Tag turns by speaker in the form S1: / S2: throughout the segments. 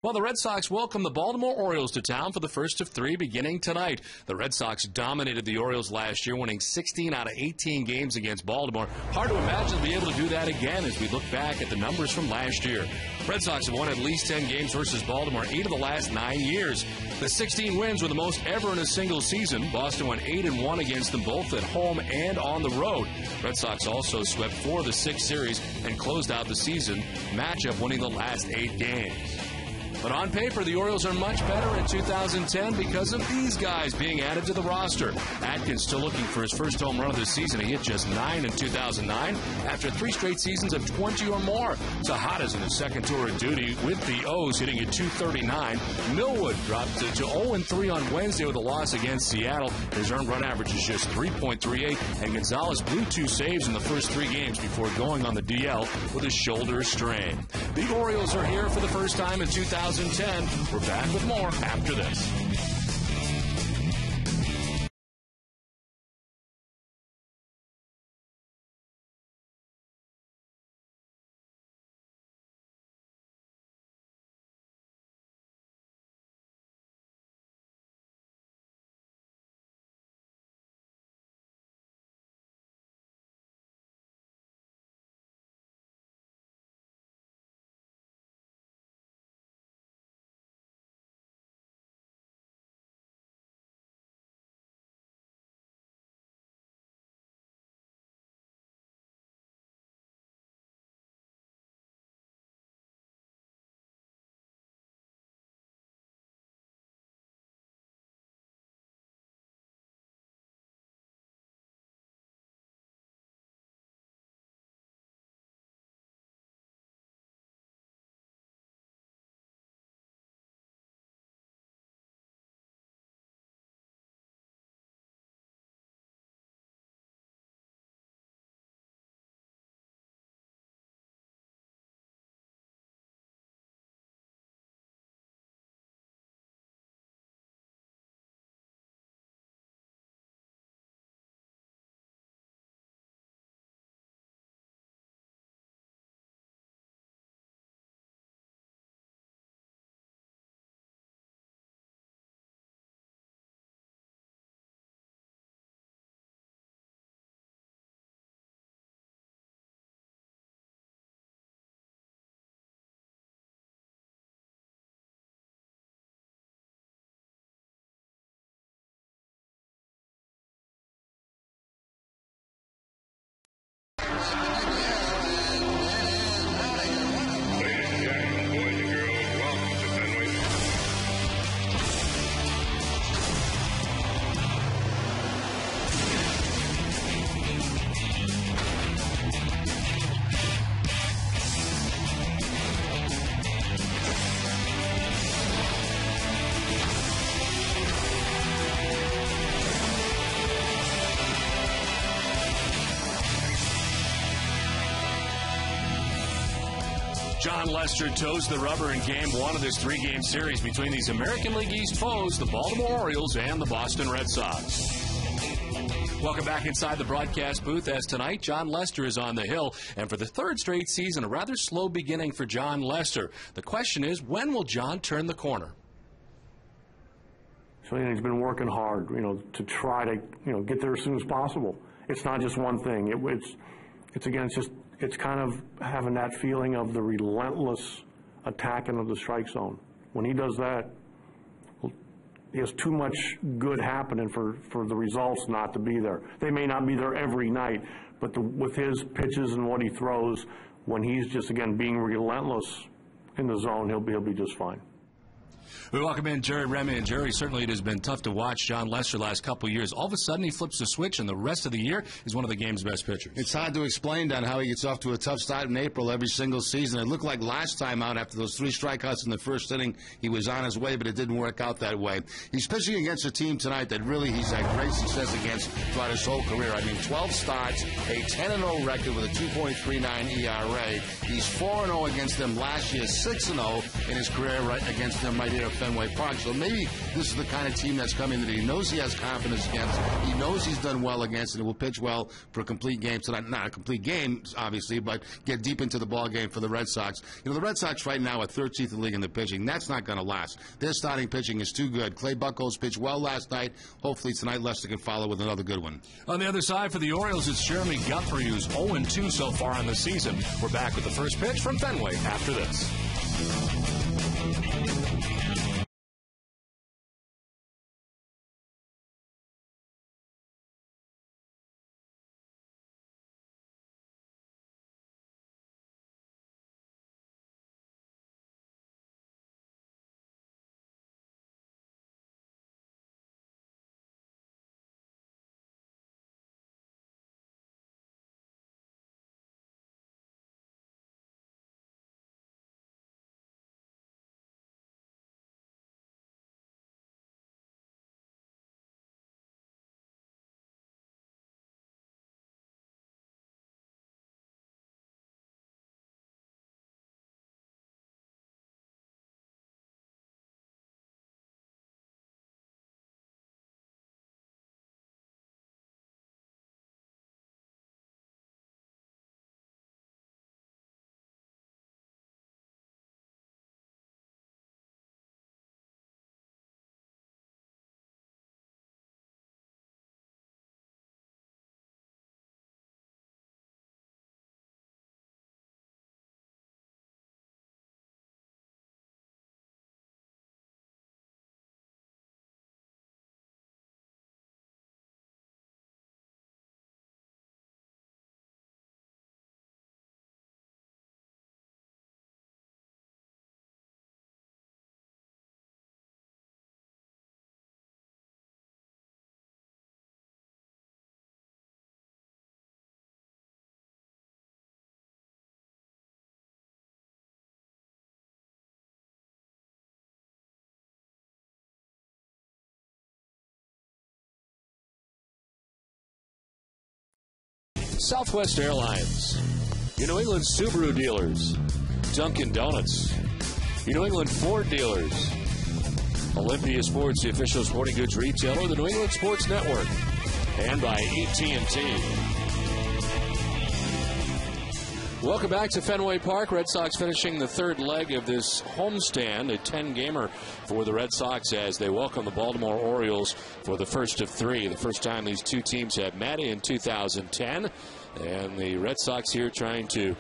S1: Well, the Red Sox welcome the Baltimore Orioles to town for the first of three beginning tonight. The Red Sox dominated the Orioles last year, winning 16 out of 18 games against Baltimore. Hard to imagine they'll be able to do that again as we look back at the numbers from last year. Red Sox have won at least 10 games versus Baltimore 8 of the last 9 years. The 16 wins were the most ever in a single season. Boston won 8-1 against them both at home and on the road. Red Sox also swept 4 of the 6 series and closed out the season matchup winning the last 8 games. But on paper, the Orioles are much better in 2010 because of these guys being added to the roster. Atkins still looking for his first home run of the season. He hit just 9 in 2009 after 3 straight seasons of 20 or more. Tejada's in his second tour of duty with the O's, hitting at .239. Millwood dropped to 0-3 on Wednesday with a loss against Seattle. His earned run average is just 3.38, and Gonzalez blew 2 saves in the first 3 games before going on the DL with a shoulder strain. The Orioles are here for the first time in 2010. We're back with more after this. John Lester toes the rubber in Game 1 of this 3-game series between these American League East foes, the Baltimore Orioles and the Boston Red Sox. Welcome back inside the broadcast booth as tonight John Lester is on the hill, and for the 3rd straight season, a rather slow beginning for John Lester. The question is, when will John turn the corner?
S2: So he's been working hard, to try to, get there as soon as possible. It's not just one thing. It's kind of having that feeling of the relentless attacking of the strike zone. When he does that, he has too much good happening for the results not to be there. They may not be there every night, but with his pitches and what he throws, when he's just, again, being relentless in the zone, he'll be just fine.
S1: We welcome in Jerry Remy. And Jerry, certainly it has been tough to watch John Lester the last couple of years. All of a sudden he flips the switch, and the rest of the year he's one of the game's best pitchers.
S3: It's hard to explain, Don, how he gets off to a tough start in April every single season. It looked like last time out, after those 3 strikeouts in the first inning, he was on his way, but it didn't work out that way. He's pitching against a team tonight that really he's had great success against throughout his whole career. 12 starts, a 10-0 record with a 2.39 ERA. He's 4-0 against them last year, 6-0 in his career against them right here at Fenway Park. So maybe this is the kind of team that's coming that he knows he has confidence against. He knows he's done well against, and it will pitch well for a complete game tonight. Not a complete game, obviously, but get deep into the ball game for the Red Sox. You know, the Red Sox right now are 13th in the league in the pitching. That's not going to last. Their starting pitching is too good. Clay Buchholz pitched well last night. Hopefully tonight Lester can follow with another good one.
S1: On the other side for the Orioles, it's Jeremy Guthrie, who's 0-2 so far in the season. We're back with the first pitch from Fenway after this. Southwest Airlines, your New England Subaru dealers, Dunkin' Donuts, your New England Ford dealers, Olympia Sports, the official sporting goods retailer, the New England Sports Network, and by AT&T. Welcome back to Fenway Park. Red Sox finishing the third leg of this homestand, a 10-gamer for the Red Sox as they welcome the Baltimore Orioles for the first of three. The first time these two teams have met in 2010. And the Red Sox here trying to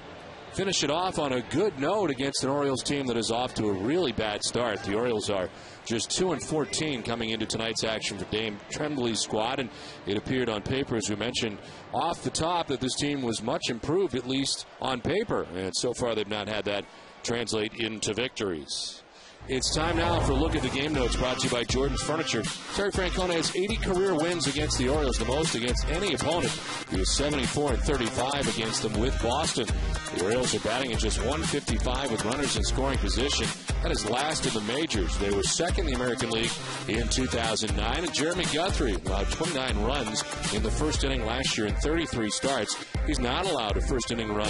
S1: finish it off on a good note against an Orioles team that is off to a really bad start. The Orioles are just 2-14 coming into tonight's action for Dame Tremblay's squad, and it appeared on paper, as we mentioned, off the top that this team was much improved, at least on paper, and so far they've not had that translate into victories. It's time now for a look at the game notes brought to you by Jordan's Furniture. Terry Francona has 80 career wins against the Orioles, the most against any opponent. He was 74-35 against them with Boston. The Orioles are batting at just 155 with runners in scoring position. That is last in the majors. They were second in the American League in 2009. And Jeremy Guthrie allowed 29 runs in the first inning last year in 33 starts. He's not allowed a first inning run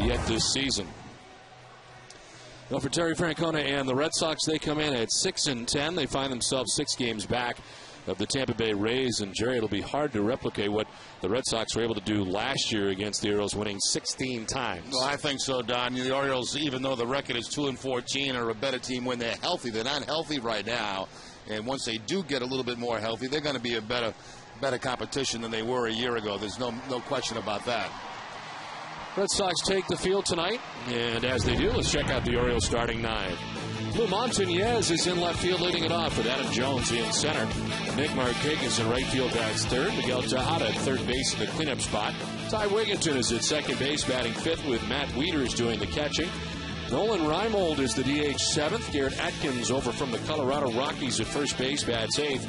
S1: yet this season. Well, for Terry Francona and the Red Sox, they come in at 6-10. They find themselves 6 games back of the Tampa Bay Rays. And, Jerry, it'll be hard to replicate what the Red Sox were able to do last year against the Orioles, winning 16 times.
S3: Well, I think so, Don. The Orioles, even though the record is 2-14, are a better team when they're healthy. They're not healthy right now. And once they do get a little bit more healthy, they're going to be a better competition than they were a year ago. There's no question about that.
S1: Red Sox take the field tonight, and as they do, let's check out the Orioles starting 9. Lou Montañez is in left field leading it off with Adam Jones in center. Nick Markakis in right field bats third. Miguel Tejada at third base in the cleanup spot. Ty Wigginton is at second base batting fifth with Matt Wieters doing the catching. Nolan Reimold is the DH seventh. Garrett Atkins over from the Colorado Rockies at first base bats eighth.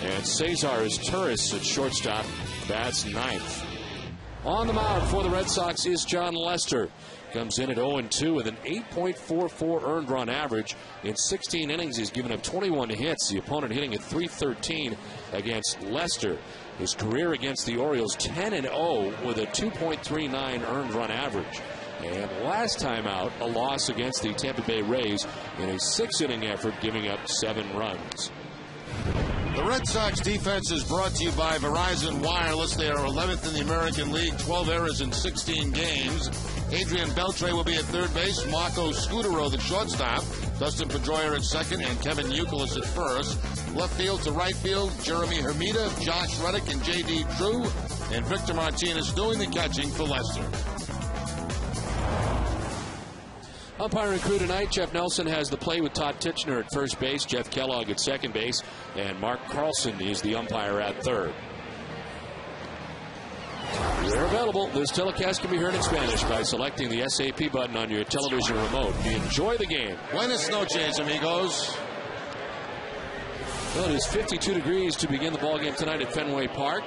S1: And Cesar Turris at shortstop bats ninth. On the mound for the Red Sox is John Lester. Comes in at 0-2 with an 8.44 earned run average. In 16 innings, he's given up 21 hits. The opponent hitting at .313 against Lester. His career against the Orioles, 10-0 with a 2.39 earned run average. And last time out, a loss against the Tampa Bay Rays in a 6-inning effort, giving up 7 runs.
S3: The Red Sox defense is brought to you by Verizon Wireless. They are 11th in the American League, 12 errors in 16 games. Adrian Beltre will be at third base, Marco Scutaro the shortstop, Dustin Pedroia at second, and Kevin Youkilis at first. Left field to right field, Jeremy Hermida, Josh Reddick, and J.D. Drew, and Victor Martinez doing the catching for Lester.
S1: Umpiring crew tonight, Jeff Nelson has the play with Todd Titchener at first base, Jeff Kellogg at second base, and Mark Carlson is the umpire at third. They're available. This telecast can be heard in Spanish by selecting the SAP button on your television remote. Enjoy the game.
S3: Buenas noches, amigos.
S1: Well, it is 52 degrees to begin the ballgame tonight at Fenway Park.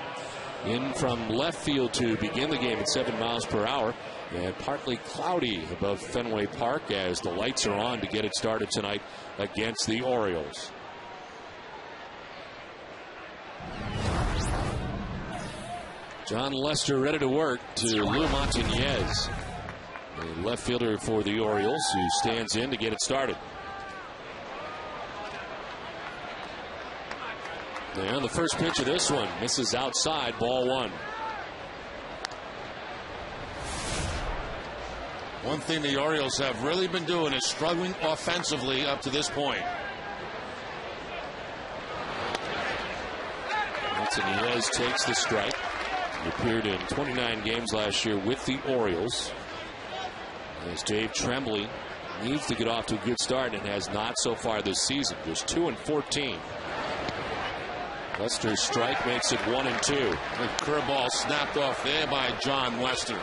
S1: In from left field to begin the game at 7 miles per hour. And partly cloudy above Fenway Park as the lights are on to get it started tonight against the Orioles. John Lester ready to work to Lou Montañez, the left fielder for the Orioles, who stands in to get it started. And the first pitch of this one misses outside, ball 1.
S3: One thing the Orioles have really been doing is struggling offensively up to this point.
S1: Montañez takes the strike. He appeared in 29 games last year with the Orioles. As Dave Tremblay needs to get off to a good start and has not so far this season. There's 2-14. Lester's strike makes it 1-2.
S3: The curveball snapped off there by John Lester.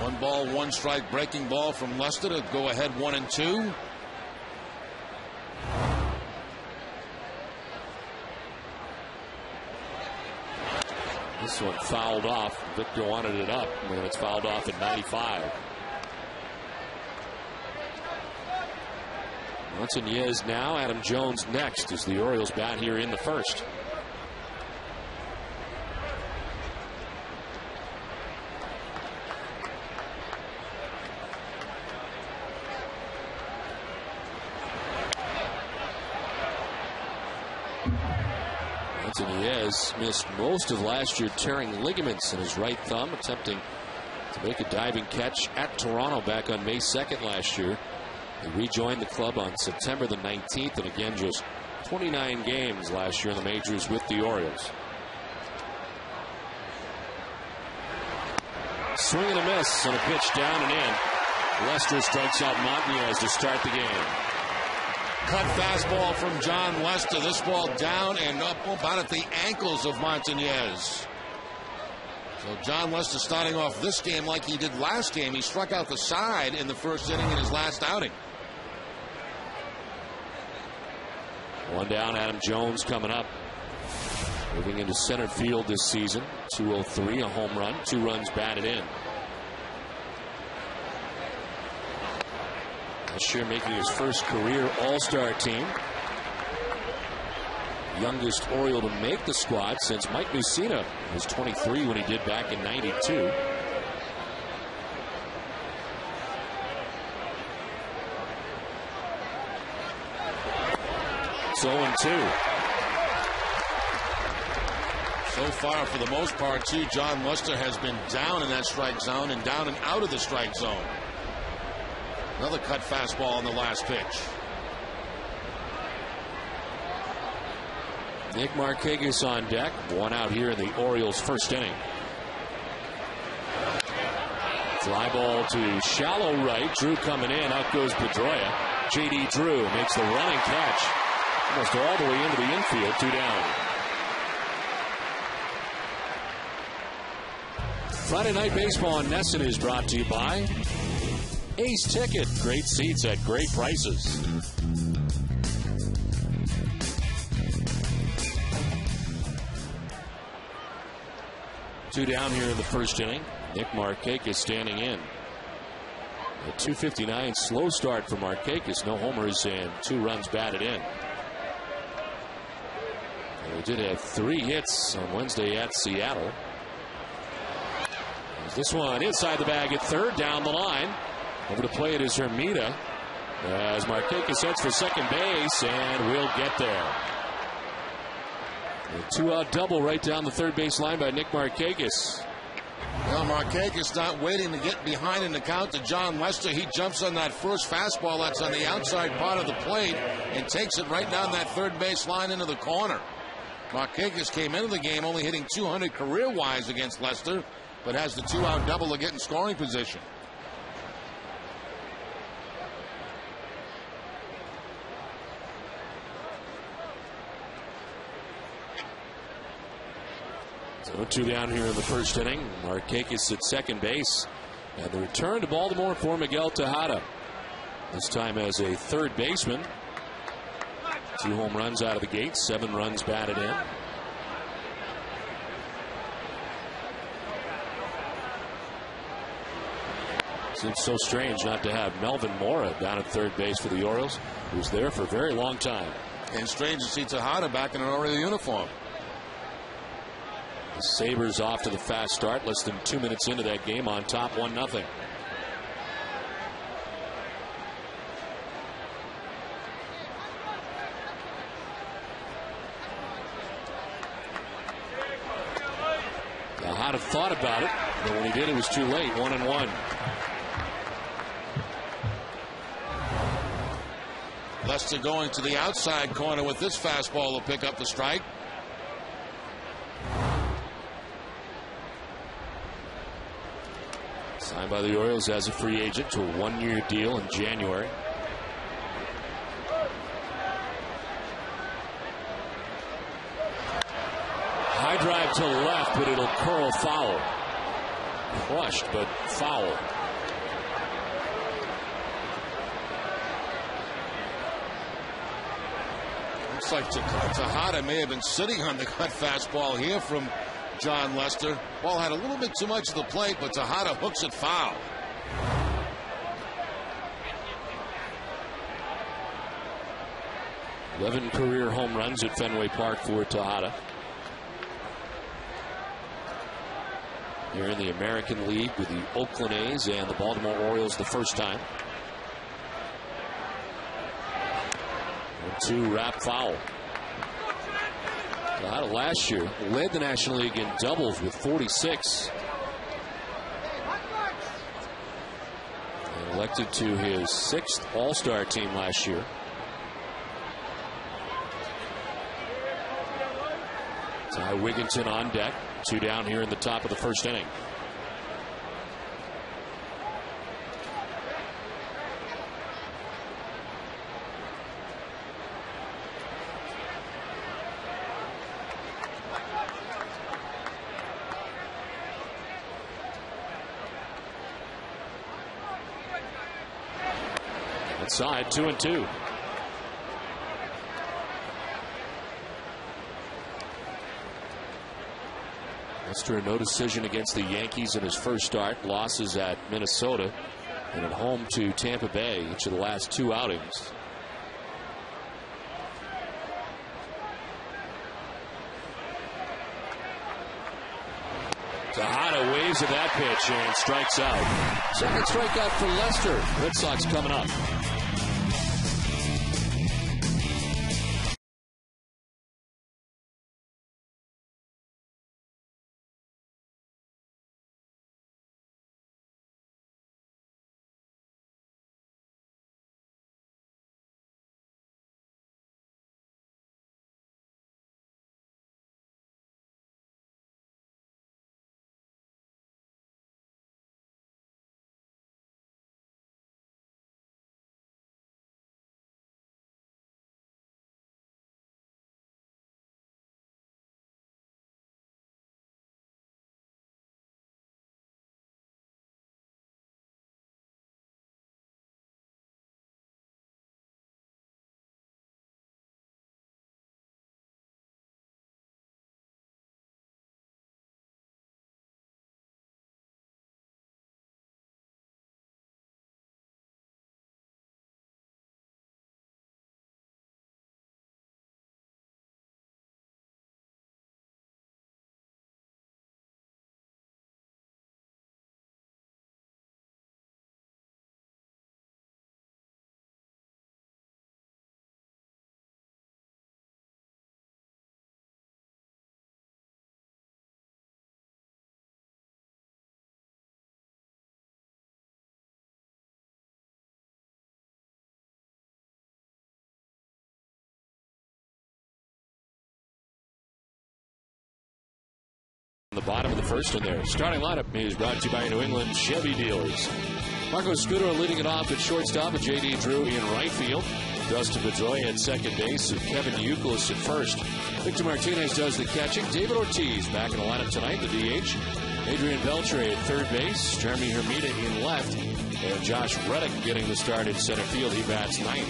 S3: 1 ball, 1 strike breaking ball from Lester to go ahead 1-2.
S1: This one fouled off. Victor wanted it up, and it's fouled off at 95. Montañez now, Adam Jones next as the Orioles bat here in the first. Montañez missed most of last year, tearing ligaments in his right thumb, attempting to make a diving catch at Toronto back on May 2nd last year. He rejoined the club on September the 19th, and again just 29 games last year in the majors with the Orioles. Swing and a miss on a pitch down and in. Lester strikes out Montañez to start the game.
S3: Cut fastball from John Lester. This ball down and up about at the ankles of Montañez. So John Lester starting off this game like he did last game. He struck out the side in the first inning in his last outing.
S1: One down, Adam Jones coming up. Moving into center field this season. 203, a home run, 2 runs batted in. This year making his first career All-Star team. Youngest Oriole to make the squad since Mike Mussina was 23 when he did back in 92. It's 0-2.
S3: So far, for the most part, too, John Lester has been down in that strike zone and down and out of the strike zone. Another cut fastball on the last pitch.
S1: Nick Markakis on deck. 1 out here in the Orioles' first inning. Fly ball to shallow right. Drew coming in. Out goes Pedroia. J.D. Drew makes the running catch. Almost all the way into the infield. 2 down. Friday Night Baseball on NESN is brought to you by Ace Ticket. Great seats at great prices. Two down here in the first inning. Nick Markakis standing in. A 2:59 slow start for Markakis. No homers and 2 runs batted in. They did have 3 hits on Wednesday at Seattle. This one inside the bag at third, down the line. Over to play it is Hermida as Markakis heads for second base and will get there. A two-out double right down the third base line by Nick Markakis.
S3: Well, Markakis not waiting to get behind in the count to John Lester. He jumps on that first fastball that's on the outside part of the plate and takes it right down that third base line into the corner. Markakis came into the game only hitting .200 career-wise against Lester, but has the two-out double to get in scoring position.
S1: So 2 down here in the first inning. Markakis at second base. And the return to Baltimore for Miguel Tejada. This time as a third baseman. 2 home runs out of the gate, 7 runs batted in. Seems so strange not to have Melvin Mora down at third base for the Orioles, who was there for a very long time.
S3: And strange to see Tejada back in an Oriole uniform.
S1: The Sabres off to the fast start, less than 2 minutes into that game, on top 1-0. Tejada thought about it, but when he did, it was too late. 1-1.
S3: Lester going to the outside corner with this fastball to pick up the strike.
S1: Signed by the Orioles as a free agent to a 1-year deal in January. High drive to left, but it'll curl foul. Crushed, but foul.
S3: Looks like Tejada may have been sitting on the cut fastball here from John Lester. Ball had a little bit too much of the plate, but Tejada hooks it foul.
S1: Eleven career home runs at Fenway Park for Tejada. Here in the American League with the Oakland A's and the Baltimore Orioles the first time. 1-2 wrap foul. Tejada last year led the National League in doubles with 46. And elected to his 6th All-Star team last year. Ty Wigginton on deck. 2 down here in the top of the first inning. Inside, 2-2. Lester, no decision against the Yankees in his first start. Losses at Minnesota and at home to Tampa Bay each of the last 2 outings. Tejada waves at that pitch and strikes out. Second strikeout for Lester. Red Sox coming up.
S4: the bottom of the first in there. Starting lineup is brought to you by New England Chevy dealers. Marco Scudero leading it off at shortstop, and J.D. Drew in right field. Dustin Pedroia at second base, and Kevin Youkilis at first. Victor Martinez does the catching. David Ortiz back in the lineup tonight, the DH. Adrian Beltre at third base. Jeremy Hermida in left. And Josh Reddick getting the start in center field. He bats 90.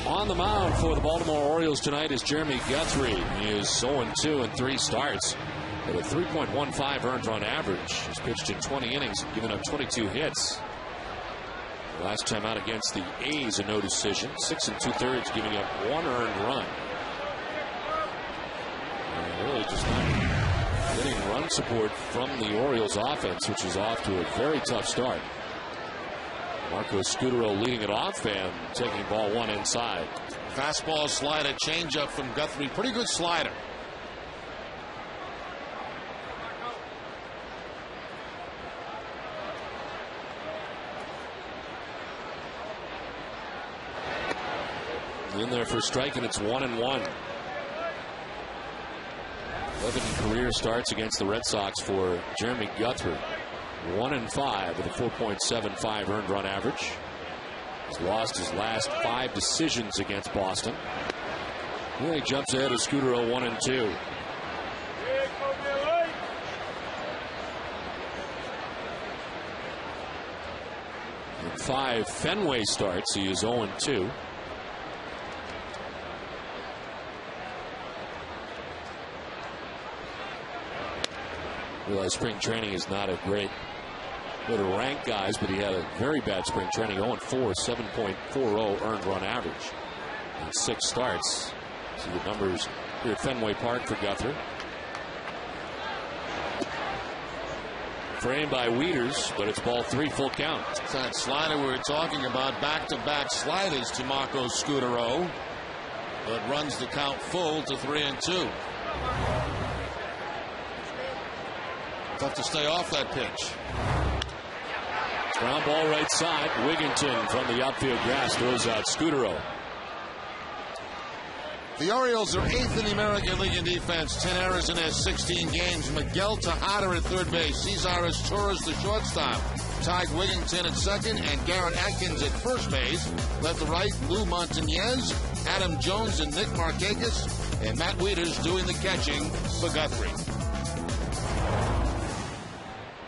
S4: On the mound for the Baltimore Orioles tonight is Jeremy Guthrie. He is 0-2 in 3 starts with a 3.15 earned run average. He's pitched in 20 innings, giving up 22 hits. Last time out against the A's, a no decision. 6 2/3, giving up 1 earned run. And really just not getting run support from the Orioles offense, which is off to a very tough start. Marco Scudero leading it off and taking ball 1 inside.
S3: Fastball, slider, changeup from Guthrie. Pretty good slider.
S4: In there for a strike, and it's 1-1. 11 career starts against the Red Sox for Jeremy Guthrie. 1-5 with a 4.75 earned run average. He's lost his last 5 decisions against Boston. He jumps ahead of Scudero 1-2. In 5 Fenway starts, he is 0-2. Realize spring training is not a great way to rank guys, but he had a very bad spring training. 0-4, 7.40 earned run average in 6 starts. See the numbers here at Fenway Park for Guthrie. Framed by Wieters, but it's ball 3, full count.
S3: It's that slider we were talking about, back-to-back sliders to Marco Scudero, but runs the count full to 3-2. Tough to stay off that pitch.
S4: Ground ball right side. Wigginton from the outfield grass throws out Scudero.
S3: The Orioles are 8th in the American League in defense. 10 errors in their 16 games. Miguel Tejada at third base. Cesar Torres the shortstop. Ty Wigginton at second, and Garrett Atkins at first base. Left to right, Lou Montañez, Adam Jones, and Nick Markakis, and Matt Wieters doing the catching for Guthrie.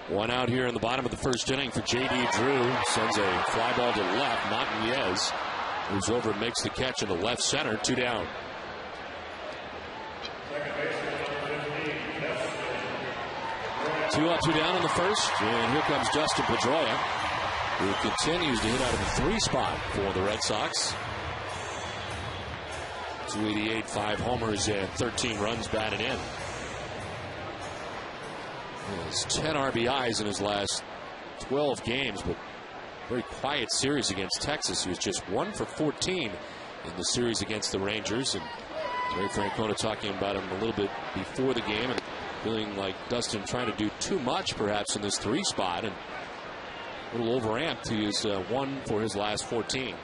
S4: 1 out here in the bottom of the first inning for J.D. Drew. Sends a fly ball to left. Montañez moves over and makes the catch in the left center. 2 down. Two up, 2 down in the first. And here comes Dustin Pedroia, who continues to hit out of the 3 spot for the Red Sox. 288, 5 homers, and 13 runs batted in. He has 10 RBIs in his last 12 games, but very quiet series against Texas. He was just 1 for 14 in the series against the Rangers. And Ray Francona talking about him a little bit before the game and feeling like Dustin trying to do too much perhaps in this 3 spot and a little overamped. He is 1 for his last 14.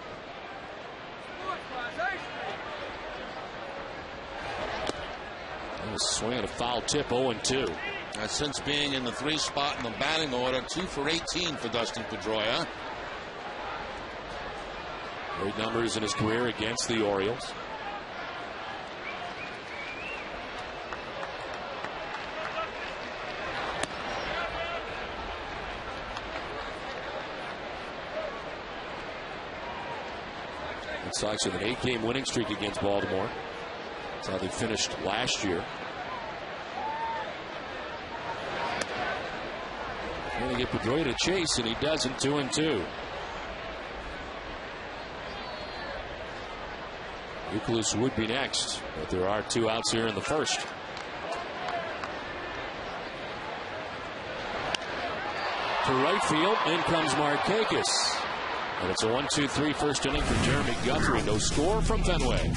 S4: Swing at a foul tip, 0-2.
S3: Since being in the 3 spot in the batting order, 2 for 18 for Dustin Pedroia.
S4: Great numbers in his career against the Orioles. Red Sox with an 8-game winning streak against Baltimore. That's how they finished last year. Trying to get Pedroia to chase, and he doesn't. 2-2. Youkilis would be next, but there are 2 outs here in the first. To right field, in comes Markakis. And it's a 1-2-3 first inning for Jeremy Guthrie. No score from Fenway.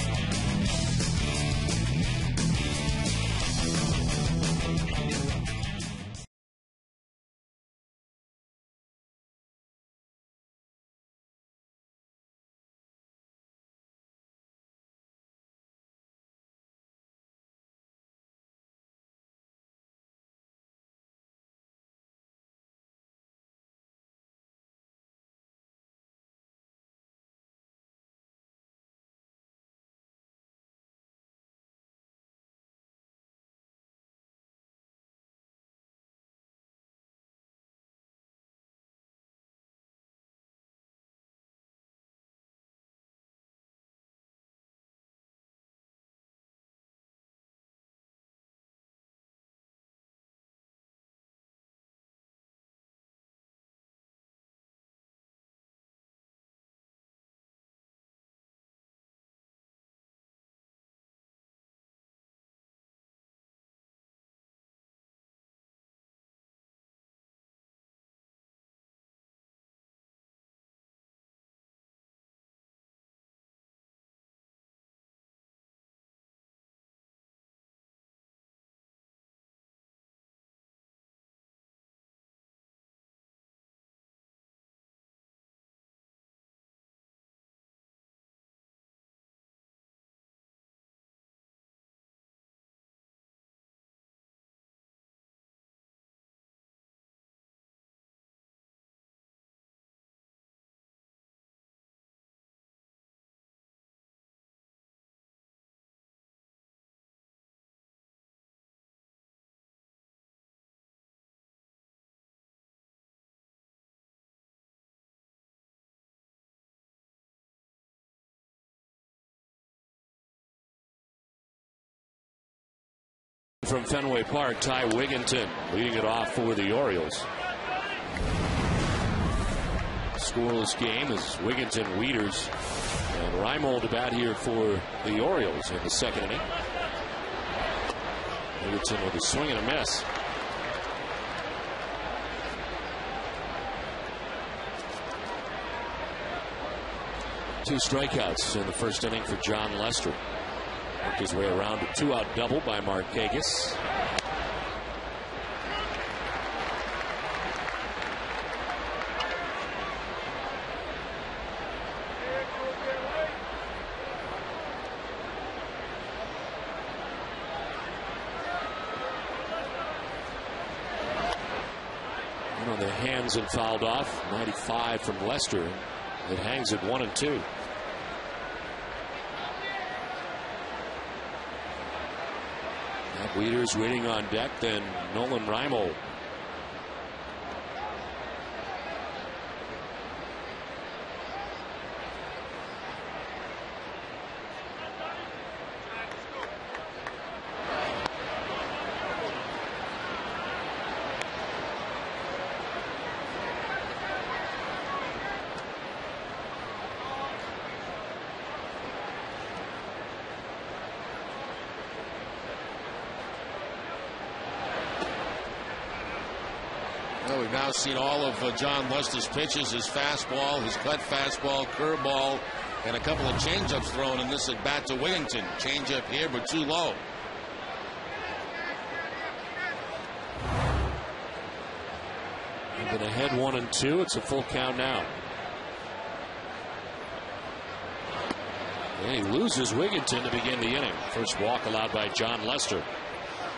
S4: From Fenway Park, Ty Wigginton leading it off for the Orioles. Scoreless game as Wigginton, Wieters, and Reimold to bat here for the Orioles in the second inning. Wigginton with a swing and a miss. Two strikeouts in the first inning for John Lester. Worked his way around a two-out double by Markakis. And on the hands and fouled off. 95 from Lester. It hangs at 1-2. Wieters waiting on deck, then Nolan Reimold.
S3: Well, we've now seen all of John Lester's pitches, his fastball, his cut fastball, curveball, and a couple of changeups thrown in this at bat to Wigginton. Changeup here, but too low.
S4: Even ahead 1-2. It's a full count now. And he loses Wigginton to begin the inning. First walk allowed by John Lester.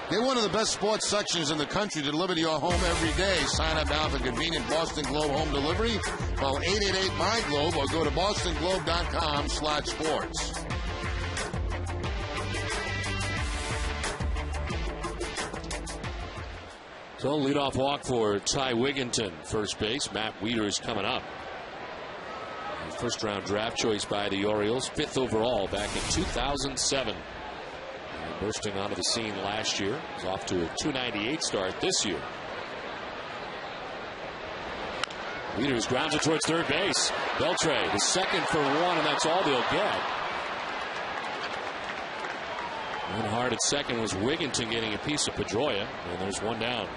S3: They're one of the best sports sections in the country to deliver to your home every day. Sign up now for convenient Boston Globe home delivery. Call 888-MY-GLOBE or go to bostonglobe.com/sports.
S4: So leadoff walk for Ty Wigginton, first base. Matt Wieters coming up. First round draft choice by the Orioles, 5th overall back in 2007. Bursting onto the scene last year. Was off to a .298 start this year. Wieters grounds it towards third base. Beltre, the second for one, and that's all they'll get. One hard at second was Wigginton getting a piece of Pedroia, and there's one down.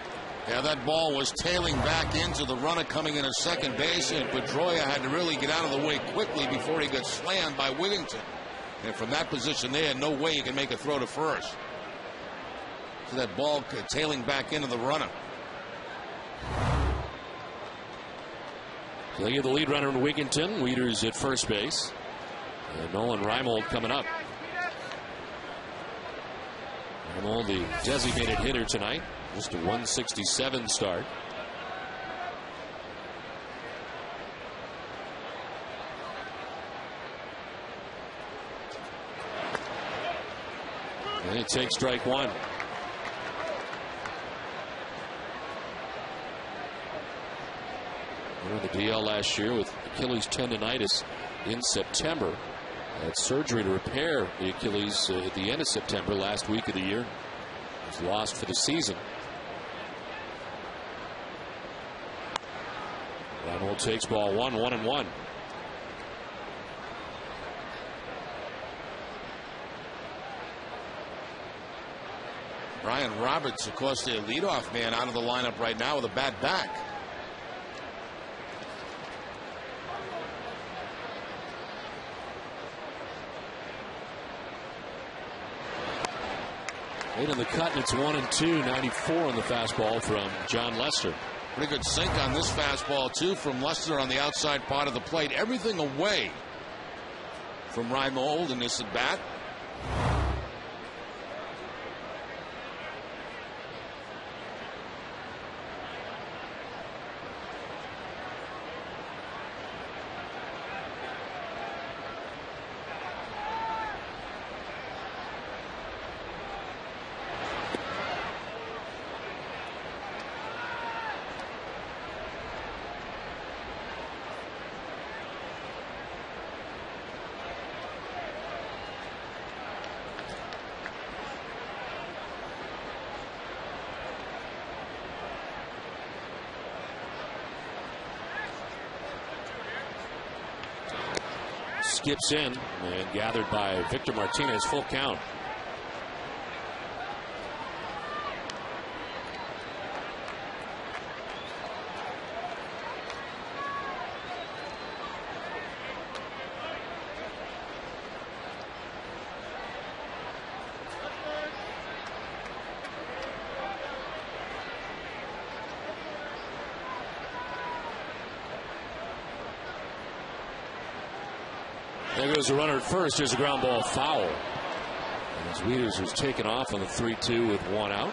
S3: Yeah, that ball was tailing back into the runner coming in at second base, and Pedroia had to really get out of the way quickly before he got slammed by Wigginton. And from that position there, no way you can make a throw to first. So that ball tailing back into the runner.
S4: So they give the lead runner to Wigginton. Wieters at first base. And Nolan Reimold coming up. Reimold, the designated hitter tonight. Just a 167 start. And it takes strike one. On the DL last year with Achilles tendonitis in September. Had surgery to repair the Achilles at the end of September, last week of the year. Was lost for the season. Reimold takes ball one, 1-1.
S3: Brian Roberts, of course, their leadoff man, out of the lineup right now with a bat back.
S4: Eight in the cut, and it's 1-2. 94 on the fastball from John Lester.
S3: Pretty good sink on this fastball, too, from Lester on the outside part of the plate. Everything away from Reimold in this at bat.
S4: skips in and gathered by Victor Martinez. Full count. There goes the runner at first. There's a ground ball foul. As Wieters was taken off on the 3-2 with one out.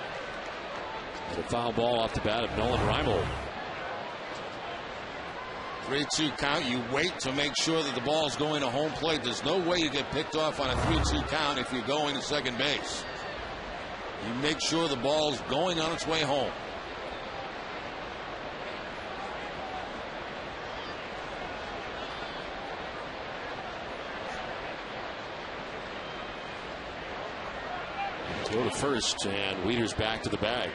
S4: And a foul ball off the bat of Nolan Reimold.
S3: 3-2 count. You wait to make sure that the ball's going to home plate. There's no way you get picked off on a 3-2 count if you're going to second base. You make sure the ball's going on its way home.
S4: Go to first, and Wieters back to the bag.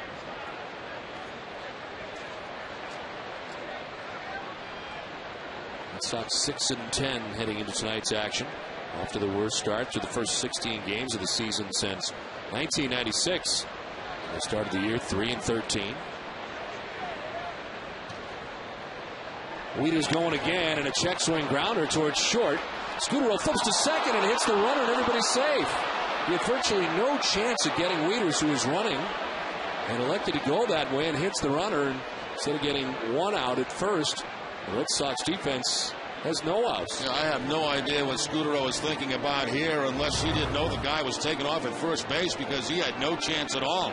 S4: Red Sox 6-10 heading into tonight's action. After the worst start to the first 16 games of the season since 1996. They started the year 3-13. Wieters going again, and a check swing grounder towards short. Scudero flips to second and hits the runner, and everybody's safe. He had virtually no chance of getting Wieters, who was running, and elected to go that way and hits the runner. And instead of getting one out at first, the Red Sox defense has no outs.
S3: Yeah, I have no idea what Scudero was thinking about here, unless he didn't know the guy was taken off at first base, because he had no chance at all.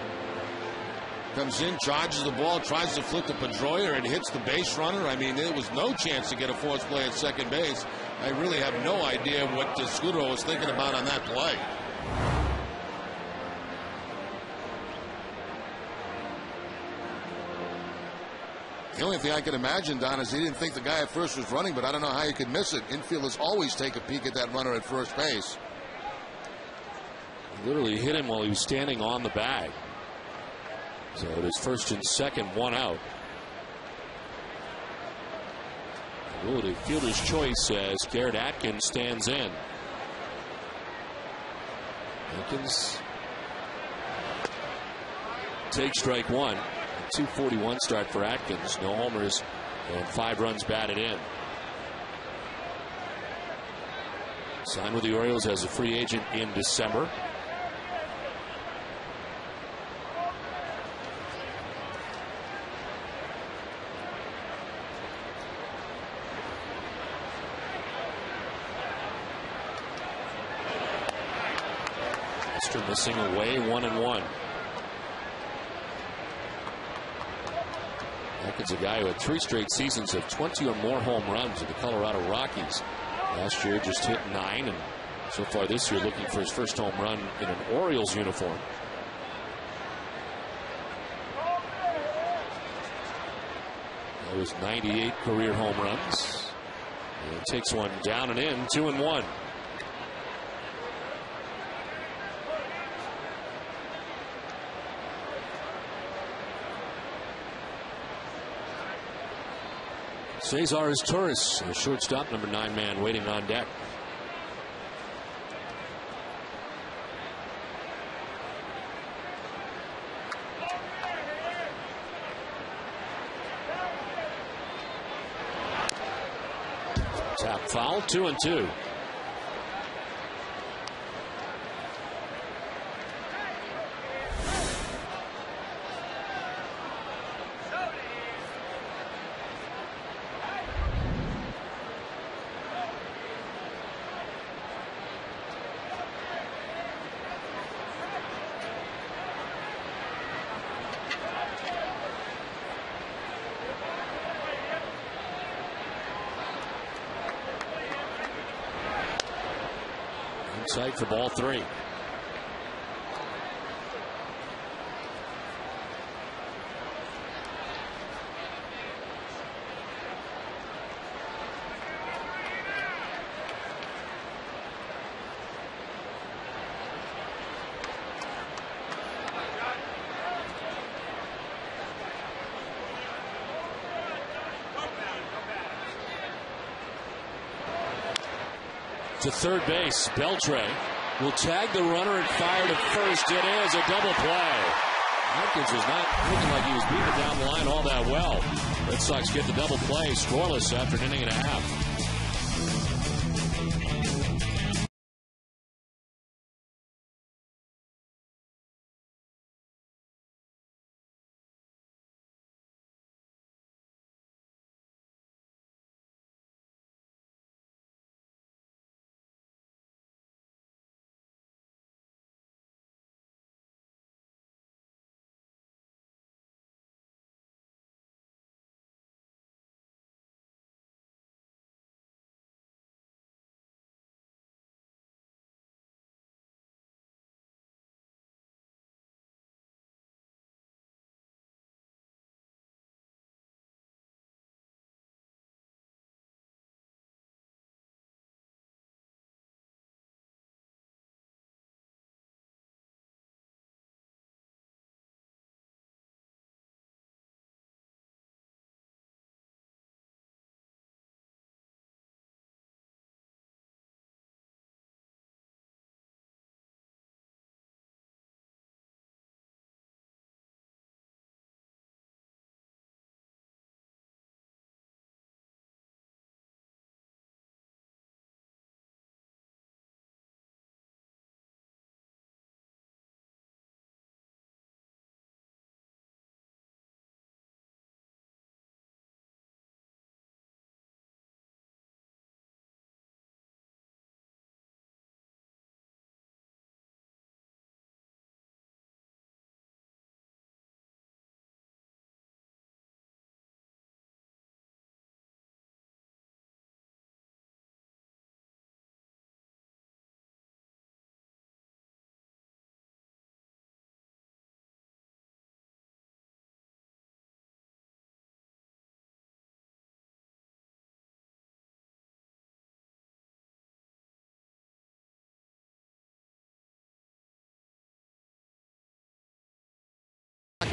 S3: Comes in, charges the ball, tries to flip to Pedroia, and hits the base runner. I mean, there was no chance to get a force play at second base. I really have no idea what Scudero was thinking about on that play. The only thing I can imagine, Don, is he didn't think the guy at first was running, but I don't know how you could miss it. Infielders always take a peek at that runner at first base.
S4: Literally hit him while he was standing on the bag. So it is first and second, one out. The fielder's choice as Garrett Atkins stands in. Atkins takes strike one. A 241 start for Atkins. No homers and 5 runs batted in. Signed with the Orioles as a free agent in December. Missing away, 1-1. Atkins, a guy who had 3 straight seasons of 20 or more home runs in the Colorado Rockies. Last year just hit 9, and so far this year looking for his first home run in an Orioles uniform. That was 98 career home runs. And takes one down and in, 2-1. Cesar is Torres, a shortstop, number 9 man waiting on deck. Tap foul, 2-2. Sight for ball 3. to third base. Beltre will tag the runner and fire to first. It is a double play. Hopkins was not looking like he was beating it down the line all that well. Red Sox get the double play, scoreless after an inning and a half.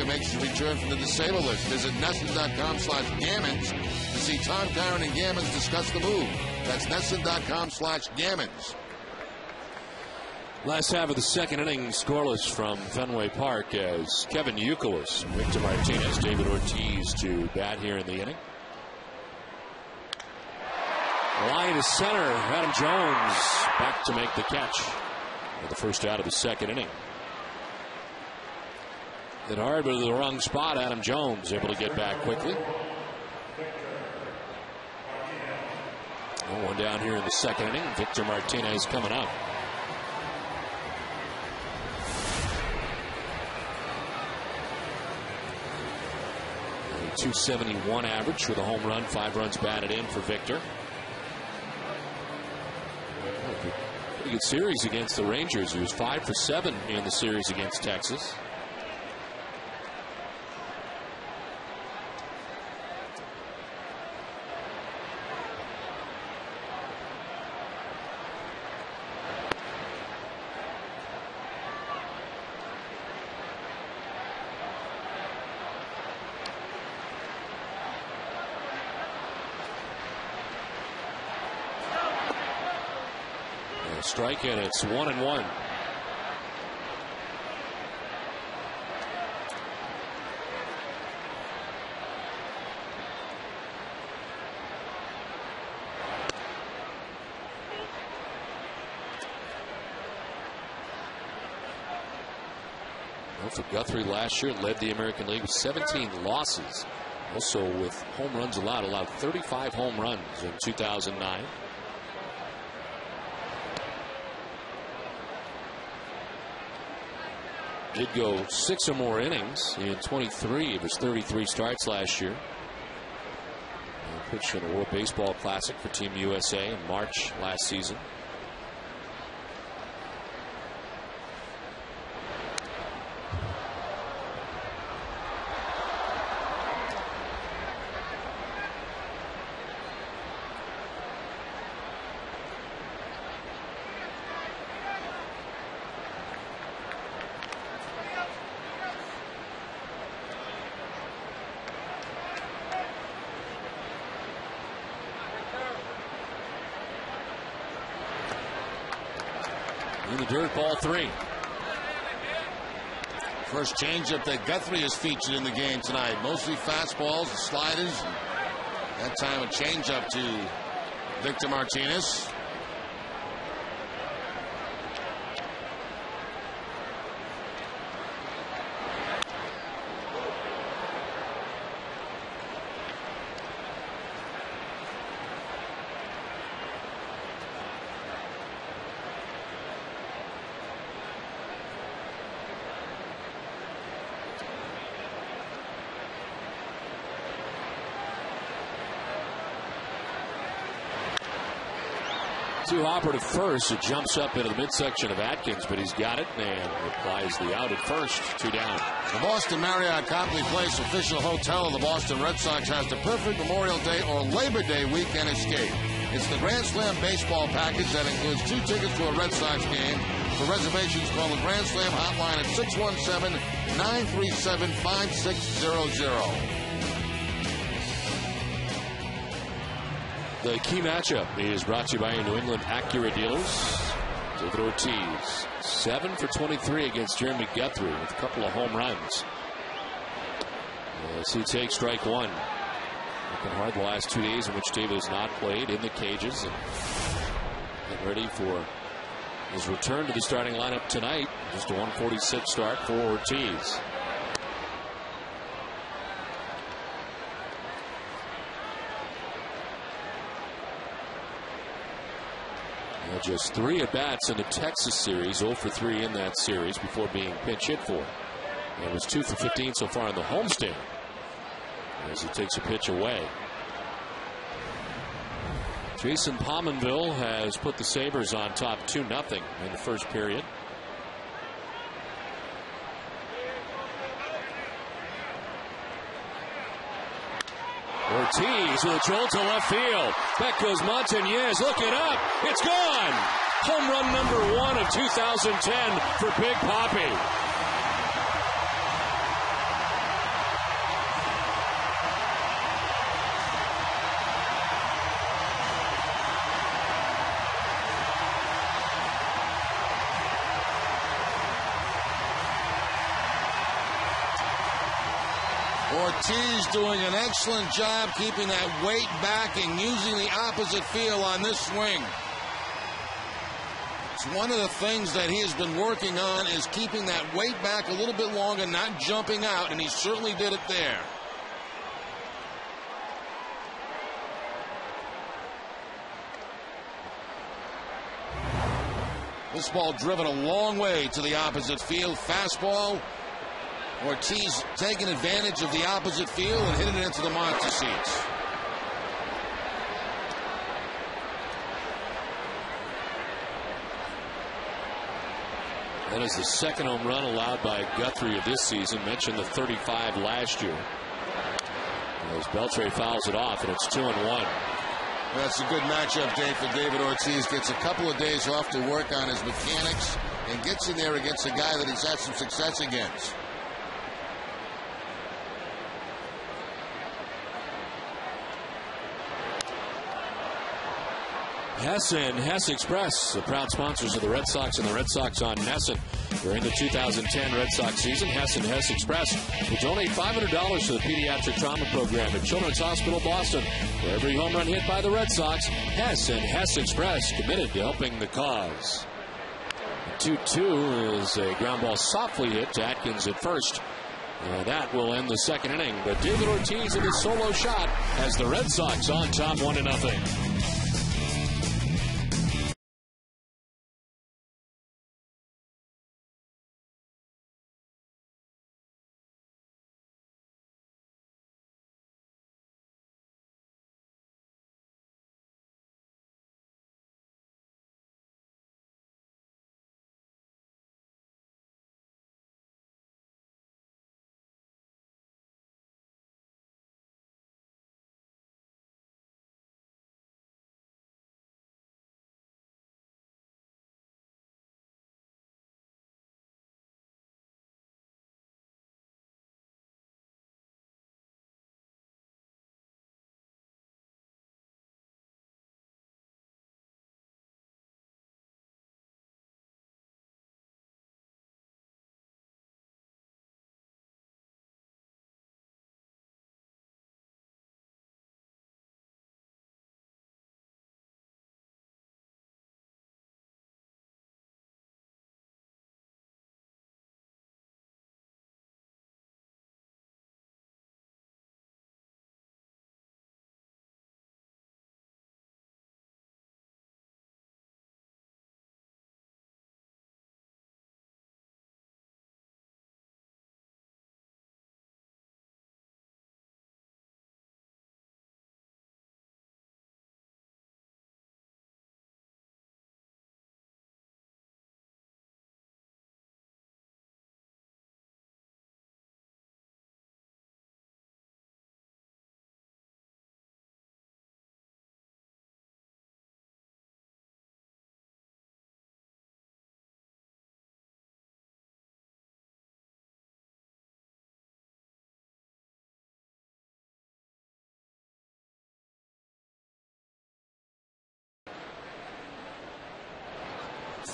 S3: Makes his return from the disabled list. Visit NESN.com/Gammons to see Tom Curran and Gammons discuss the move. That's NESN.com/Gammons.
S4: Last half of the second inning, scoreless from Fenway Park as Kevin Youkilis, Victor Martinez, David Ortiz to bat here in the inning. Line to center, Adam Jones back to make the catch for the first out of the second inning. Hit hard, but to the wrong spot. Adam Jones able to get back quickly. One down here in the second inning. Victor Martinez coming up. A .271 average with a home run, 5 runs batted in for Victor. Pretty good series against the Rangers. He was 5 for 7 in the series against Texas. Strike and it's 1-1. For Guthrie last year led the American League with 17 losses. Also with home runs allowed 35 home runs in 2009. Did go 6 or more innings in 23 of his 33 starts last year. Pitched in the World Baseball Classic for Team USA in March last season. In the dirt, ball 3.
S3: First changeup that Guthrie has featured in the game tonight. Mostly fastballs and sliders. That time a changeup to Victor Martinez.
S4: Two hopper to first. It jumps up into the midsection of Atkins, but he's got it and applies the out at first. 2 down.
S3: The Boston Marriott Copley Place official hotel of the Boston Red Sox has the perfect Memorial Day or Labor Day weekend escape. It's the Grand Slam baseball package that includes 2 tickets to a Red Sox game. For reservations, call the Grand Slam hotline at 617-937-5600.
S4: The key matchup is brought to you by your New England Acura dealers. David Ortiz, 7 for 23 against Jeremy Guthrie with a couple of home runs. As he takes strike 1. Working hard the last 2 days in which David has not played in the cages and getting ready for his return to the starting lineup tonight. Just a 146 start for Ortiz. Just 3 at-bats in the Texas series, 0 for 3 in that series before being pinch hit for. And was 2 for 15 so far in the homestand as he takes a pitch away. Jason Pominville has put the Sabres on top 2-0 in the first period. Ortiz with a jolt to left field. Back goes Montañez looking up. It's gone. Home run number 1 of 2010 for Big Papi.
S3: Ortiz doing an excellent job keeping that weight back and using the opposite field on this swing. It's one of the things that he has been working on is keeping that weight back a little bit longer, not jumping out, and he certainly did it there. This ball driven a long way to the opposite field. Fastball. Ortiz taking advantage of the opposite field and hitting it into the monster seats.
S4: That is the second home run allowed by Guthrie of this season. Mentioned the 35 last year. As Beltre fouls it off, and it's 2-1.
S3: That's a good matchup day for David Ortiz. Gets a couple of days off to work on his mechanics and gets in there against a guy that he's had some success against.
S4: Hess and Hess Express, the proud sponsors of the Red Sox and the Red Sox on Nesson. During the 2010 Red Sox season, Hess and Hess Express will donate $500 to the Pediatric Trauma Program at Children's Hospital Boston. For every home run hit by the Red Sox, Hess and Hess Express committed to helping the cause. 2-2 is a ground ball softly hit to Atkins at first. That will end the second inning. But David Ortiz in his solo shot has the Red Sox on top 1-0.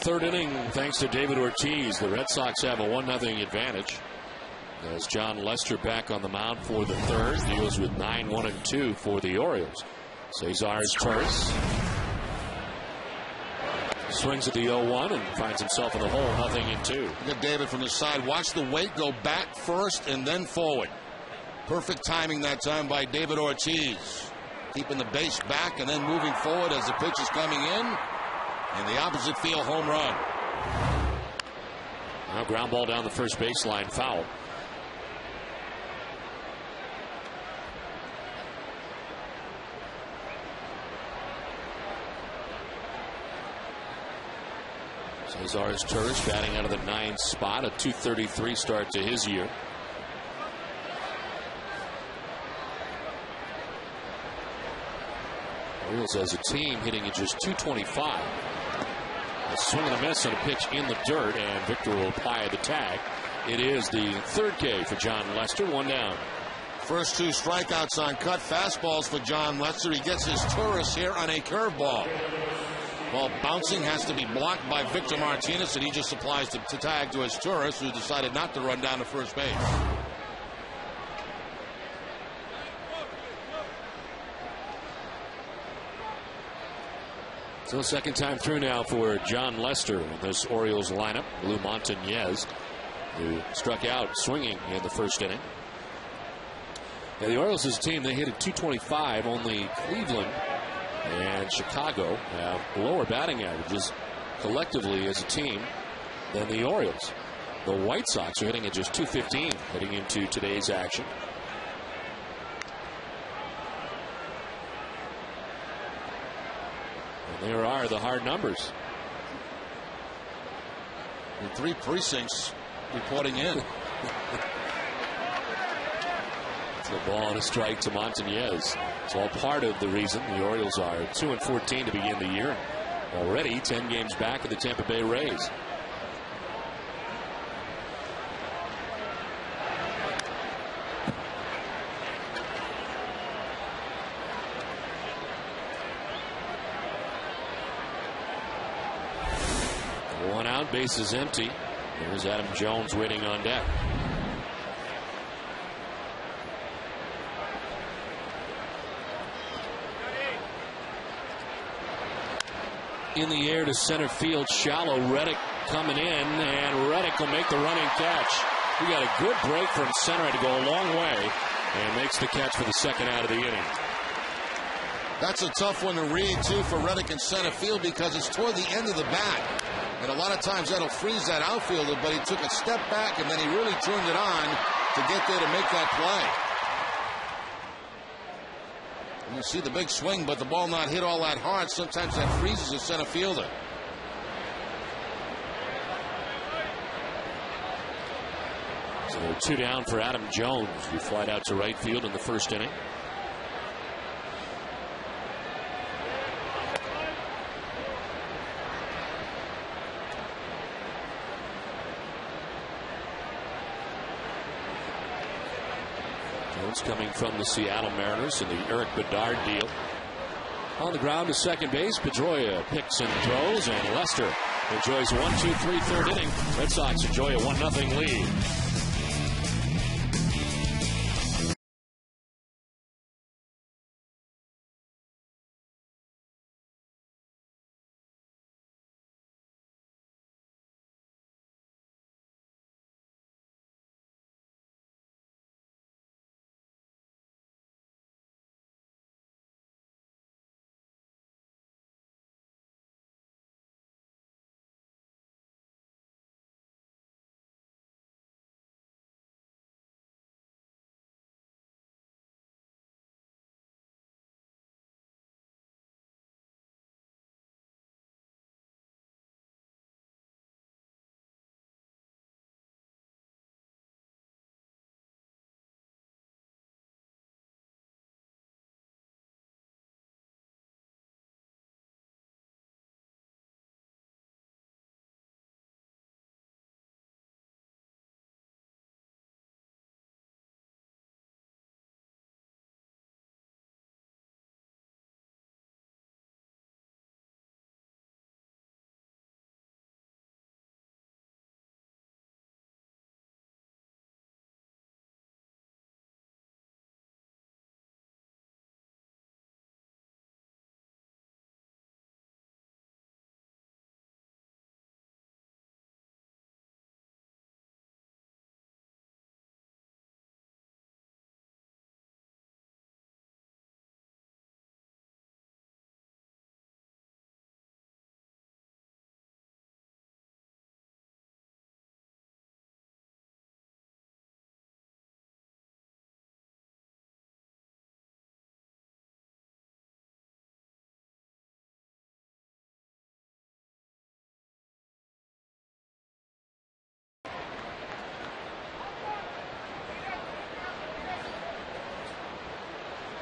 S4: third inning thanks to David Ortiz. The Red Sox have a 1-0 advantage. As John Lester back on the mound for the third, deals with 9-1-2 for the Orioles. Cesar's Turris swings at the 0-1 and finds himself in the hole, 0-2.
S3: Look at David from the side. Watch the weight go back first and then forward. Perfect timing that time by David Ortiz. Keeping the base back and then moving forward as the pitch is coming in. And the opposite field home run.
S4: Now ground ball down the first baseline, foul. Cesar's Turris batting out of the 9th spot, a .233 start to his year. Orioles as a team hitting at just .225. A swing and a miss on a pitch in the dirt, and Victor will apply the tag. It is the third K for John Lester, 1 down.
S3: First 2 strikeouts on cut fastballs for John Lester. He gets his Turris here on a curveball. Ball bouncing, has to be blocked by Victor Martinez, and he just applies the tag to his Turris, who decided not to run down to first base.
S4: So second time through now for John Lester in this Orioles lineup. Lou Montañez, who struck out swinging in the first inning. Yeah, the Orioles as a team, they hit at .225. Only Cleveland and Chicago have lower batting averages collectively as a team than the Orioles. The White Sox are hitting at just .215 heading into today's action. And there are the hard numbers.
S3: And 3 precincts reporting in.
S4: The ball and a strike to Montañez. It's all part of the reason the Orioles are 2-14 to begin the year. Already 10 games back of the Tampa Bay Rays. One out, base is empty. There's Adam Jones waiting on deck. In the air to center field, shallow. Reddick coming in, and Reddick will make the running catch. He got a good break from center, had to go a long way, and makes the catch for the second out of the inning.
S3: That's a tough one to read, too, for Reddick in center field, because it's toward the end of the bat. And a lot of times that'll freeze that outfielder, but he took a step back, and then he really turned it on to get there to make that play. You see the big swing, but the ball not hit all that hard. Sometimes that freezes the center fielder.
S4: So 2 down for Adam Jones, who flied out to right field in the first inning. Coming from the Seattle Mariners in the Eric Bedard deal. On the ground to second base, Pedroia picks and throws, and Lester enjoys 1-2-3 third inning. Red Sox enjoy a 1-0 lead.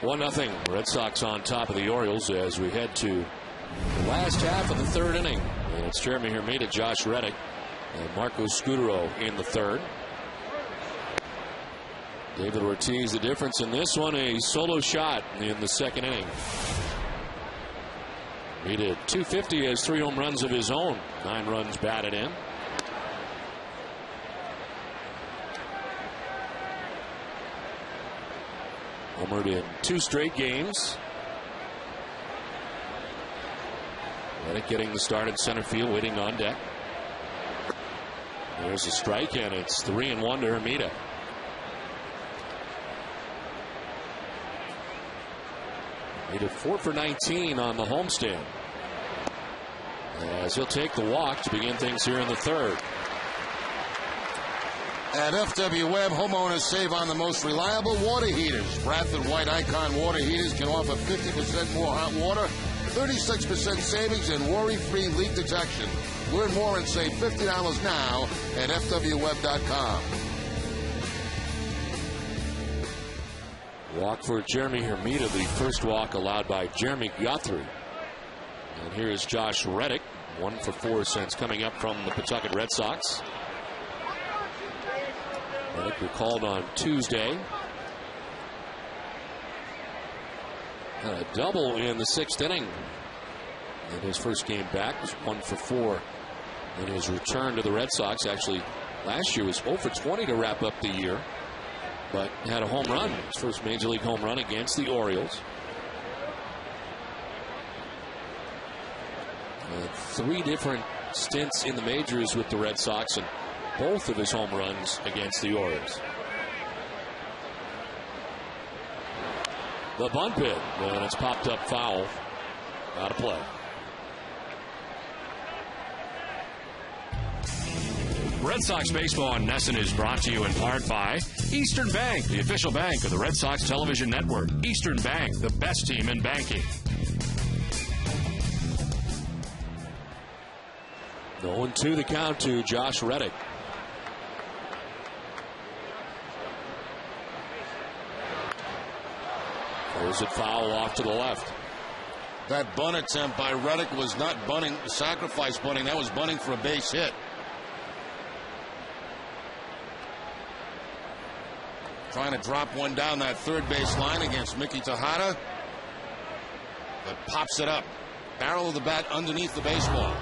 S4: 1-0. Red Sox on top of the Orioles as we head to the last half of the third inning. And it's Jeremy Hermida, Josh Reddick, and Marco Scutero in the third. David Ortiz, the difference in this one, a solo shot in the second inning. He did .250, has 3 home runs of his own, 9 runs batted in. Homered in 2 straight games. Reddick getting the start in center field, waiting on deck. There's a strike, and it's 3-1 to Hermida. He did 4 for 19 on the homestand, as he'll take the walk to begin things here in the third.
S3: At FW Web, homeowners save on the most reliable water heaters. Bradford White Icon water heaters can offer 50% more hot water, 36% savings, and worry-free leak detection. Learn more and save $50 now at FWWeb.com.
S4: Walk for Jeremy Hermida, the first walk allowed by Jeremy Guthrie. And here's Josh Reddick, 1 for 4 since coming up from the Pawtucket Red Sox. Reddick recalled on Tuesday. Had a double in the 6th inning. In his first game back, was 1 for 4 in his return to the Red Sox. Actually, last year was 0 for 20 to wrap up the year, but had a home run, his first major league home run against the Orioles. And 3 different stints in the majors with the Red Sox, and both of his home runs against the Orioles. The bunt bid, and it's popped up foul. Out of play.
S1: Red Sox baseball on NESN is brought to you in part by Eastern Bank, the official bank of the Red Sox television network. Eastern Bank, the best team in banking.
S4: 0-2 the count to Josh Reddick. Throws it foul off to the left.
S3: That bunt attempt by Reddick was not bunting, sacrifice bunting. That was bunting for a base hit. Trying to drop one down that third base line against Mickey Tejada, but pops it up. Barrel of the bat underneath the baseball.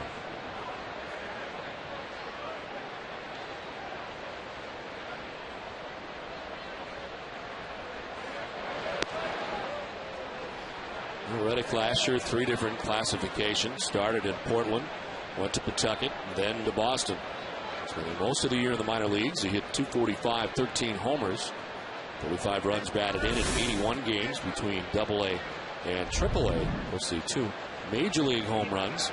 S4: Reddick last year, 3 different classifications. Started in Portland, went to Pawtucket, then to Boston. Spending most of the year in the minor leagues. He hit .245, 13 homers, 45 runs batted in 81 games between AA and AAA. We'll see 2 major league home runs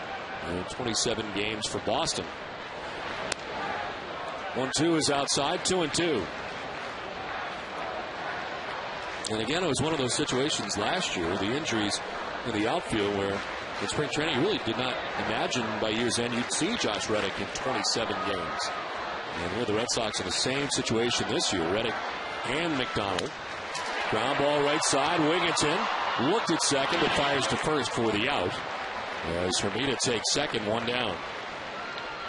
S4: in 27 games for Boston. 1-2 is outside, 2-2. And again, it was one of those situations last year, the injuries in the outfield, where in spring training, you really did not imagine by year's end you'd see Josh Reddick in 27 games. And here the Red Sox in the same situation this year. Reddick and McDonald. Ground ball right side. Wigginton looked at second, but fires to first for the out. As Hermida takes second, 1 down.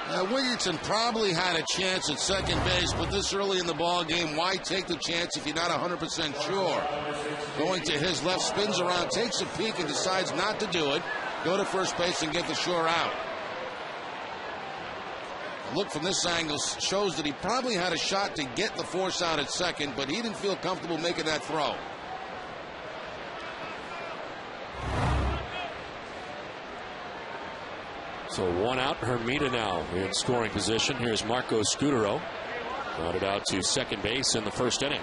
S3: Wigginton probably had a chance at second base, but this early in the ball game, why take the chance if you're not 100% sure? Going to his left, spins around, takes a peek, and decides not to do it. Go to first base and get the sure out. The look from this angle shows that he probably had a shot to get the force out at second, but he didn't feel comfortable making that throw.
S4: So 1 out, Hermida now in scoring position. Here's Marco Scutero. Grounded out to second base in the first inning.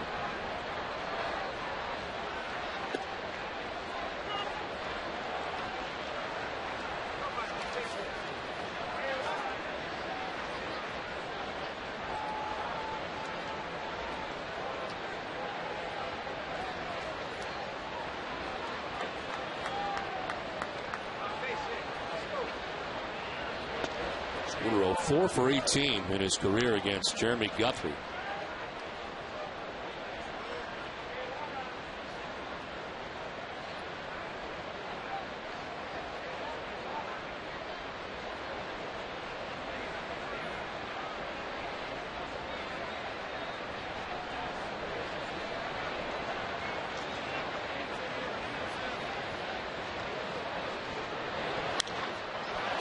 S4: Scutero 4 for 18 in his career against Jeremy Guthrie.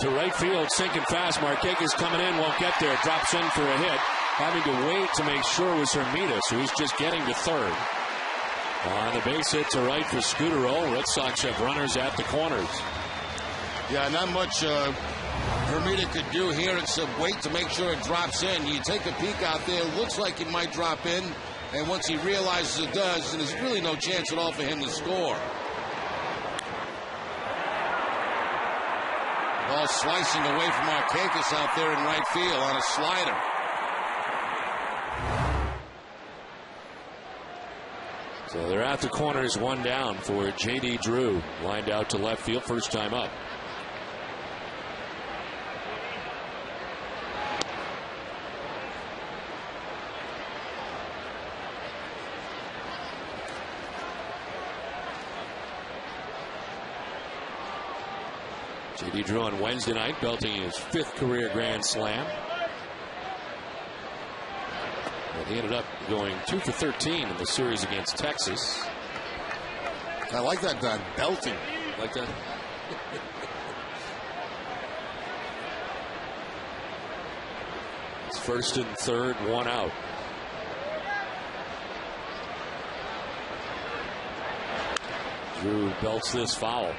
S4: to right field, sinking fast. Marquez coming in, won't get there. Drops in for a hit. Having to wait to make sure it was Hermida, so he's just getting to third. On the base hit to right for Scudero. Red Sox have runners at the corners.
S3: Yeah, not much Hermida could do here except wait to make sure it drops in. You take a peek out there, looks like it might drop in, and once he realizes it does, then there's really no chance at all for him to score. Ball slicing away from Marquez out there in right field on a slider.
S4: So they're at the corners, one down for J.D. Drew. Lined out to left field, first time up. J.D. Drew on Wednesday night, belting his 5th career grand slam. And he ended up going 2 for 13 in the series against Texas.
S3: I like that, Don. Belting.
S4: Like that? It's first and third, one out. Drew belts this foul.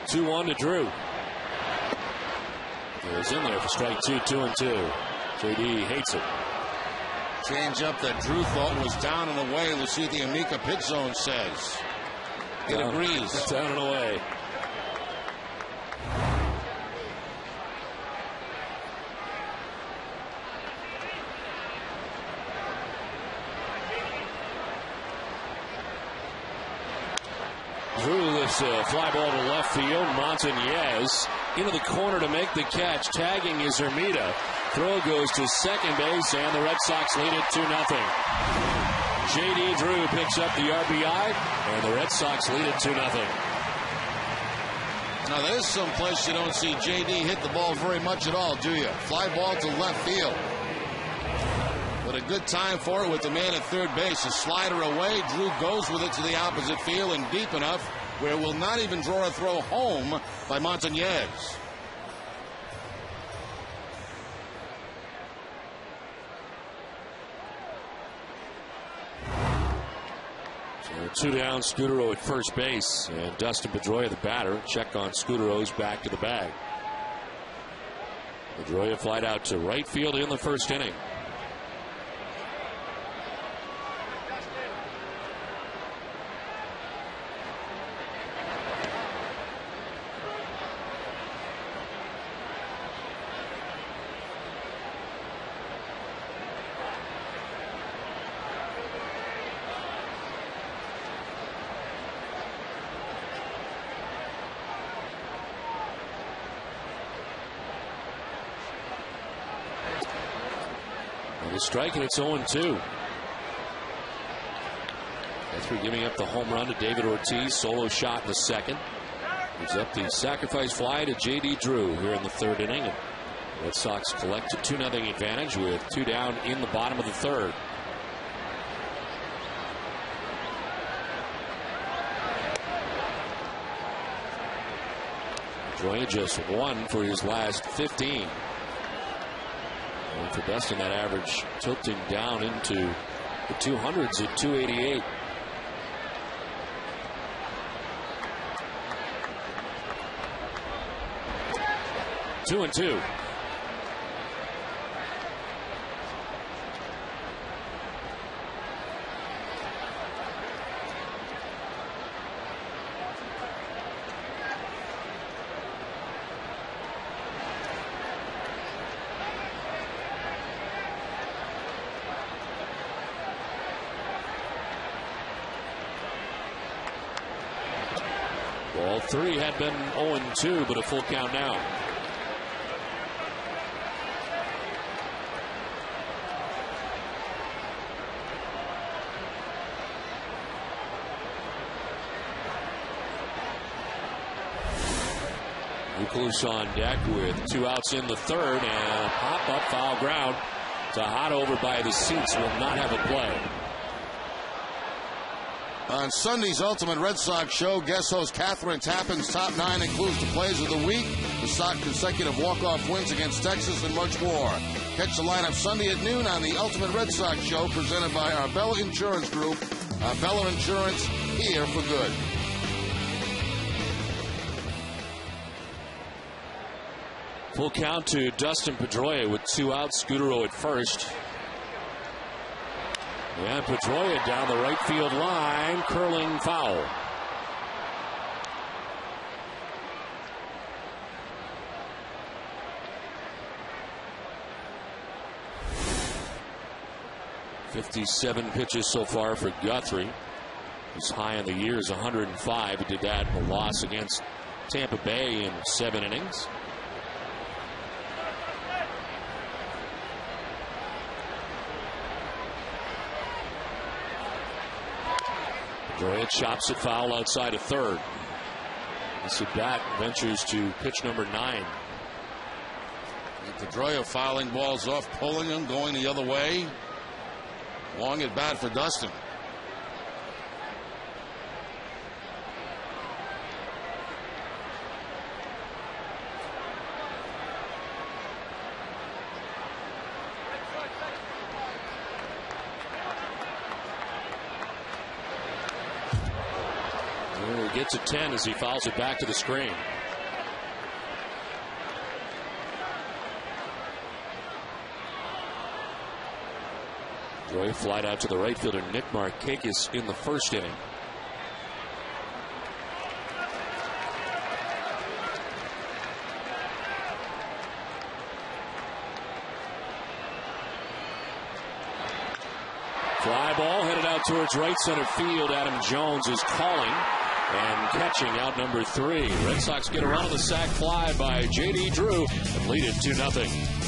S4: Two-one to Drew. He's in there for strike two, 2-2. J.D. hates it.
S3: Change up that Drew thought was down and away. Let's see what the Amica pitch zone says. It agrees.
S4: Down and away. Drew lifts a fly ball to left field. Montañez into the corner to make the catch. Tagging is Hermida. Throw goes to second base, and the Red Sox lead it 2-0. J.D. Drew picks up the RBI, and the Red Sox lead it 2-0.
S3: Now, there's some place you don't see J.D. hit the ball very much at all, do you? Fly ball to left field. But a good time for it with the man at third base. A slider away. Drew goes with it to the opposite field and deep enough where it will not even draw a throw home by Montañez.
S4: So 2 down, Scudero at first base, and Dustin Pedroia, the batter. Check on Scudero's back to the bag. Pedroia flied out to right field in the first inning. Strike, and it's 0-2. After giving up the home run to David Ortiz, solo shot in the second. Gives up the sacrifice fly to J.D. Drew here in the third inning. And Red Sox collect a 2-0 advantage with 2 down in the bottom of the third. Pedroia just 1 for his last 15. And for Dustin, that average tilting down into the 200s at 288. Two and two. All three had been 0-2, but a full count now. Youkilis on deck with 2 outs in the third, and a pop-up foul ground to hot over by the seats. Will not have a play.
S3: On Sunday's Ultimate Red Sox show, guest host Catherine Tappan's top 9 includes the plays of the week, the Sox consecutive walk-off wins against Texas, and much more. Catch the lineup Sunday at noon on the Ultimate Red Sox show, presented by Arbella Insurance Group. Arbella Insurance, here for good.
S4: Full count to Dustin Pedroia with 2 outs. Scudero at first. And Pedroia down the right field line, curling foul. "57 pitches so far for Guthrie. His high in the year is 105. He did that in the loss against Tampa Bay in 7 innings. Pedroia chops it foul outside of third. This at bat ventures to pitch number 9.
S3: Pedroia fouling balls off, pulling them, going the other way. Long at bat for Dustin.
S4: He gets a 10 as he fouls it back to the screen. Pedroia flied out to the right fielder Nick Markakis in the first inning. Fly ball headed out towards right center field. Adam Jones is calling and catching out number 3. Red Sox get a run on the sac fly by J.D. Drew and lead it 2-0.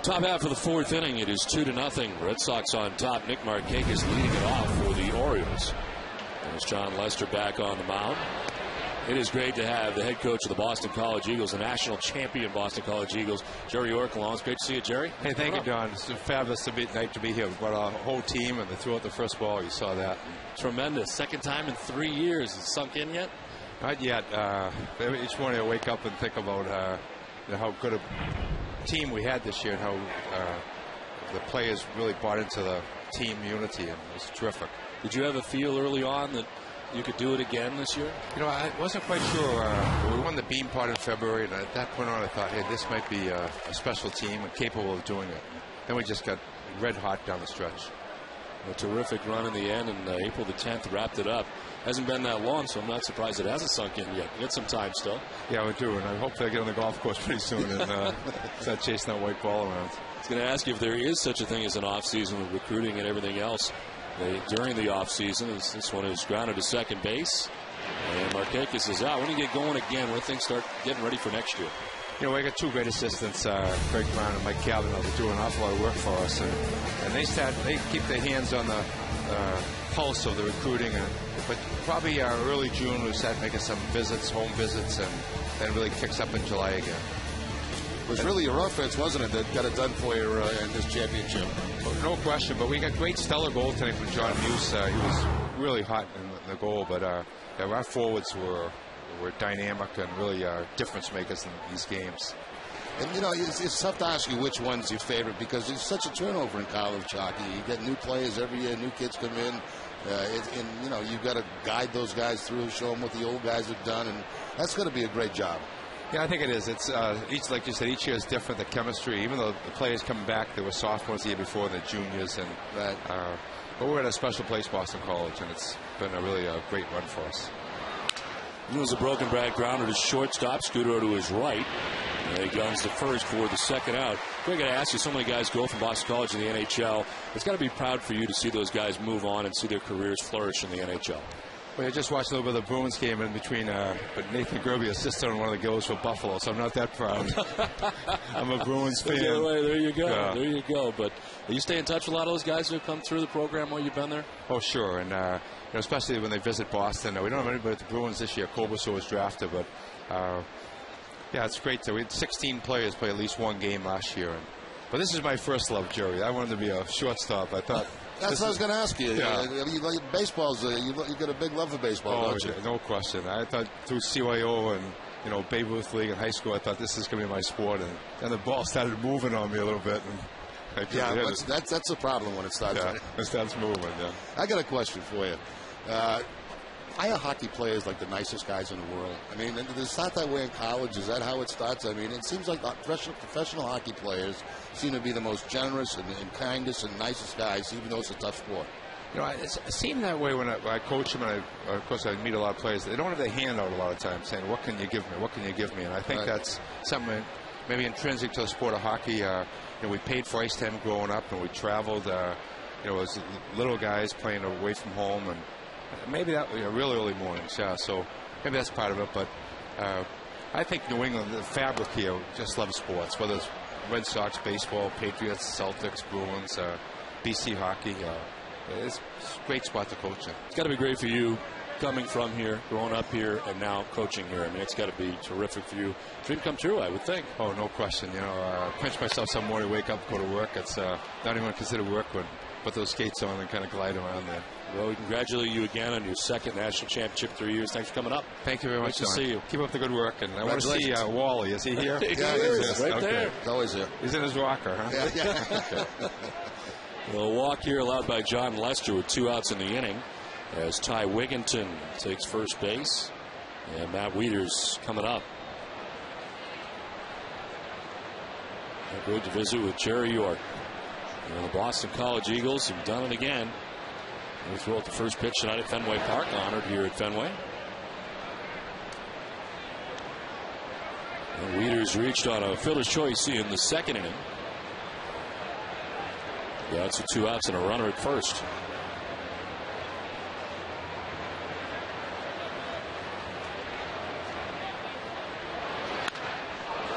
S4: Top half of the 4th inning. It is 2-0. Red Sox on top. Nick Markakis leading it off for the Orioles. There's John Lester back on the mound. It is great to have the head coach of the Boston College Eagles, the national champion Boston College Eagles, Jerry York, along. It's great to see you, Jerry.
S5: Hey, thank you, Don. It's a fabulous night to be here. We've got our whole team, and they threw out the first ball. You saw that.
S4: Tremendous. Second time in 3 years. Is it sunk in yet?
S5: Not yet. Each morning I wake up and think about how good a team we had this year and how the players really bought into the team unity, and it was terrific.
S4: Did you have a feel early on that you could do it again this year?
S5: You know, I wasn't quite sure. We won the Beam part in February, and at that point on, I thought, hey, this might be a special team and capable of doing it. Then we just got red hot down the stretch.
S4: A terrific run in the end, and April the 10th wrapped it up. Hasn't been that long, so I'm not surprised it hasn't sunk in yet. You got some time still.
S5: Yeah, we do, and I hope they get on the golf course pretty soon and start chasing that white ball around.
S4: I was going to ask you if there is such a thing as an off-season with recruiting and everything else. During the offseason, this one is grounded to second base. And Markakis is out. When you get going again, when things start getting ready for next year?
S5: You know, we got two great assistants, Greg Brown and Mike Cavanaugh. They do an awful lot of work for us. And they keep their hands on the pulse of the recruiting. But probably early June, we'll start making some visits, home visits, and then really kicks up in July again.
S3: It was really your offense, wasn't it, that got it done for you in this championship?
S5: No question, but we got great stellar goaltending from John Muse. He was really hot in the goal, but our forwards were dynamic and really difference makers in these games.
S3: And, you know, it's tough to ask you which one's your favorite because there's such a turnover in college hockey. You get new players every year, new kids come in. And, you know, you've got to guide those guys through, show them what the old guys have done, and that's going to be a great job.
S5: Yeah, I think it is. It's like you said, each year is different. The chemistry, even though the players coming back, they were sophomores the year before, the juniors, and but we're at a special place, Boston College, and it's been a really great run for us.
S4: It was a broken back grounder to shortstop. Scudero to his right. And he guns to first for the second out. I got to ask you, so many guys go from Boston College in the NHL. It's got to be proud for you to see those guys move on and see their careers flourish in the NHL.
S5: Well, I just watched a little bit of the Bruins game in between, but Nathan Gerby assisted on one of the goals for Buffalo, so I'm not that proud. I'm a Bruins fan.
S4: The other way, there you go. Yeah. There you go. But you stay in touch with a lot of those guys who have come through the program while you've been there?
S5: Oh, sure. And you know, especially when they visit Boston. We don't have anybody at the Bruins this year. Kobaso was drafted, but yeah, it's great. We had 16 players play at least one game last year. But this is my first love, Jerry. I wanted to be a shortstop. I thought.
S3: That's what I was going to ask you.
S5: Yeah.
S3: Baseball's you got a big love for baseball, don't you?
S5: No question. I thought through CYO and, you know, Babe Ruth League in high school, I thought this is going to be my sport. And then the ball started moving on me a little bit. And
S3: that's the problem when it starts.
S5: Yeah, it starts moving, yeah.
S3: I got a question for you. I hear hockey players like the nicest guys in the world. I mean, does it start that way in college? Is that how it starts? I mean, it seems like professional hockey players seem to be the most generous and kindest and nicest guys, even though it's a tough sport.
S5: You know, it seemed that way when I coach them, and of course I meet a lot of players. They don't have their hand out a lot of times saying, what can you give me? What can you give me? And I think that's something maybe intrinsic to the sport of hockey. You know, we paid for ice time growing up, and we traveled, you know, as little guys playing away from home, and maybe that, you know, really early mornings, yeah. So maybe that's part of it. But I think New England, the fabric here, just loves sports, whether it's Red Sox, baseball, Patriots, Celtics, Bruins, BC hockey. It's a great spot to coach in.
S4: It's got to be great for you coming from here, growing up here, and now coaching here. I mean, it's got to be terrific for you. Dream come true, I would think.
S5: Oh, no question. You know, pinch myself some morning, wake up, go to work. It's not even considered work when put those skates on and kind of glide around there.
S4: Well, we congratulate you again on your second national championship, 3 years. Thanks for coming up.
S5: Thank you very much.
S4: Nice to see you.
S5: Keep up the good work. And I want to see Wally. Is he here?
S4: Yeah, he's right there.
S3: He's always here.
S5: He's in his rocker, huh?
S3: Yeah.
S4: Well, a walk here allowed by John Lester with 2 outs in the inning as Ty Wigginton takes first base. And Matt Wieters coming up. Good to visit with Jerry York. And the Boston College Eagles have done it again. They throw out the first pitch tonight at Fenway Park, honored here at Fenway. And Wieters reached on a fielder's choice in the second inning. Yeah, it's 2 outs and a runner at first.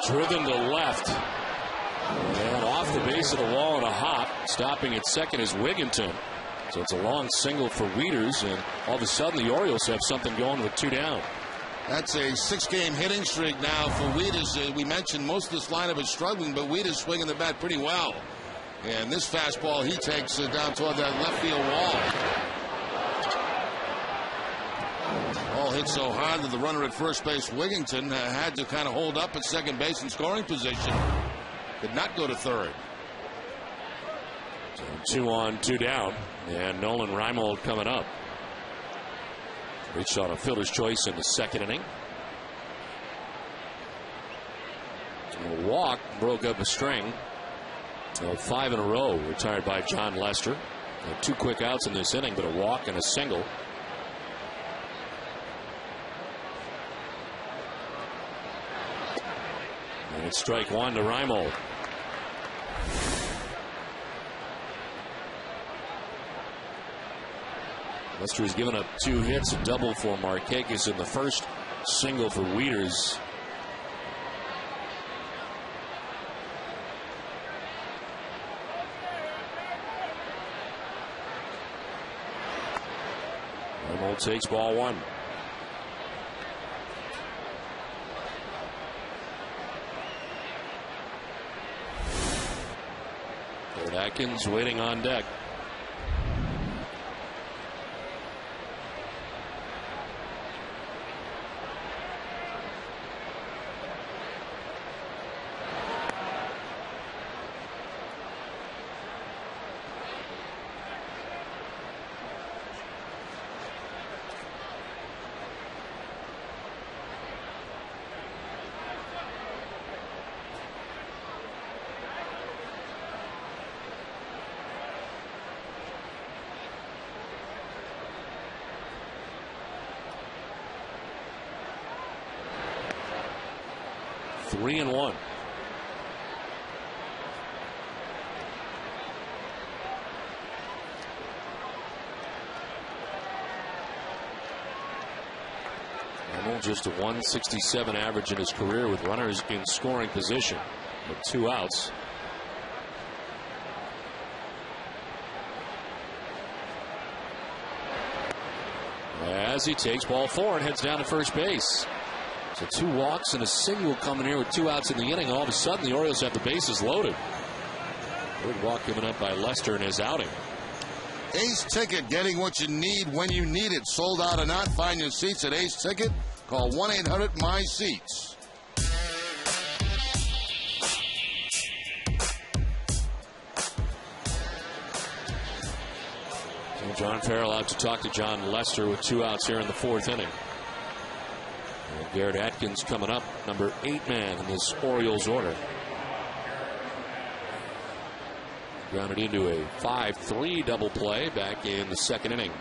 S4: Driven to left. And off the base of the wall in a hop. Stopping at second is Wigginton. So it's a long single for Wieters, and all of a sudden the Orioles have something going with 2 down.
S3: That's a 6-game hitting streak now for Wieters. We mentioned most of this lineup is struggling, but Wieters swinging the bat pretty well. And this fastball he takes down toward that left field wall. Ball hit so hard that the runner at first base, Wigginton, had to kind of hold up at second base in scoring position. Could not go to third.
S4: So 2 on, 2 down. And Nolan Reimold coming up. Reached on a fielder's choice in the second inning. A walk broke up a string. 5 in a row retired by John Lester. 2 quick outs in this inning, but a walk and a single. And it's strike 1 to Reimold. Lester has given up 2 hits, a double for Markakis in the first, single for Wieters. Reimold takes ball 1. Garrett Atkins waiting on deck. Three and 1. Reimold just a 167 average in his career with runners in scoring position with 2 outs. As he takes ball 4 and heads down to first base. So 2 walks and a single coming here with 2 outs in the inning. All of a sudden, the Orioles have the bases loaded. Third walk given up by Lester in his outing.
S3: Ace Ticket, getting what you need when you need it. Sold out or not, find your seats at Ace Ticket. Call 1-800-MY-SEATS.
S4: So John Farrell out to talk to John Lester with 2 outs here in the 4th inning. Garrett Atkins coming up, number 8 man in this Orioles order. Grounded into a 5-3 double play back in the 2nd inning.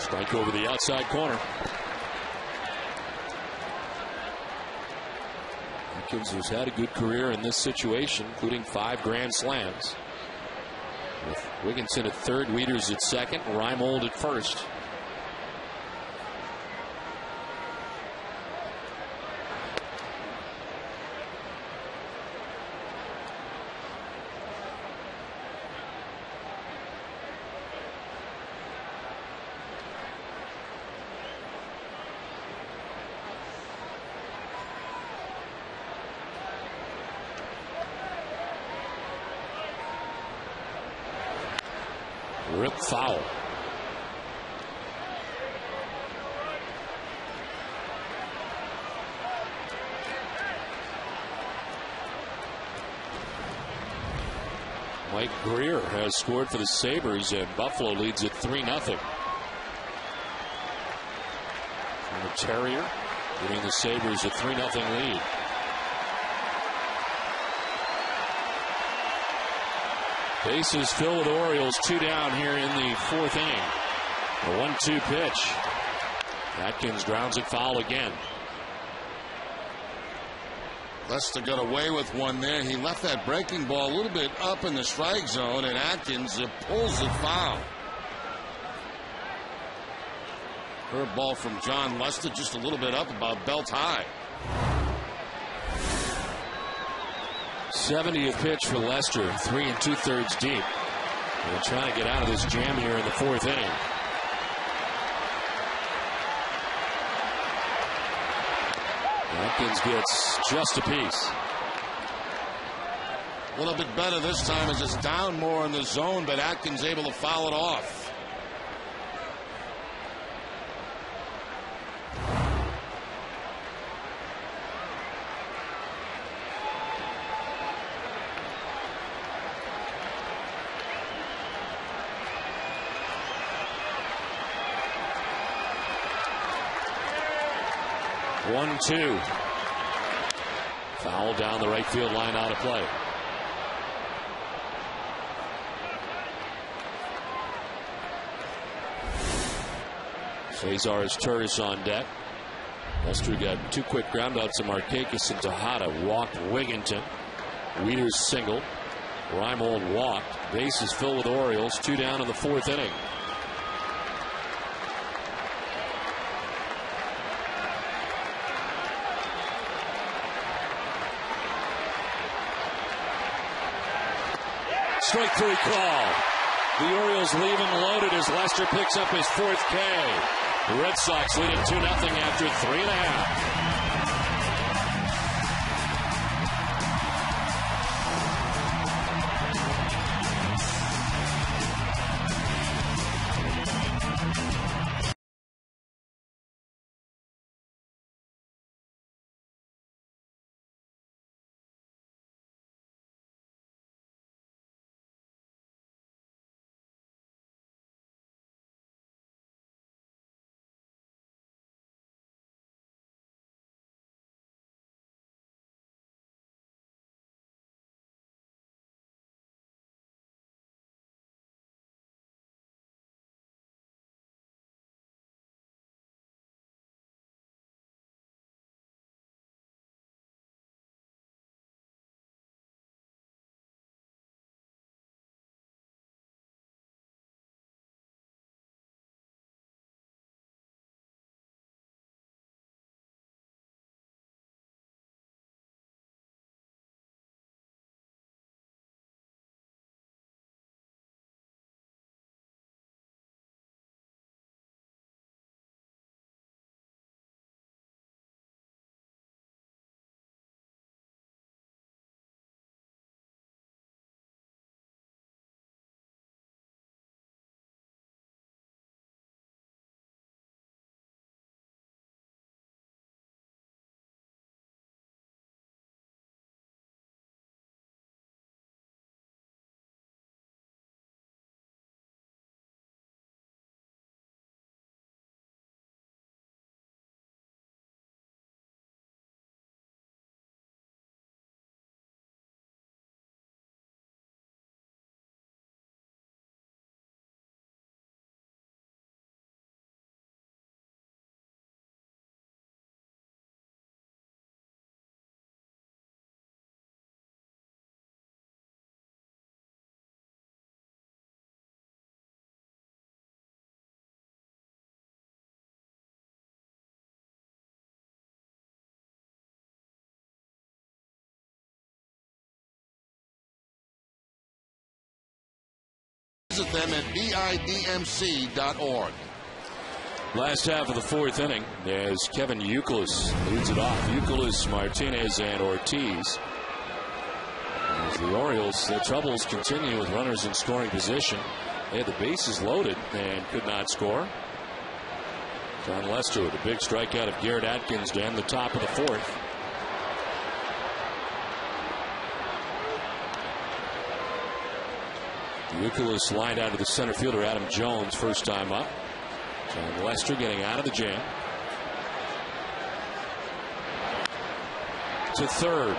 S4: Strike over the outside corner. Atkins has had a good career in this situation, including 5 grand slams. With Wigginton at third, Wieters at second, Reimold at first. Rip foul. Mike Greer has scored for the Sabres, and Buffalo leads at 3-0. And the Terrier giving the Sabres a 3-0 lead. Bases filled with Orioles, 2 down here in the 4th inning. A 1-2 pitch. Atkins grounds it foul again.
S3: Lester got away with one there. He left that breaking ball a little bit up in the strike zone, and Atkins pulls it foul. Curve ball from John Lester, just a little bit up, about belt high.
S4: 70th pitch for Lester, 3 2/3 deep. They're trying to get out of this jam here in the 4th inning. Atkins gets just a piece.
S3: A little bit better this time as it's down more in the zone, but Atkins able to foul it off.
S4: One, two. Foul down the right field line, out of play. Cesar's Turris on deck. Lester got 2 quick groundouts to Markakis and Tejada. Walked Wigginton. Wieters single. Reimold walked. Bases filled with Orioles. 2 down in the 4th inning. Strike 3 call. The Orioles leave him loaded as Lester picks up his 4th K. The Red Sox lead it 2-0 after 3.5.
S3: Visit them at bidmc.org.
S4: Last half of the 4th inning as Kevin Youkilis leads it off. Youkilis, Martinez, and Ortiz. As the Orioles, their troubles continue with runners in scoring position. They had the bases loaded and could not score. John Lester with a big strikeout of Garrett Atkins to end the top of the 4th. Youkilis lined out to the center fielder Adam Jones first time up. John Lester getting out of the jam. To third.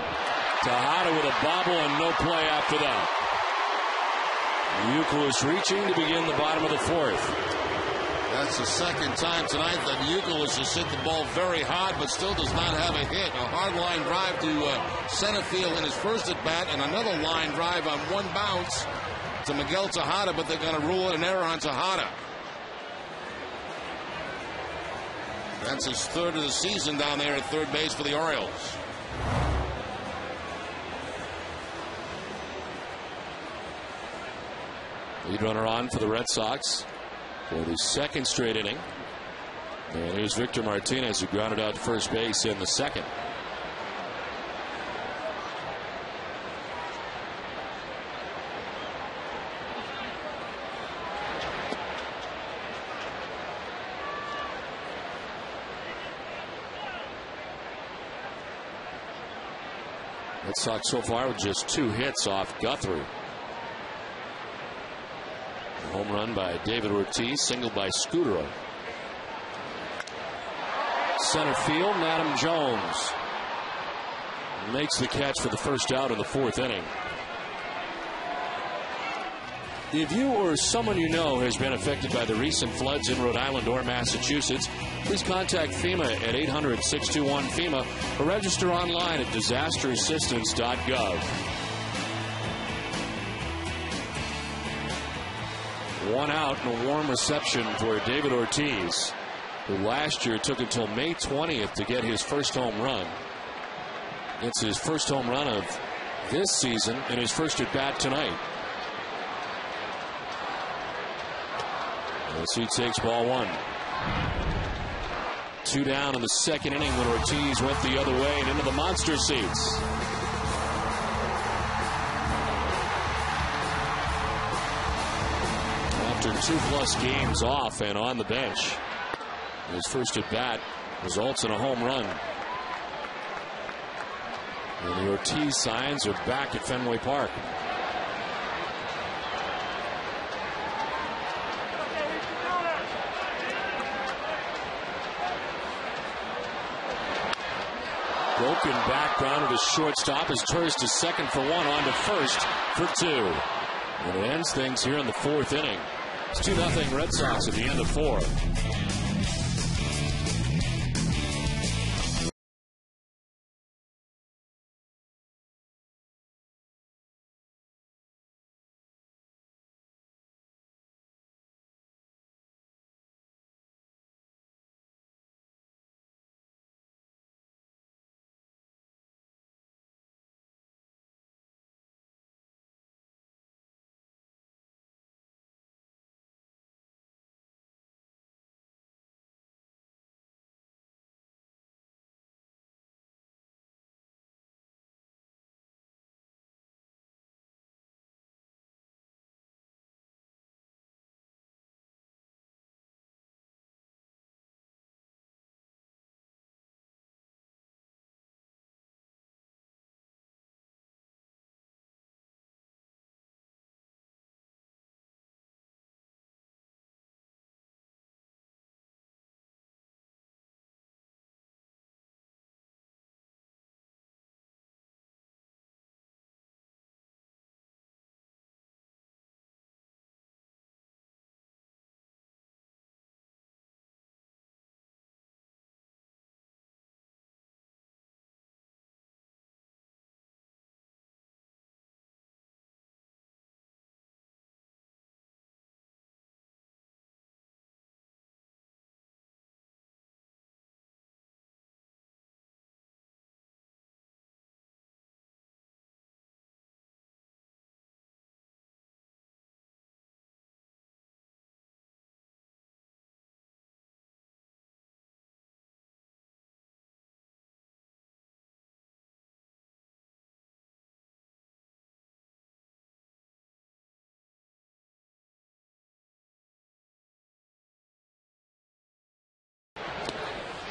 S4: Tejada with a bobble and no play after that. Youkilis reaching to begin the bottom of the 4th.
S3: That's the second time tonight that Youkilis has hit the ball very hard, but still does not have a hit. A hard line drive to center field in his first at bat, and another line drive on one bounce to Miguel Tejada, but they're going to rule it an error on Tejada. That's his third of the season down there at third base for the Orioles.
S4: Lead runner on for the Red Sox for the second straight inning. And here's Victor Martinez, who grounded out to first base in the second. Red Sox so far with just 2 hits off Guthrie. A home run by David Ortiz, single by Scudero. Center field, and Adam Jones makes the catch for the first out in the 4th inning. If you or someone you know has been affected by the recent floods in Rhode Island or Massachusetts, please contact FEMA at 800-621-FEMA or register online at disasterassistance.gov. One out and a warm reception for David Ortiz, who last year took until May 20th to get his first home run. It's his first home run of this season and his first at bat tonight. As he takes ball 1. 2 down in the second inning when Ortiz went the other way and into the monster seats. After 2+ games off and on the bench, his first at bat results in a home run. And the Ortiz signs are back at Fenway Park. Broken back ground to the shortstop as Torres to second for 1, on to first for 2. And it ends things here in the 4th inning. It's 2-0 Red Sox at the end of 4.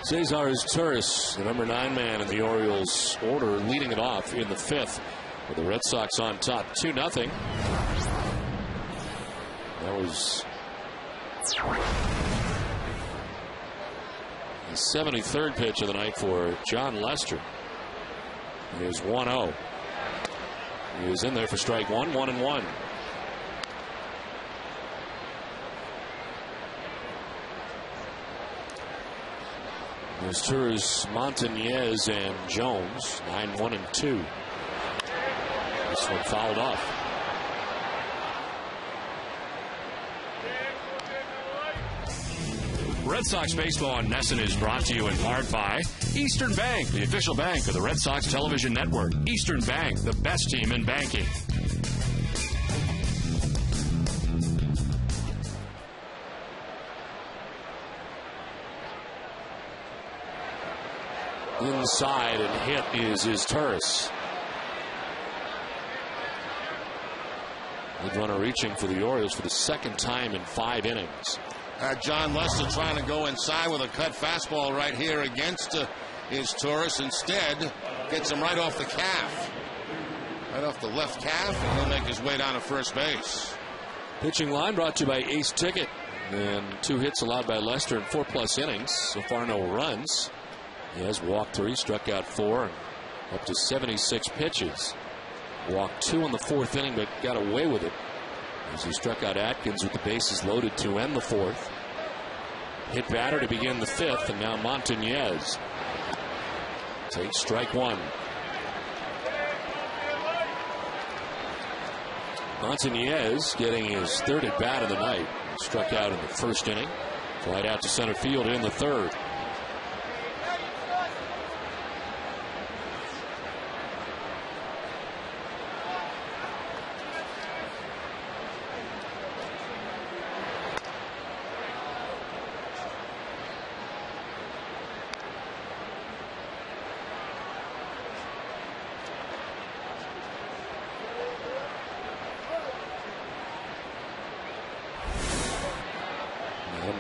S4: Cesar Torres, the number 9 man in the Orioles order, leading it off in the 5th with the Red Sox on top 2-0. That was the 73rd pitch of the night for John Lester. He is 1-0. He was in there for strike 1, 1-1. There's Torres, Montañez, and Jones, 9-1 and 2. This one fouled off.
S1: Red Sox baseball on NESN is brought to you in part by Eastern Bank, the official bank of the Red Sox television network. Eastern Bank, the best team in banking.
S4: Inside and hit is Turris. Lead runner reaching for the Orioles for the second time in 5 innings.
S3: John Lester trying to go inside with a cut fastball right here against his Turris. Instead, gets him right off the calf. Right off the left calf, and he'll make his way down to first base.
S4: Pitching line brought to you by Ace Ticket. And 2 hits allowed by Lester in 4+ innings. So far, no runs. He has walked 3, struck out 4, and up to 76 pitches. Walked 2 in the 4th inning, but got away with it as he struck out Atkins with the bases loaded to end the 4th. Hit batter to begin the 5th, and now Montañez takes strike 1. Montañez getting his 3rd at bat of the night. Struck out in the 1st inning. Flied out to center field in the 3rd.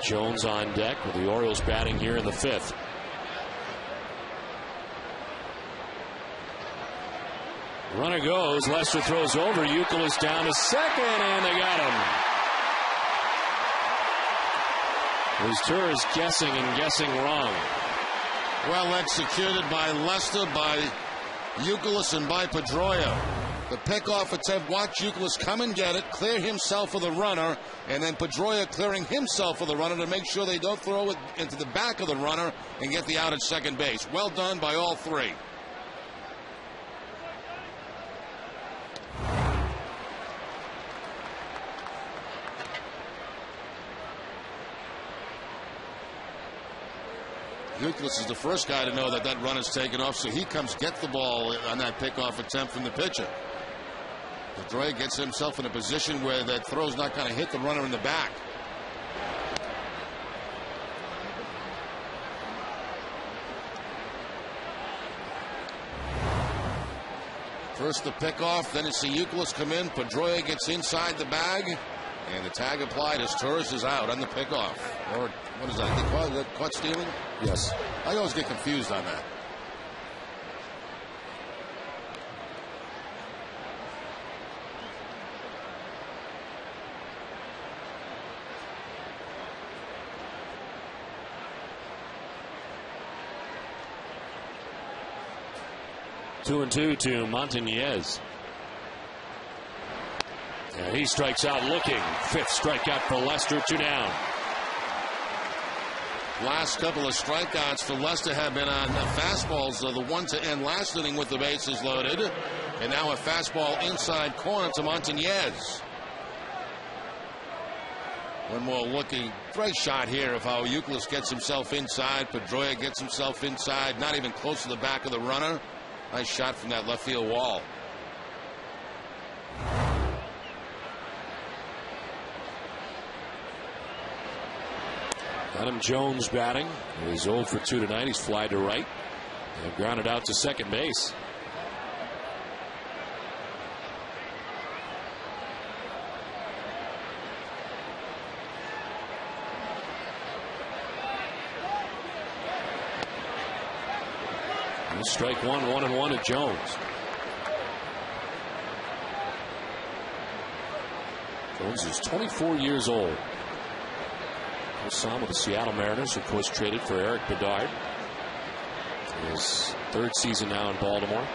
S4: Jones on deck with the Orioles batting here in the 5th. Runner goes. Lester throws over. Youkilis down to second, and they got him. His Torres guessing and guessing wrong.
S3: Well executed by Lester, by Youkilis, and by Pedroia. The pickoff attempt, watch Youkilis come and get it, clear himself for the runner, and then Pedroia clearing himself for the runner to make sure they don't throw it into the back of the runner and get the out at second base. Well done by all 3. Youkilis is the first guy to know that that run is taken off, so he comes get the ball on that pickoff attempt from the pitcher. Pedroia gets himself in a position where that throw's not going to hit the runner in the back. First the pickoff, then it's the Youkilis come in. Pedroia gets inside the bag, and the tag applied as Torres is out on the pickoff. Or what is that? Is that caught stealing?
S4: Yes.
S3: I always get confused on that.
S4: Two and 2 to Montañez. And he strikes out looking. 5th strikeout for Lester, 2 down.
S3: Last couple of strikeouts for Lester have been on fastballs. The one to end last inning with the bases loaded. And now a fastball inside corner to Montañez. One more looking. Great shot here of how Youkilis gets himself inside. Pedroia gets himself inside. Not even close to the back of the runner. Nice shot from that left field wall.
S4: Adam Jones batting. He's 0 for 2 tonight. He's fly to right and grounded out to second base. Strike 1, 1-1 to Jones. Jones is 24 years old. Signed with the Seattle Mariners, of course, traded for Eric Bedard. His 3rd season now in Baltimore.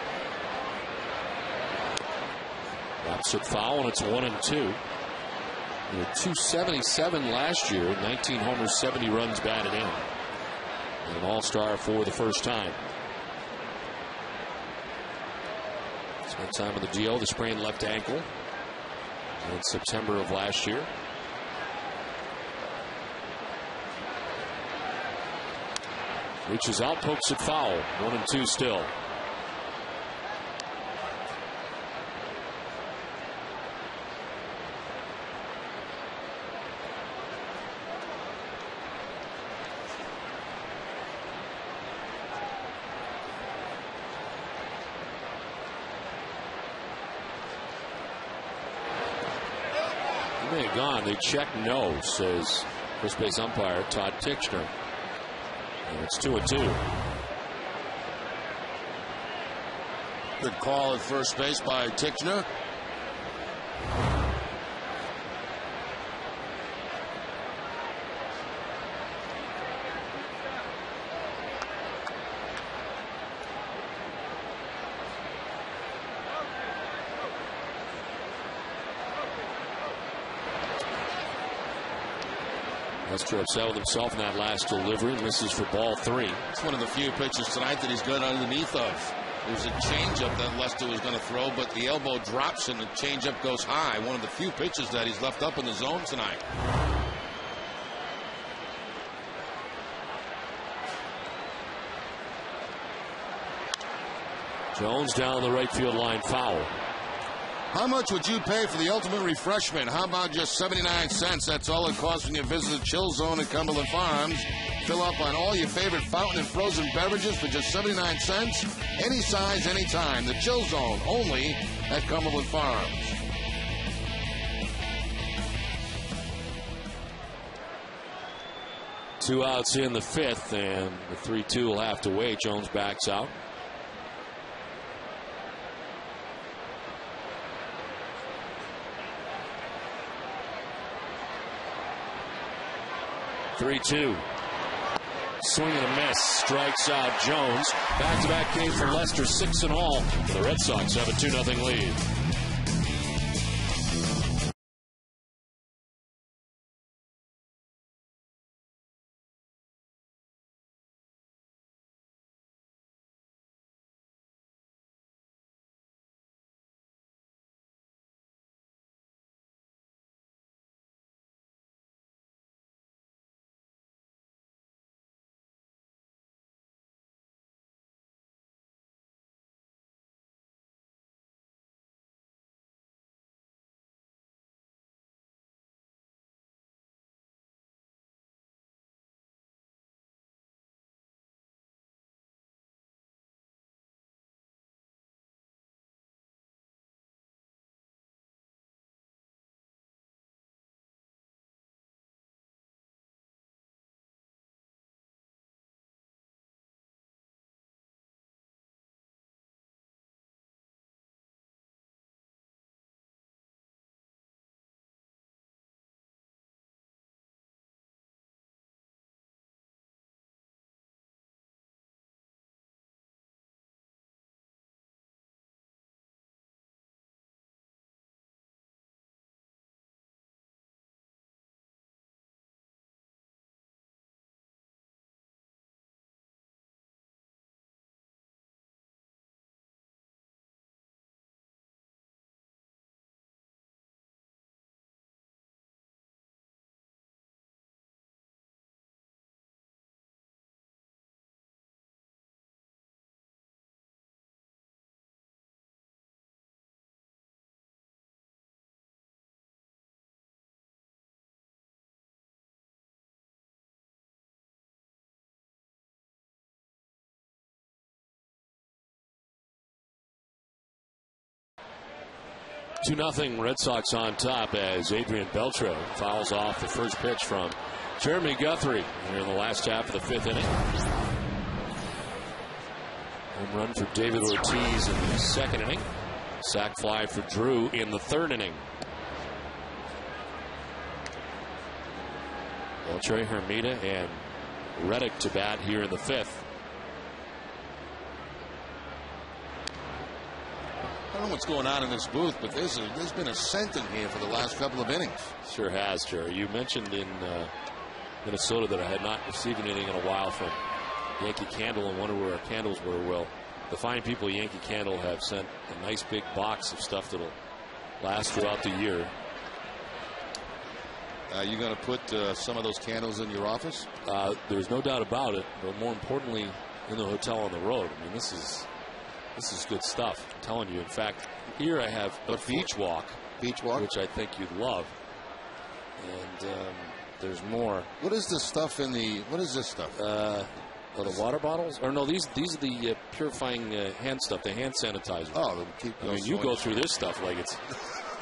S4: Opposite foul, and it's 1-2. He had 277 last year, 19 homers, 70 runs batted in. and an all-star for the first time. Spent time on the DL, the sprained left ankle in September of last year. Reaches out, pokes it foul. 1-2 still. He may have gone. They check no, says first base umpire Todd Tixner. And it's 2-2.
S3: Good call at first base by Tixner.
S4: Lester upset with himself in that last delivery. Misses for ball 3.
S3: It's one of the few pitches tonight that he's got underneath of. There's a changeup that Lester was going to throw, but the elbow drops and the changeup goes high. One of the few pitches that he's left up in the zone tonight.
S4: Jones down the right field line, foul.
S3: How much would you pay for the ultimate refreshment? How about just 79 cents? That's all it costs when you visit the Chill Zone at Cumberland Farms. Fill up on all your favorite fountain and frozen beverages for just 79 cents. Any size, anytime. The Chill Zone, only at Cumberland Farms.
S4: Two outs in the 5th, and the 3-2 will have to wait. Jones backs out. Three-2. Swing and a miss. Strikes out Jones. Back-to-back K for Lester, 6 in all. The Red Sox have a 2-0 lead. Two 2-0 Red Sox on top as Adrian Beltre fouls off the first pitch from Jeremy Guthrie here in the last half of the 5th inning. Home run for David Ortiz in the 2nd inning. Sac fly for Drew in the 3rd inning. Beltre, Hermida, and Reddick to bat here in the 5th.
S3: I don't know what's going on in this booth, but there's been a scent in here for the last couple of innings.
S4: Sure has, Jerry. You mentioned in Minnesota that I had not received anything in a while from Yankee Candle and wonder where our candles were. Well, the fine people at Yankee Candle have sent a nice big box of stuff that'll last throughout the year.
S3: Are you going to put some of those candles in your office?
S4: There's no doubt about it, but more importantly, in the hotel on the road. I mean, this is good stuff. I'm telling you. In fact, here I have a beach walk.
S3: Beach walk?
S4: Which I think you'd love. And there's more.
S3: What is this stuff in the, what is this stuff?
S4: The water bottles? Or no, these are the purifying hand stuff, the hand sanitizer.
S3: Oh, keep
S4: I mean, you go through this stuff like it's,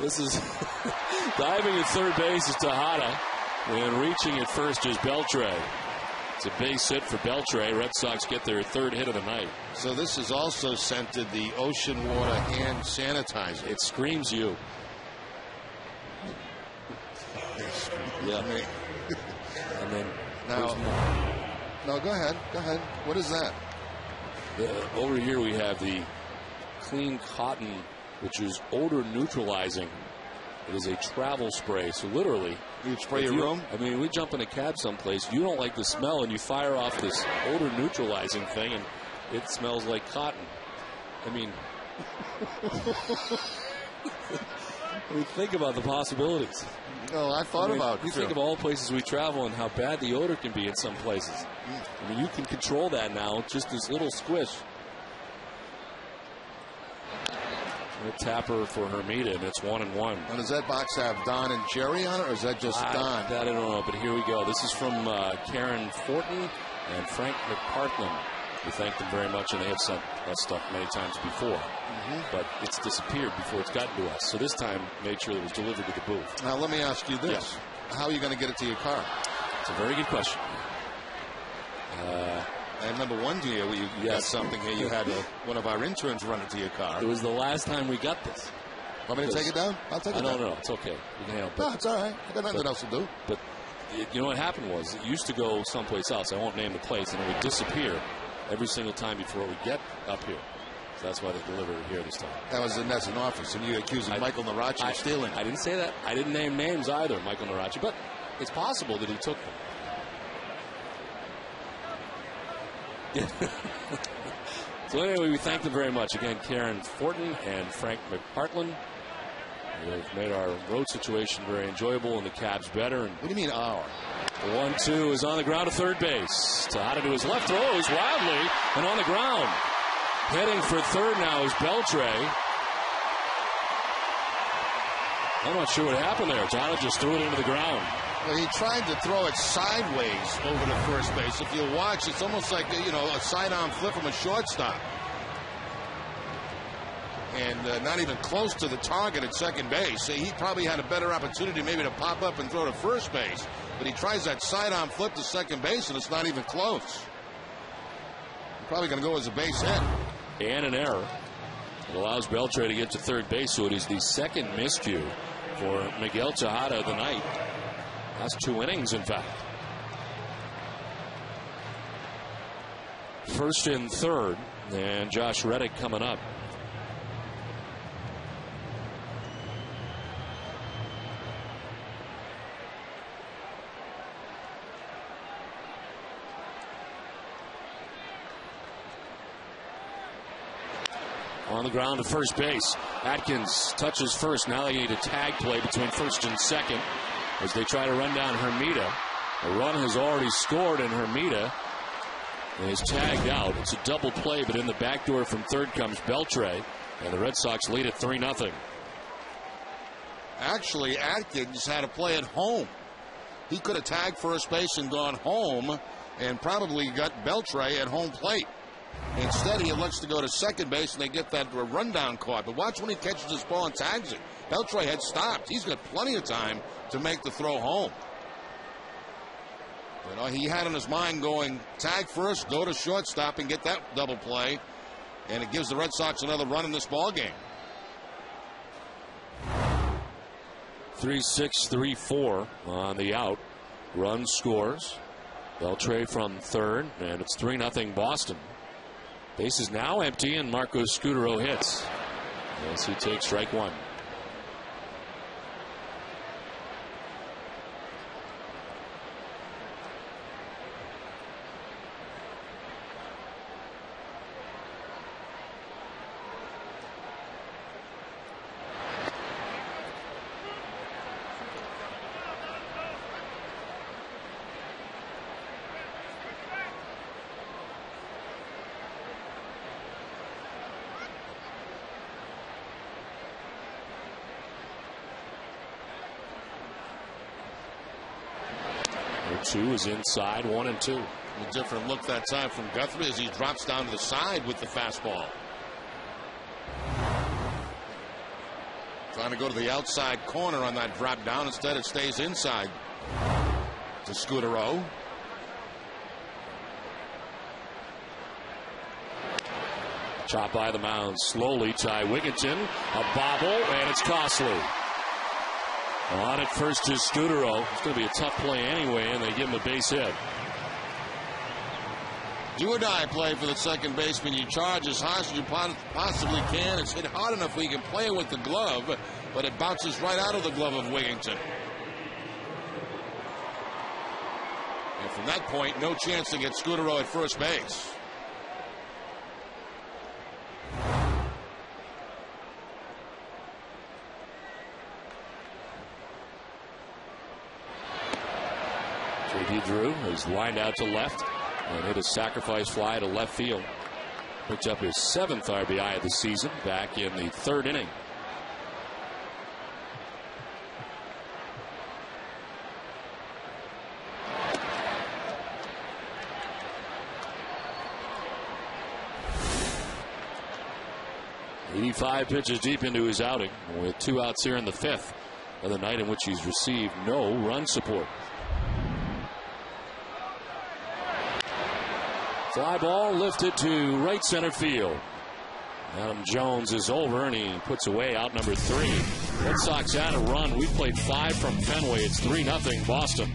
S4: this is, diving at third base is Tejada, and reaching at first is Beltre. It's a base hit for Beltre. Red Sox get their third hit of the night.
S3: So this is also scented the ocean water hand sanitizer.
S4: It screams you. Yeah. And then
S3: now, no, go ahead. Go ahead. What is that?
S4: Over here we have the Clean Cotton, which is odor neutralizing. It is a travel spray. So literally,
S3: you spray your room?
S4: I mean, we jump in a cab someplace. You don't like the smell, and you fire off this odor neutralizing thing, and it smells like cotton. I mean, think about the possibilities.
S3: No, I thought about it.
S4: You think of all places we travel and how bad the odor can be in some places. I mean, you can control that now, just this little squish. A tapper for Hermida, and it's 1-1.
S3: And does that box have Don and Jerry on it, or is that just Don?
S4: That I don't know, but here we go. This is from Karen Fortin and Frank McPartland. We thank them very much, and they have sent us stuff many times before. But it's disappeared before it's gotten to us. So this time, made sure it was delivered to the booth.
S3: Now, let me ask you this.
S4: Yes.
S3: How are you going to get it to your car?
S4: It's a very good question.
S3: I remember one year where you got something here. You had one of our interns run it to your car.
S4: It was the last time we got this.
S3: Want me to take it down? I'll take it down.
S4: No, it's okay. You can handle it.
S3: No, it's all right. I got nothing else to do.
S4: But you know what happened was it used to go someplace else. I won't name the place, and it would disappear every single time before we get up here. So that's why they delivered it here this time.
S3: That was in Nesson office, and you accusing Michael Narachi of stealing.
S4: I didn't say that. I didn't name names either, Michael Narachi, but it's possible that he took them. So anyway, we thank them very much. Again, Karen Fortin and Frank McPartland. They've made our road situation very enjoyable and the cabs better. And
S3: what do you mean our?
S4: The 1-2 is on the ground to third base. Tejada to his left, throws wildly and on the ground. Heading for third now is Beltre. I'm not sure what happened there. Tejada just threw it into the ground.
S3: Well, he tried to throw it sideways over to first base. If you watch, it's almost like, a side-arm flip from a shortstop. And not even close to the target at second base. So he probably had a better opportunity maybe to pop up and throw to first base. But he tries that side-arm flip to second base, and it's not even close. Probably going to go as a base hit.
S4: And an error. It allows Beltre to get to third base, so it is the second miscue for Miguel Tejada of the night. That's 2 innings, in fact. First and third, and Josh Reddick coming up. On the ground to first base. Atkins touches first. Now they need a tag play between first and second as they try to run down Hermida. A run has already scored, and Hermida is tagged out. It's a double play, but in the back door from third comes Beltre, and the Red Sox lead at 3-0.
S3: Actually, Atkins had a play at home. He could have tagged first base and gone home and probably got Beltre at home plate. Instead, he elects to go to second base, and they get that rundown caught. But watch when he catches this ball and tags it. Beltre had stopped. He's got plenty of time to make the throw home. He had in his mind going tag first, go to shortstop, and get that double play. And it gives the Red Sox another run in this ball game.
S4: 3-6, 3-4 on the out. Run scores. Beltre from third, and it's 3-0 Boston. Base is now empty, and Marco Scutaro hits as he takes strike one. 0-2 is inside, 1-2.
S3: A different look that time from Guthrie as he drops down to the side with the fastball. Trying to go to the outside corner on that drop down. Instead, it stays inside to Scudero.
S4: Chop by the mound slowly. Ty Wigginton, a bobble, and it's costly. On at first is Scudero. It's going to be a tough play anyway, and they give him a base hit.
S3: Do or die play for the second baseman. You charge as hard as you possibly can. It's hit hard enough where you can play it with the glove, but it bounces right out of the glove of Wigginton. And from that point, no chance to get Scudero at first base.
S4: J.D. Drew is lined out to left and hit a sacrifice fly to left field. Picked up his 7th RBI of the season back in the 3rd inning. "85 pitches deep into his outing with 2 outs here in the 5th of the night in which he's received no run support. Fly ball lifted to right center field. Adam Jones is over and he puts away out number 3. Red Sox had a run. We played 5 from Fenway. It's 3-0 Boston.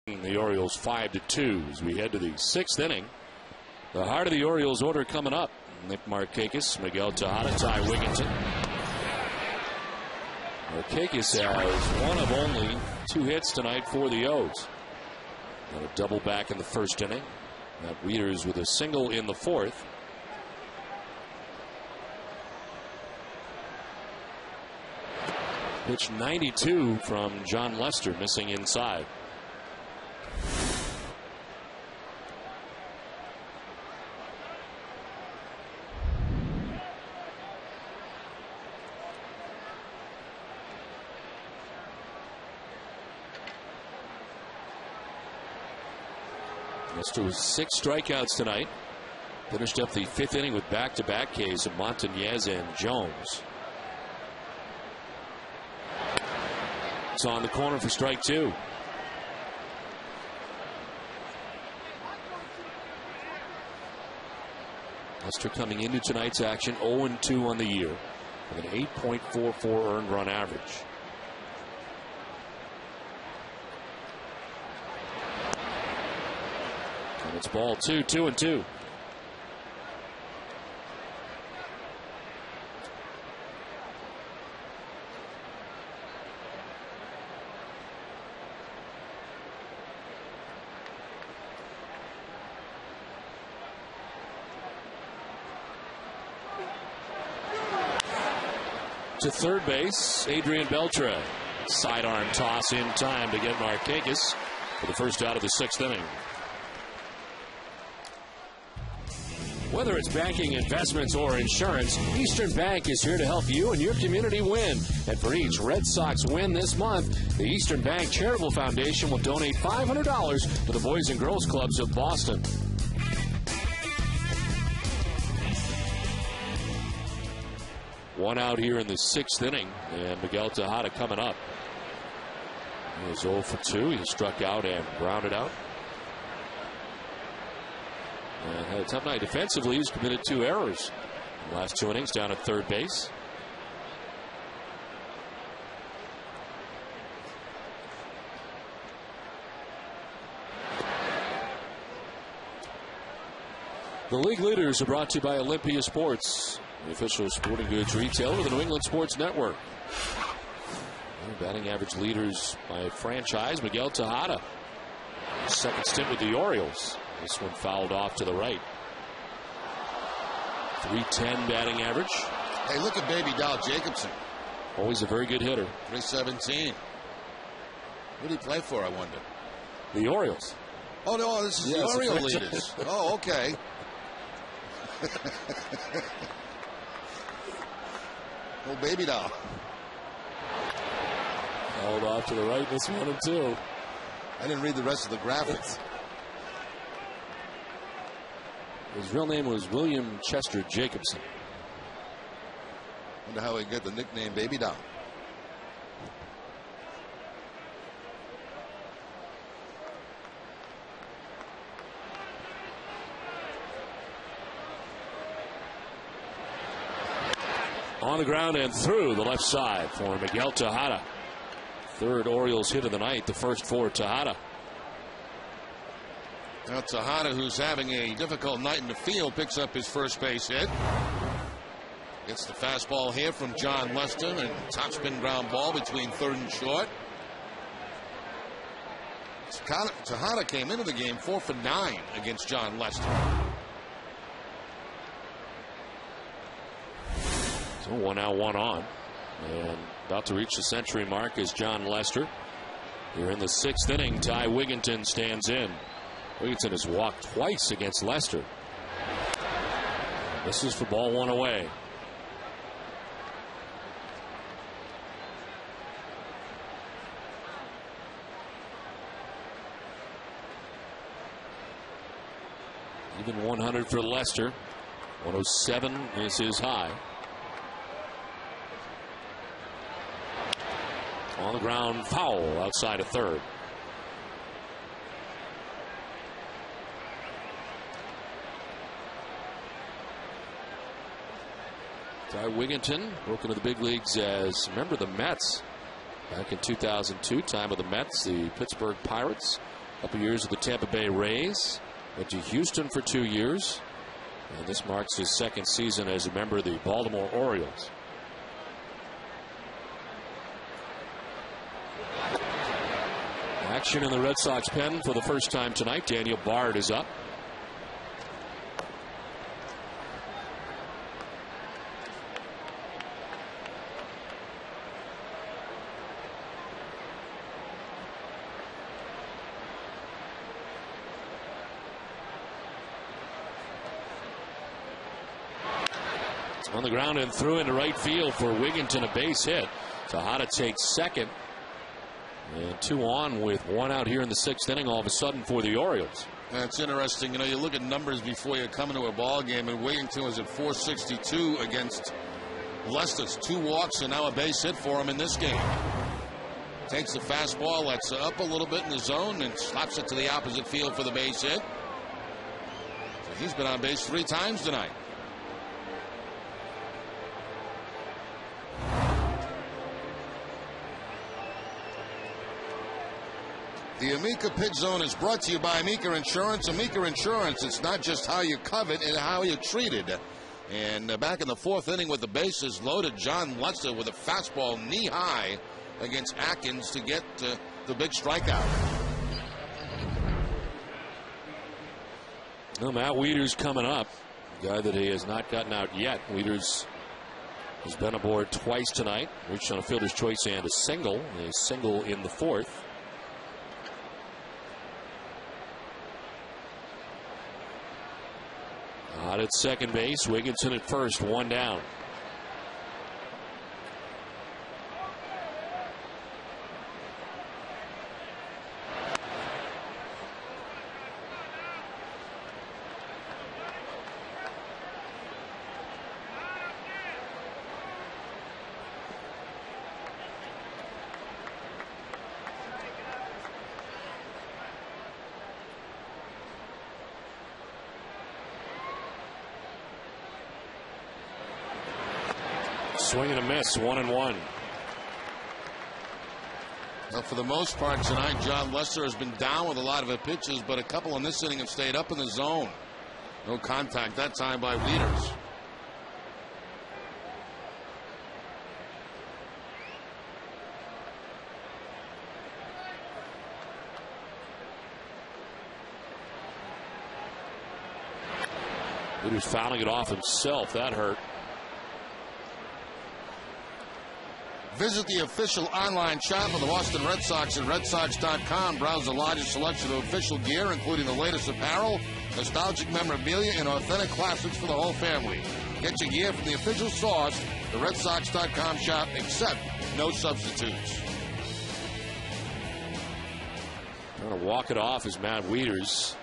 S4: The Orioles 5-2 as we head to the 6th inning. The heart of the Orioles order coming up. Nick Markakis, Miguel Tejada, Ty Wigginton. Markakis has one of only 2 hits tonight for the O's. Got a double back in the 1st inning. Got Wieters with a single in the 4th. Pitch 92 from John Lester, missing inside. Lester with 6 strikeouts tonight. Finished up the 5th inning with back-to-back Ks of Montañez and Jones. It's on the corner for strike 2. Lester coming into tonight's action 0-2 on the year. with an 8.44 earned run average. And it's ball 2, 2-2. To third base, Adrian Beltre. Sidearm toss in time to get Markakis for the first out of the 6th inning. Whether it's banking, investments, or insurance, Eastern Bank is here to help you and your community win. And for each Red Sox win this month, the Eastern Bank Charitable Foundation will donate $500 to the Boys and Girls Clubs of Boston. One out here in the 6th inning, and Miguel Tejada coming up. He was 0 for 2. He struck out and grounded out. And had a tough night defensively. He's committed 2 errors in the last 2 innings down at third base. The league leaders are brought to you by Olympia Sports, the official sporting goods retailer of the New England Sports Network. Batting average leaders by franchise, Miguel Tejada. Second stint with the Orioles. This one fouled off to the right. 310 batting average.
S3: Hey, look at Baby Doll Jacobson.
S4: Always a very good hitter.
S3: 317. Who did he play for, I wonder?
S4: The Orioles.
S3: Oh, no, this is the Oriole leaders. Oh, okay. Oh, Baby Doll.
S4: Held off to the right, this 1 and 2.
S3: I didn't read the rest of the graphics.
S4: His real name was William Chester Jacobson.
S3: Wonder how he got the nickname Baby Doll.
S4: On the ground and through the left side for Miguel Tejada. Third Orioles hit of the night, the first for Tejada.
S3: Now Tejada, who's having a difficult night in the field, picks up his first base hit. Gets the fastball here from John Lester, and topspin ground ball between third and short. Tejada came into the game 4 for 9 against John Lester.
S4: So 1 out, 1 on. And about to reach the century mark is John Lester. Here in the 6th inning, Ty Wigginton stands in. Wigginton has walked twice against Lester. This is for ball 1 away. Even 100 for Lester. 107 is his high. On the ground, foul outside of third. Ty Wigginton broke into the big leagues as a member of the Mets back in 2002. Time of the Mets, the Pittsburgh Pirates. Couple years with the Tampa Bay Rays. Went to Houston for 2 years. And this marks his 2nd season as a member of the Baltimore Orioles. Action in the Red Sox pen for the first time tonight. Daniel Bard is up. On the ground and through into right field for Wigginton, a base hit. Tejada takes second. And 2 on with 1 out here in the 6th inning all of a sudden for the Orioles.
S3: That's interesting. You know, you look at numbers before you come into a ball game, and Wigginton was at 462 against Lester's. 2 walks and now a base hit for him in this game. Takes the fastball, lets it up a little bit in the zone, and slaps it to the opposite field for the base hit. So he's been on base 3 times tonight. The Amica Pit Zone is brought to you by Amica Insurance. Amica Insurance, it's not just how you covet, it's how you're treated. And back in the fourth inning with the bases loaded, John Lester with a fastball knee-high against Atkins to get the big strikeout.
S4: Well, Matt Wieters coming up. A guy that he has not gotten out yet. Wieters has been aboard twice tonight. Reached on a fielder's choice and a single in the fourth. Out at second base, Wigginton at first, one down. Swing and a miss, 1-1.
S3: Well, for the most part tonight, John Lester has been down with a lot of the pitches, but a couple in this inning have stayed up in the zone. No contact that time by Wieters.
S4: Wieters fouling it off himself. That hurt.
S3: Visit the official online shop of the Boston Red Sox at redsox.com. Browse the largest selection of official gear, including the latest apparel, nostalgic memorabilia, and authentic classics for the whole family. Get your gear from the official source, the redsox.com shop, except no substitutes.
S4: Trying to walk it off is Matt Wieters.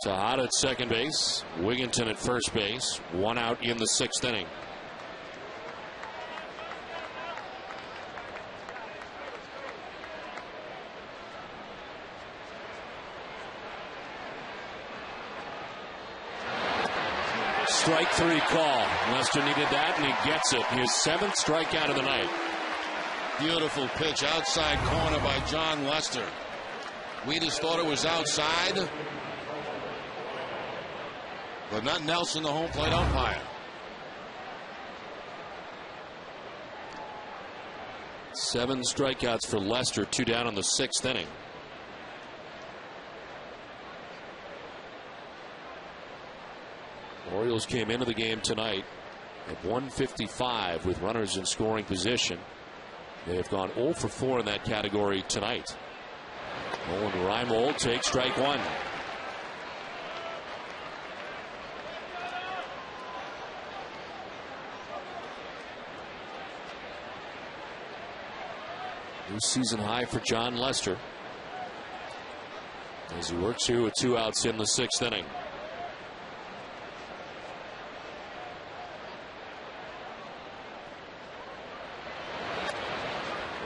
S4: So out at second base, Wigginton at first base, one out in the sixth inning. Strike three call. Lester needed that, and he gets it. His seventh strikeout of the night.
S3: Beautiful pitch outside corner by John Lester. Wieters thought it was outside, but not Nelson, the home plate umpire.
S4: Seven strikeouts for Lester, two down in the sixth inning. Orioles came into the game tonight at 155 with runners in scoring position. They have gone 0 for 4 in that category tonight. Owen Reimold takes strike one. New season high for John Lester as he works here with two outs in the sixth inning.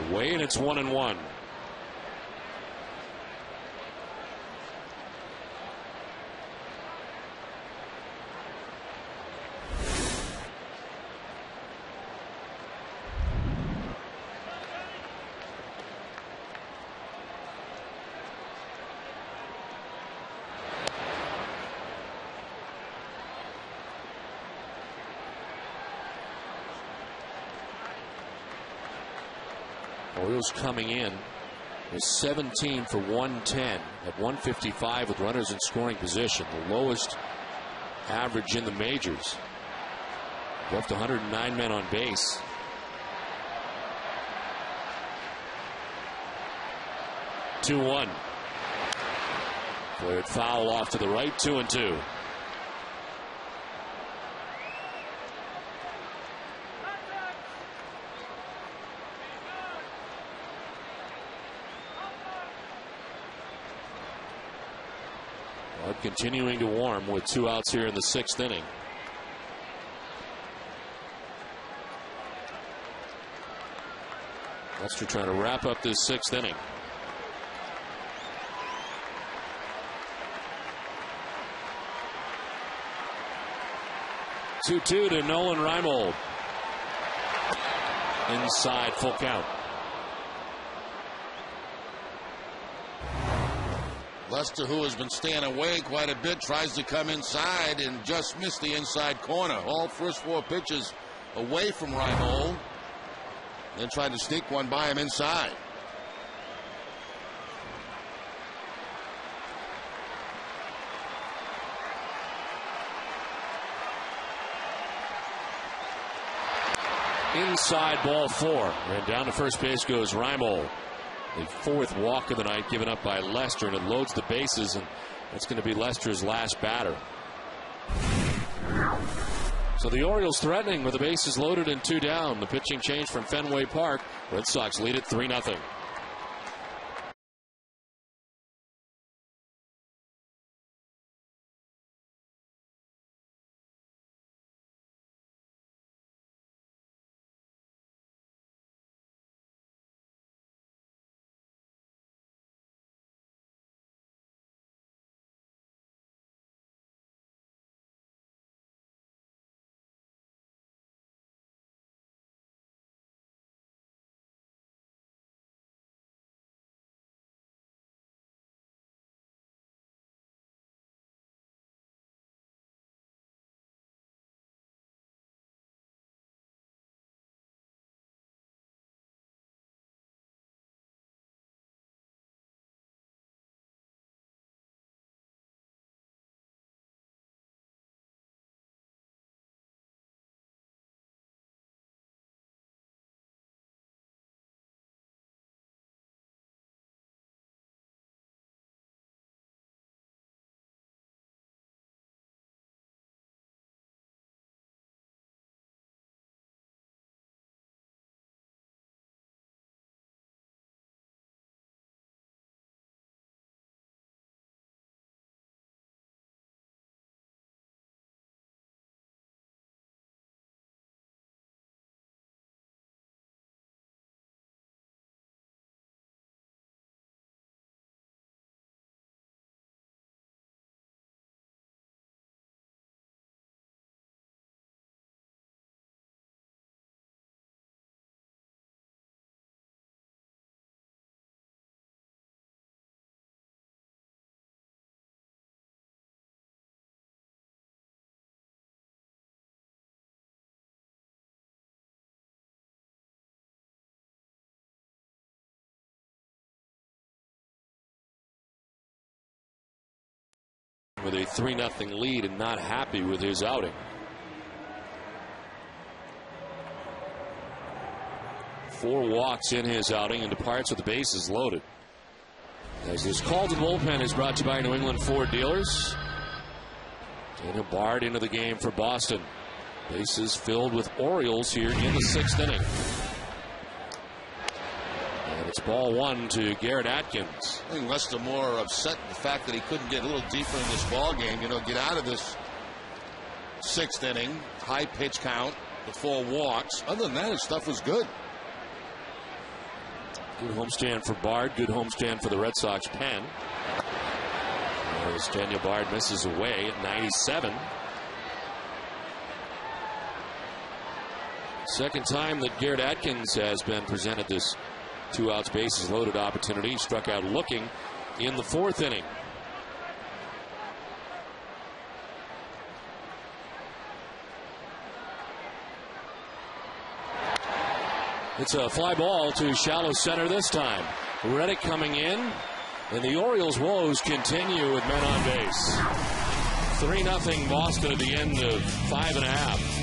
S4: Away, and it's 1-1. Orioles coming in is 17 for 110 at 155 with runners in scoring position, the lowest average in the majors. Left 109 men on base. Two-one. Flared foul off to the right, 2-2. Continuing to warm with two outs here in the sixth inning. Lester trying to wrap up this sixth inning. 2-2 to Nolan Reimold. Inside, full count.
S3: Lester, who has been staying away quite a bit, tries to come inside and just missed the inside corner. All first 4 pitches away from Reimold. Then tried to sneak one by him inside.
S4: Inside, ball 4. And down to first base goes Reimold. The 4th walk of the night given up by Lester, and it loads the bases, and that's going to be Lester's last batter. So the Orioles threatening with the bases loaded and 2 down. The pitching change from Fenway Park. Red Sox lead it 3-0. With a 3-0 lead and not happy with his outing. 4 walks in his outing and departs with the bases loaded. As this call to the bullpen is brought to you by New England Ford dealers. Daniel Bard into the game for Boston. Bases filled with Orioles here in the 6th inning. And it's ball 1 to Garrett Atkins.
S3: I think Lester more upset with the fact that he couldn't get a little deeper in this ball game. You know, get out of this 6th inning, high pitch count, the 4 walks. Other than that, his stuff was good.
S4: Good homestand for Bard. Good homestand for the Red Sox pen. As Daniel Bard misses away at 97. Second time that Garrett Atkins has been presented this 2 outs bases loaded opportunity. He struck out looking in the 4th inning. It's a fly ball to shallow center this time. Reddick coming in, and the Orioles' woes continue with men on base. 3-0 Boston at the end of 5.5.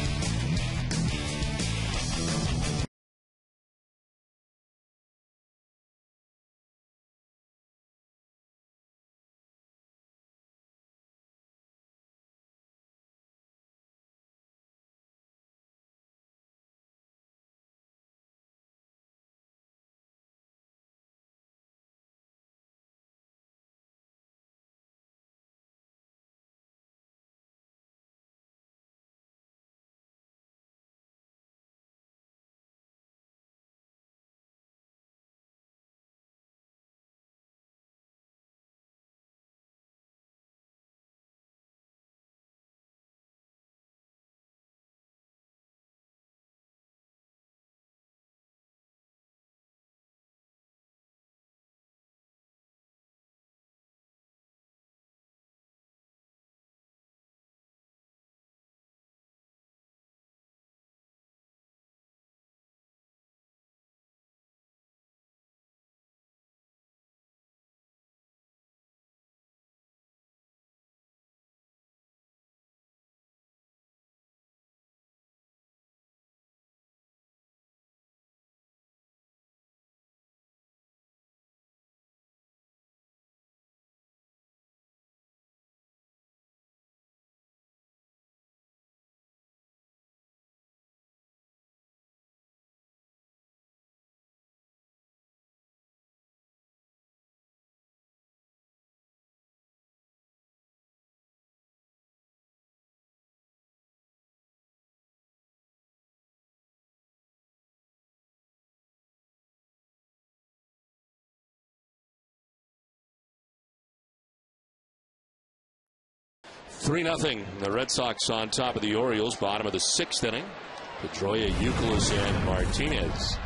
S4: 3-0. The Red Sox on top of the Orioles. Bottom of the 6th inning. Pedroia, Youkilis, and Martinez.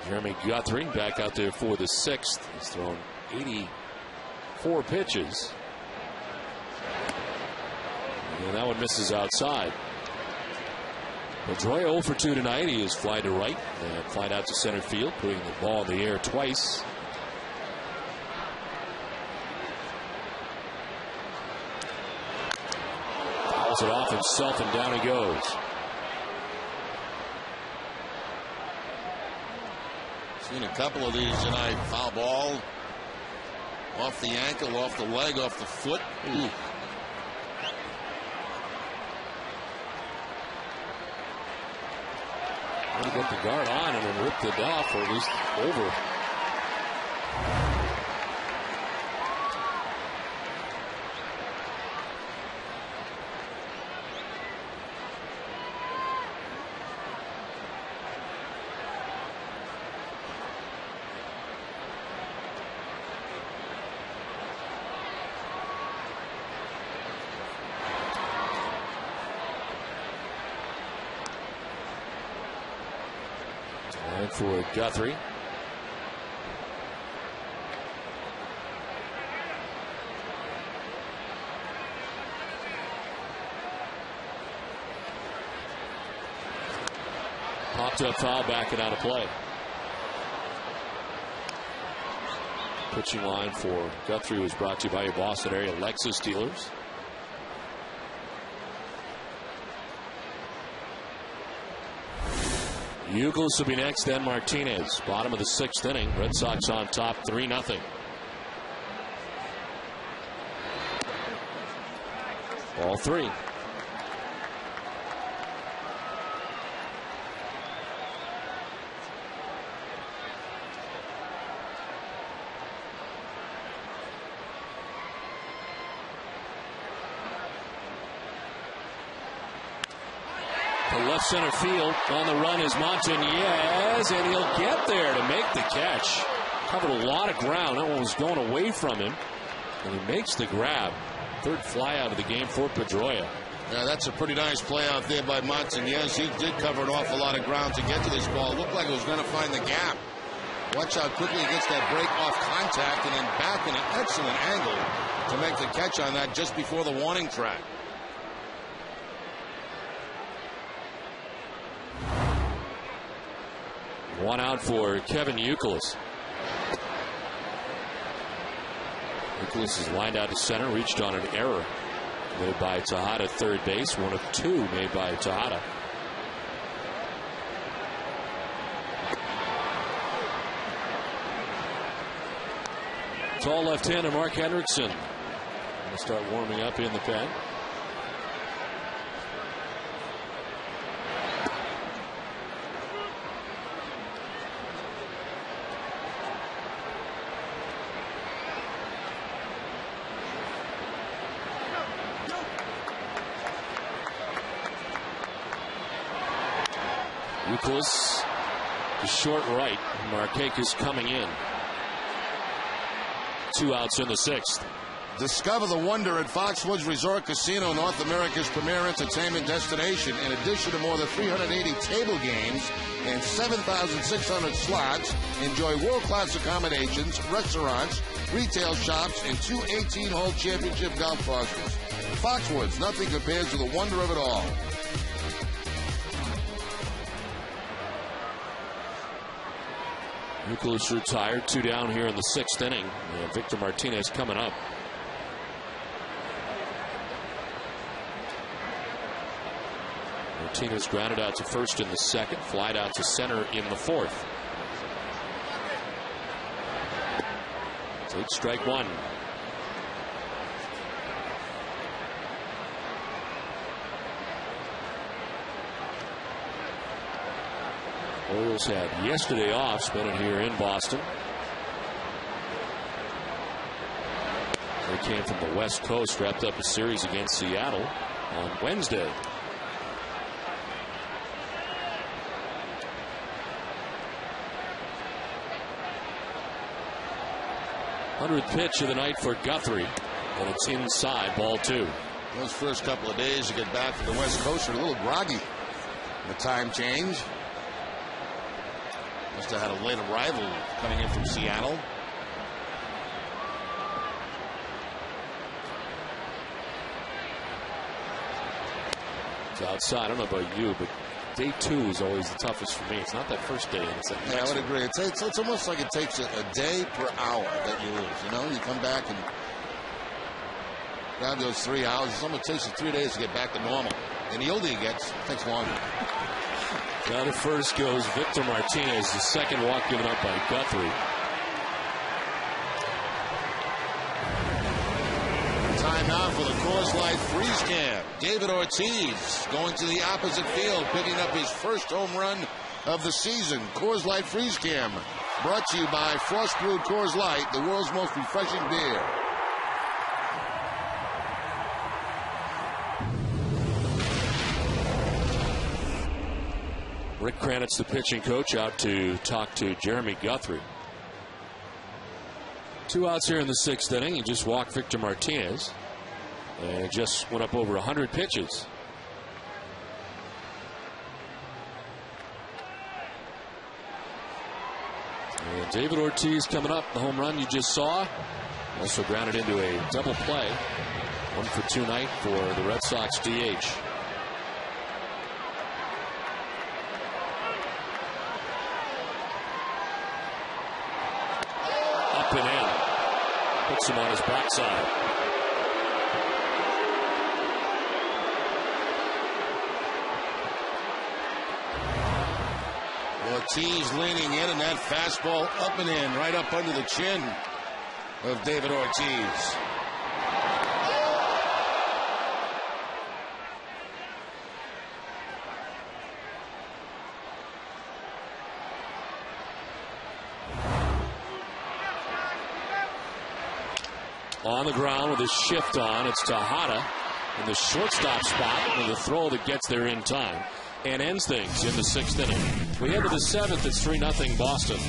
S4: Jeremy Guthrie back out there for the 6th. He's thrown 84 pitches. And that one misses outside. Pedroia 0 for 2 tonight. He is fly to right and flied out to center field, putting the ball in the air twice. Fouls it off himself, and down he goes.
S3: Seen a couple of these tonight. Foul ball off the ankle, off the leg, off the foot. Ooh.
S4: To get the guard on and then ripped it off, or at least over. For Guthrie. Popped up foul, backing out of play. Pitching line for Guthrie was brought to you by your Boston area Lexus dealers. Youkilis will be next, then Martinez. Bottom of the 6th inning. Red Sox on top, 3-0. Ball 3. Left center field. On the run is Montañez, and he'll get there to make the catch. Covered a lot of ground. That one was going away from him, and he makes the grab. 3rd fly out of the game for Pedroia.
S3: Yeah, that's a pretty nice play out there by Montañez. He did cover an awful lot of ground to get to this ball. It looked like it was going to find the gap. Watch how quickly he gets that break off contact and then back in an excellent angle to make the catch on that just before the warning track.
S4: One out for Kevin Youkilis. Youkilis is lined out to center, reached on an error made by Tejada, 3rd base. 1 of 2 made by Tejada. Tall left-hander Mark Hendrickson going to start warming up in the pen. Youkilis to short right. Markakis coming in. 2 outs in the 6th.
S3: Discover the wonder at Foxwoods Resort Casino, North America's premier entertainment destination. In addition to more than 380 table games and 7,600 slots, enjoy world-class accommodations, restaurants, retail shops, and 2 18-hole championship golf courses. Foxwoods, nothing compares to the wonder of it all.
S4: Youkilis retired. 2 down here in the 6th inning. Victor Martinez coming up. Martinez grounded out to first in the 2nd, flied out to center in the 4th. Take strike 1. Orioles had yesterday off, spent it here in Boston. They came from the West Coast, wrapped up a series against Seattle on Wednesday. #100th pitch of the night for Guthrie. And it's inside, ball 2.
S3: Those first couple of days to get back from the West Coast are a little groggy. The time change. Must have had a late arrival coming in from Seattle.
S4: It's outside. I don't know about you, but day 2 is always the toughest for me. It's not that first day. It's that
S3: Yeah, I would agree. It's almost like it takes a day per hour that you lose. You know, you come back and grab those 3 hours. It almost takes you 3 days to get back to normal. And the older you get, it takes longer.
S4: Now the first goes Victor Martinez. The second walk given up by Guthrie.
S3: Time now for the Coors Light Freeze Cam. David Ortiz going to the opposite field, picking up his first home run of the season. Coors Light Freeze Cam, brought to you by Frost Brewed Coors Light, the world's most refreshing beer.
S4: Rick Kranitz, the pitching coach, out to talk to Jeremy Guthrie. 2 outs here in the 6th inning. He just walked Victor Martinez. And it just went up over 100 pitches. And David Ortiz coming up. The home run you just saw. Also grounded into a double play. 1 for 2 night for the Red Sox DH. Up and in. Puts him on his backside.
S3: Ortiz leaning in, and that fastball up and in, right up under the chin of David Ortiz.
S4: On the ground with a shift on, it's Tejada in the shortstop spot with a throw that gets there in time and ends things in the 6th inning. We head to the 7th. It's 3-0 Boston.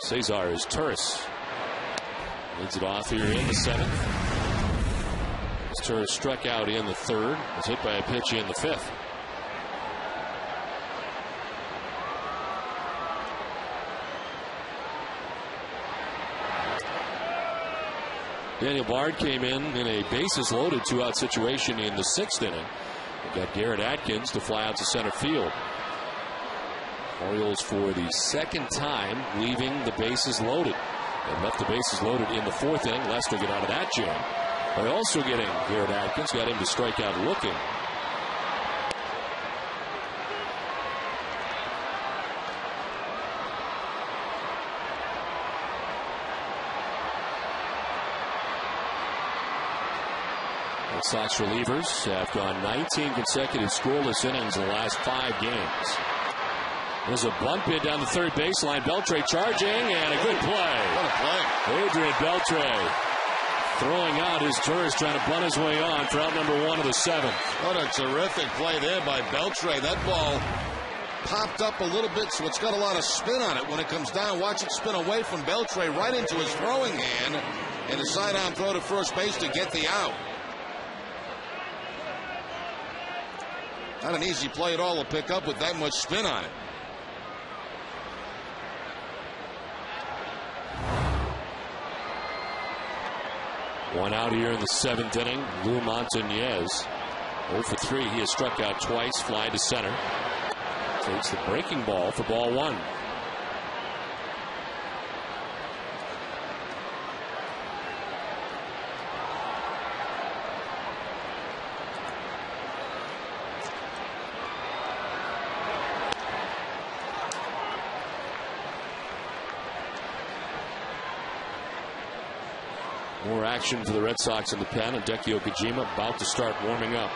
S4: Cesar is Turris. Leads it off here in the 7th. Turris struck out in the 3rd. Was hit by a pitch in the 5th. Daniel Bard came in a bases loaded 2-out situation in the 6th inning. They got Garrett Atkins to fly out to center field. Orioles, for the second time, leaving the bases loaded. They left the bases loaded in the 4th inning. Lester get out of that jam. By also getting Garrett Atkins, got him to strike out looking. Red Sox relievers have gone 19 consecutive scoreless innings in the last 5 games. There's a bunt bid down the third baseline. Beltre charging, and a good play.
S3: What a play.
S4: Adrian Beltre throwing out his tourist, trying to bunt his way on for out number 1 of the 7th.
S3: What a terrific play there by Beltre. That ball popped up a little bit, so it's got a lot of spin on it. When it comes down, watch it spin away from Beltre right into his throwing hand, and a side-on throw to first base to get the out. Not an easy play at all to pick up with that much spin on it.
S4: One out here in the 7th inning. Lou Montañez 0 for 3. He has struck out twice, fly to center. Takes the breaking ball for ball 1. More action for the Red Sox in the pen, and Hideki Okajima about to start warming up.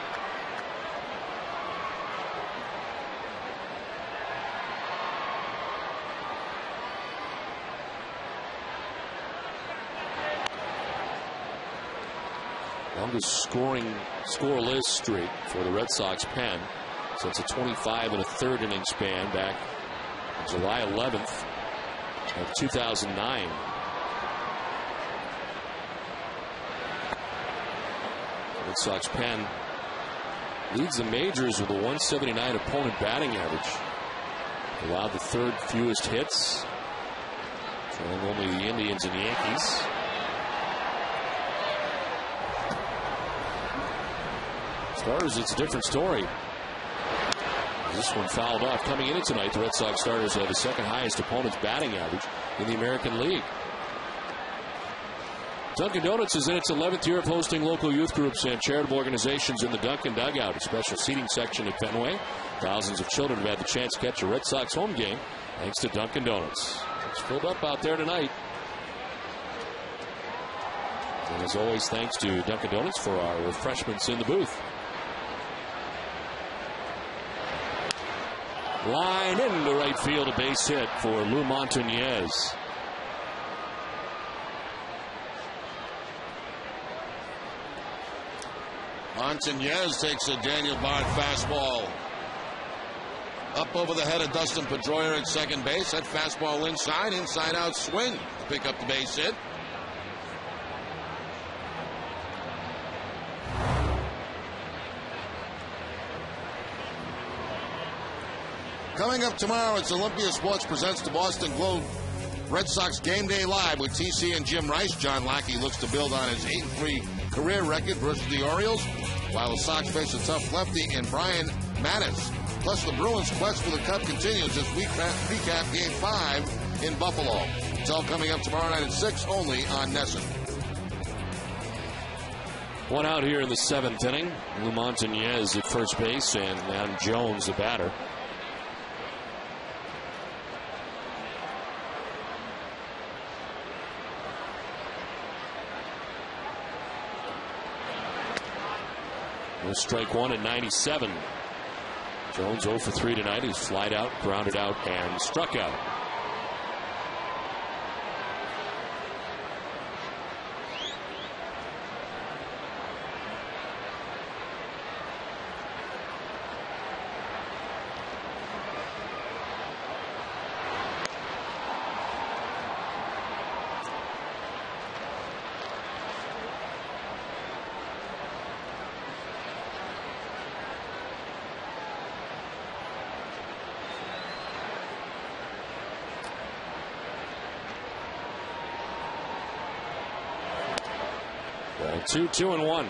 S4: Longest scoreless streak for the Red Sox pen since a 25 1/3 inning span back on July 11th of 2009. Red Sox pen leads the majors with a 179 opponent batting average. Allowed the 3rd fewest hits, trailing only the Indians and Yankees. Starters, it's a different story. This one fouled off. Coming into tonight, the Red Sox starters have the 2nd highest opponent's batting average in the American League. Dunkin' Donuts is in its 11th year of hosting local youth groups and charitable organizations in the Dunkin' Dugout, a special seating section at Fenway. Thousands of children have had the chance to catch a Red Sox home game thanks to Dunkin' Donuts. It's filled up out there tonight. And as always, thanks to Dunkin' Donuts for our refreshments in the booth. Line into right field, a base hit for Lou Montañez.
S3: Montañez takes a Daniel Bard fastball up over the head of Dustin Pedroia at second base. That fastball inside out swing to pick up the base hit. Coming up tomorrow, it's Olympia Sports presents the Boston Globe Red Sox Game Day Live with TC and Jim Rice. John Lackey looks to build on his 8-3 career record versus the Orioles, while the Sox face a tough lefty in Brian Mattis. Plus, the Bruins' quest for the Cup continues as we recap Game 5 in Buffalo. It's all coming up tomorrow night at 6, only on NESN.
S4: One out here in the 7th inning. Lou Montañez at first base and Adam Jones, the batter. Strike 1 at 97. Jones 0 for 3 tonight. He's flied out, grounded out, and struck out. Two and one.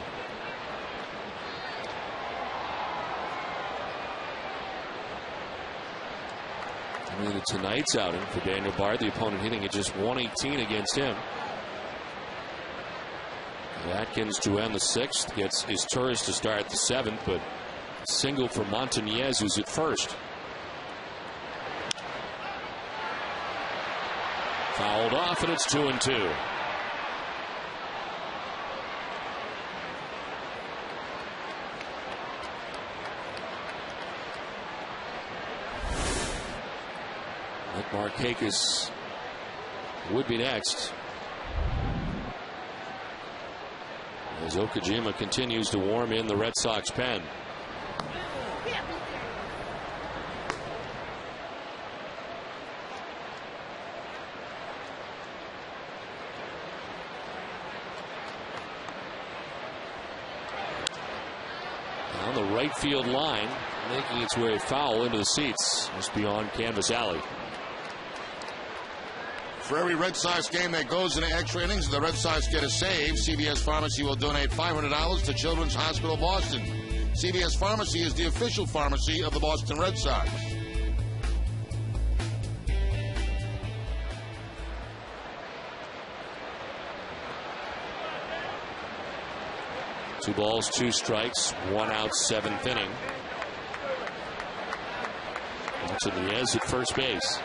S4: Coming into tonight's outing for Daniel Bard, the opponent hitting at just 118 against him. Atkins to end the 6th, gets his Torres to start the 7th, but single for Montañez, who's at first. Fouled off, and it's 2-2. Nick Markakis would be next, as Okajima continues to warm in the Red Sox pen. On the right field line, making its way foul into the seats just beyond Canvas Alley.
S3: For every Red Sox game that goes into extra innings, the Red Sox get a save. CVS Pharmacy will donate $500 to Children's Hospital Boston. CVS Pharmacy is the official pharmacy of the Boston Red Sox.
S4: Two balls, 2 strikes, 1 out, 7th inning. Montañez at first base.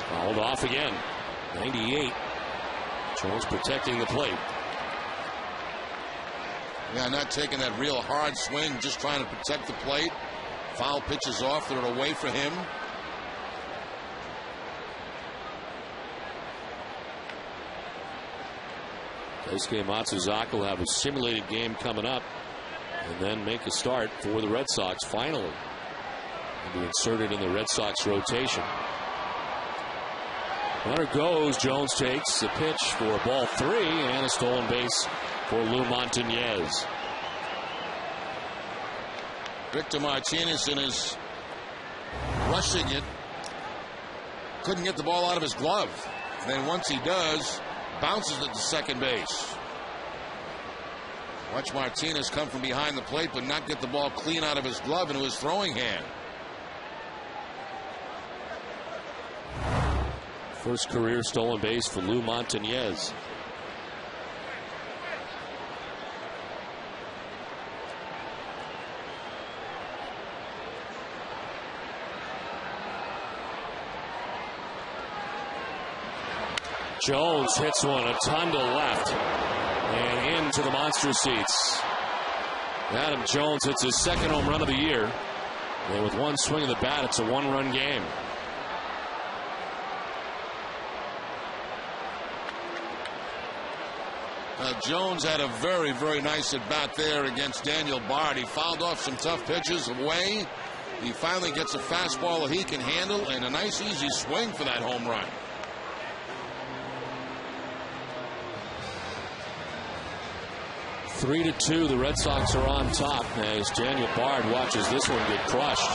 S4: Fouled off again. 98. Jones protecting the plate.
S3: Yeah, not taking that real hard swing, just trying to protect the plate. Foul pitches off, they're away for him.
S4: Daisuke Matsuzaka will have a simulated game coming up and then make a start for the Red Sox finally. He'll be inserted in the Red Sox rotation. Runner goes. Jones takes the pitch for ball 3 and a stolen base for Lou Montañez.
S3: Victor Martinez in his rushing it. Couldn't get the ball out of his glove. And then once he does, bounces it to second base. Watch Martinez come from behind the plate but not get the ball clean out of his glove into his throwing hand.
S4: First career stolen base for Lou Montañez. Jones hits one a ton to left and into the monster seats. Adam Jones hits his 2nd home run of the year. And with one swing of the bat, it's a 1-run game.
S3: Jones had a very, very nice at bat there against Daniel Bard. He fouled off some tough pitches away. He finally gets a fastball that he can handle and a nice easy swing for that home run.
S4: Three to 2, the Red Sox are on top as Daniel Bard watches this one get crushed.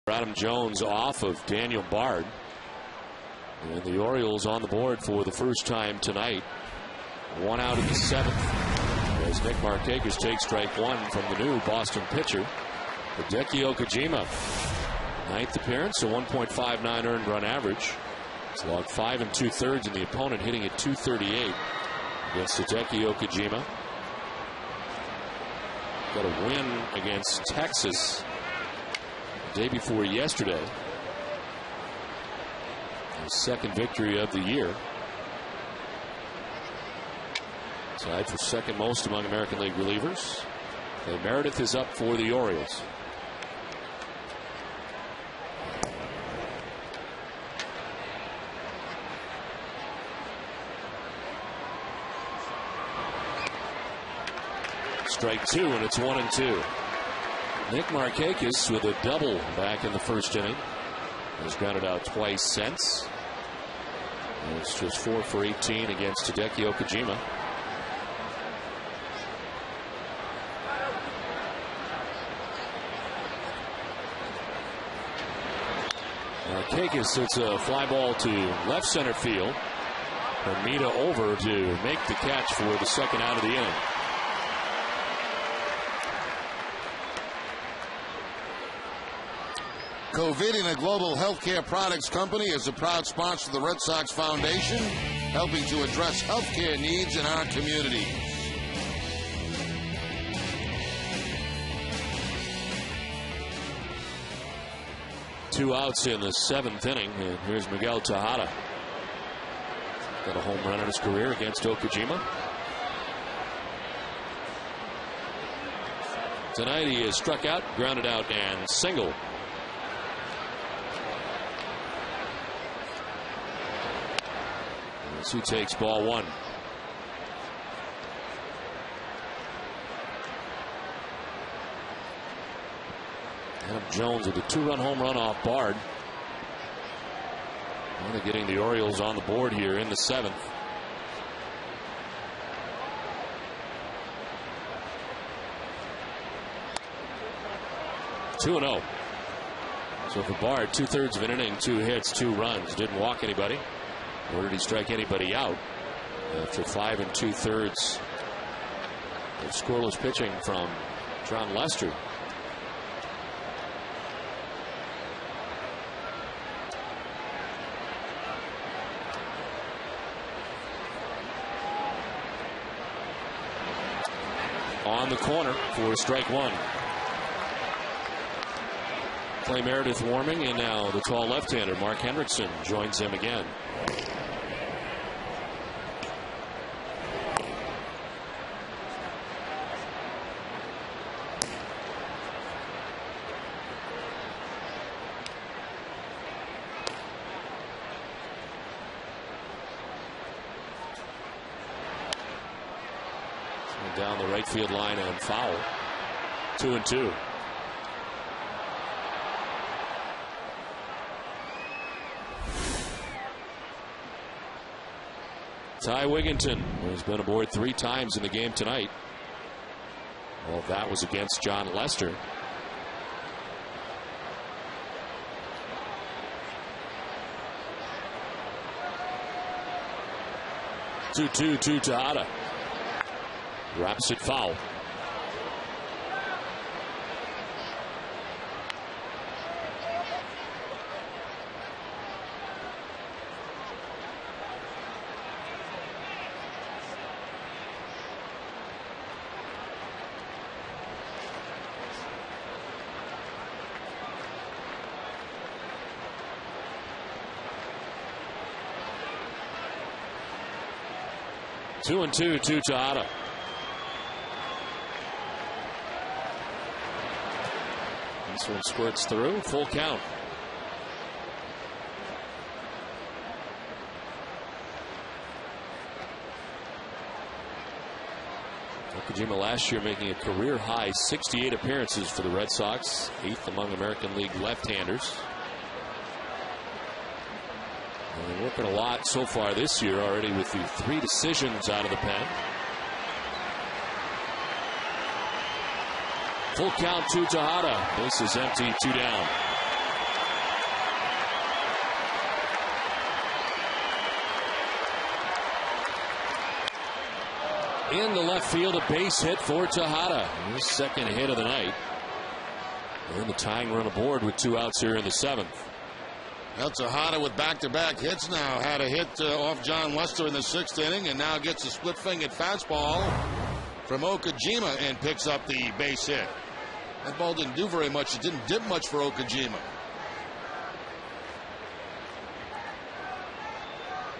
S4: Adam Jones off of Daniel Bard. And the Orioles on the board for the first time tonight. 1 out in the 7th as Nick Markakis takes strike 1 from the new Boston pitcher, Hideki Okajima. 9th appearance, a 1.59 earned run average. It's logged 5 2/3, and the opponent hitting at .238 against Hideki Okajima. Got a win against Texas the day before yesterday. His second victory of the year. Tied for second most among American League relievers. Clay Meredith is up for the Orioles. Strike 2, and it's 1-2. Nick Markakis with a double back in the first inning. Has grounded out twice since. And it's just 4 for 18 against Hideki Okajima. Markakis hits a fly ball to left center field. Hermida over to make the catch for the second out of the inning.
S3: Covidien, a global healthcare products company, is a proud sponsor of the Red Sox Foundation, helping to address healthcare needs in our communities.
S4: Two outs in the 7th inning, and here's Miguel Tejada. Got a home run in his career against Okajima. Tonight he is struck out, grounded out, and single. Who takes ball 1. Adam Jones with a 2-run home run off Bard. Only getting the Orioles on the board here in the 7th. Two 2-0. So for Bard, 2/3 of an inning, 2 hits, 2 runs. Didn't walk anybody. Nor did he strike anybody out after 5 2/3 of scoreless pitching from John Lester. On the corner for strike 1. Clay Meredith warming, and now the tall left-hander Mark Hendrickson joins him again. Down the right field line and foul. 2-2. Ty Wigginton, who's been aboard 3 times in the game tonight. Well, that was against John Lester. Two to Tejada. Wraps it foul. Two and two to Tejada. This one squirts through. Full count. Okajima last year making a career high 68 appearances for the Red Sox, 8th among American League left-handers. And working a lot so far this year already with the 3 decisions out of the pen. Full count to Tejada. This is empty, 2 down. In the left field, a base hit for Tejada. His second hit of the night. And the tying run aboard with 2 outs here in the 7th.
S3: Well, Tejada with back-to-back hits now. Had a hit off John Lester in the 6th inning, and now gets a split-fingered fastball from Okajima and picks up the base hit. That ball didn't do very much. It didn't dip much for Okajima.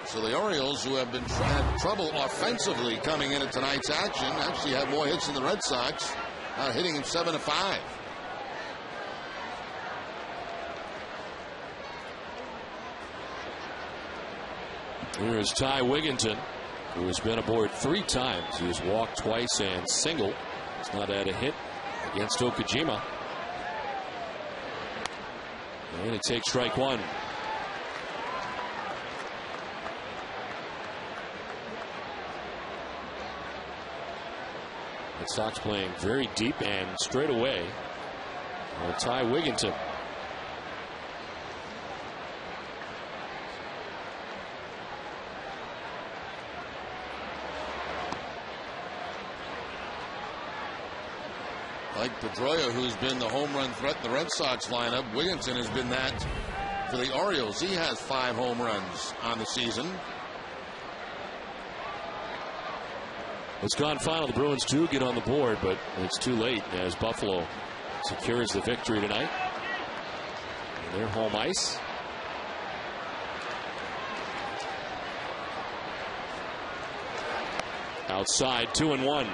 S3: So the Orioles, who have had trouble offensively coming into tonight's action, actually have more hits than the Red Sox, hitting him 7-5.
S4: Here's Ty Wigginton, who has been aboard 3 times. He has walked twice and single. He's not had a hit against Okajima. And he takes strike 1. Red Sox playing very deep and straight away. Ty Wigginton.
S3: Like Pedroia, who's been the home run threat in the Red Sox lineup, Wigginton has been that for the Orioles. He has 5 home runs on the season.
S4: It's gone final. The Bruins do get on the board, but it's too late as Buffalo secures the victory tonight. And their home ice. Outside, 2-1.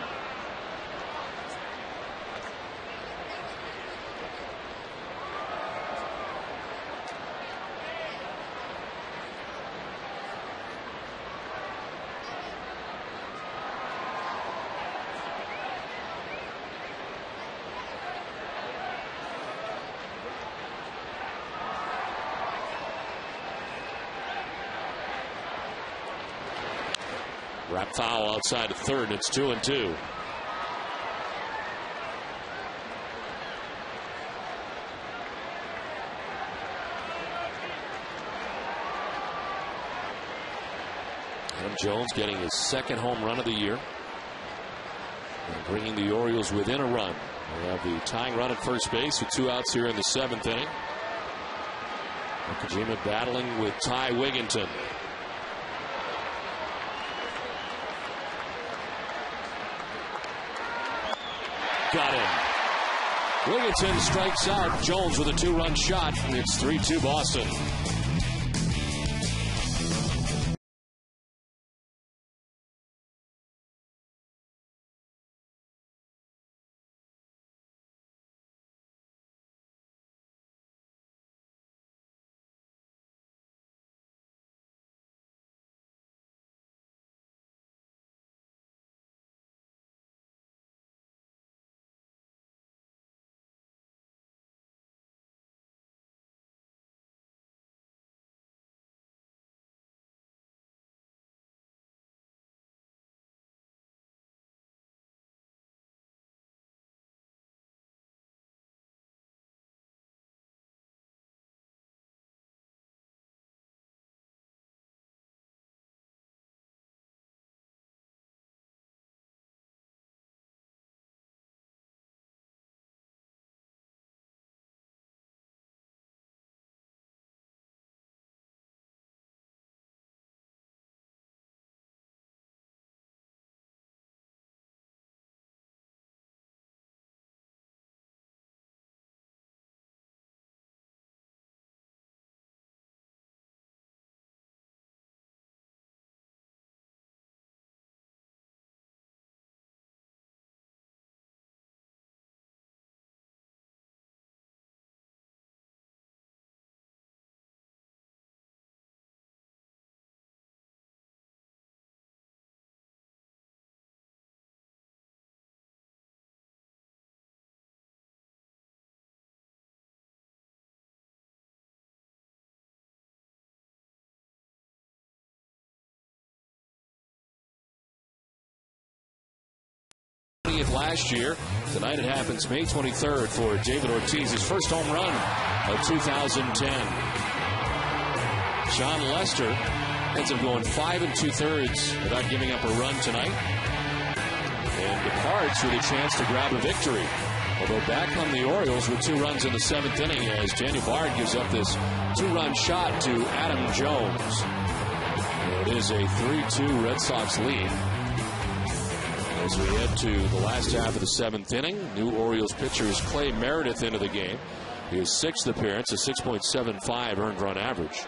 S4: Wrap foul outside of third. It's 2-2. Adam Jones getting his 2nd home run of the year and bringing the Orioles within a run. We have the tying run at first base with 2 outs here in the 7th inning. Okajima battling with Ty Wigginton. Got him. Wigginton strikes out. Jones with a 2-run shot. It's 3-2 Boston. Last year. Tonight it happens May 23rd for David Ortiz, his first home run of 2010. John Lester ends up going 5 2/3 without giving up a run tonight. And the Cards with a chance to grab a victory. Although back come the Orioles with 2 runs in the 7th inning as Daniel Bard gives up this 2-run shot to Adam Jones. And it is a 3-2 Red Sox lead. As we head to the last half of the 7th inning, new Orioles pitcher is Clay Meredith into the game. His 6th appearance, a 6.75 earned run average.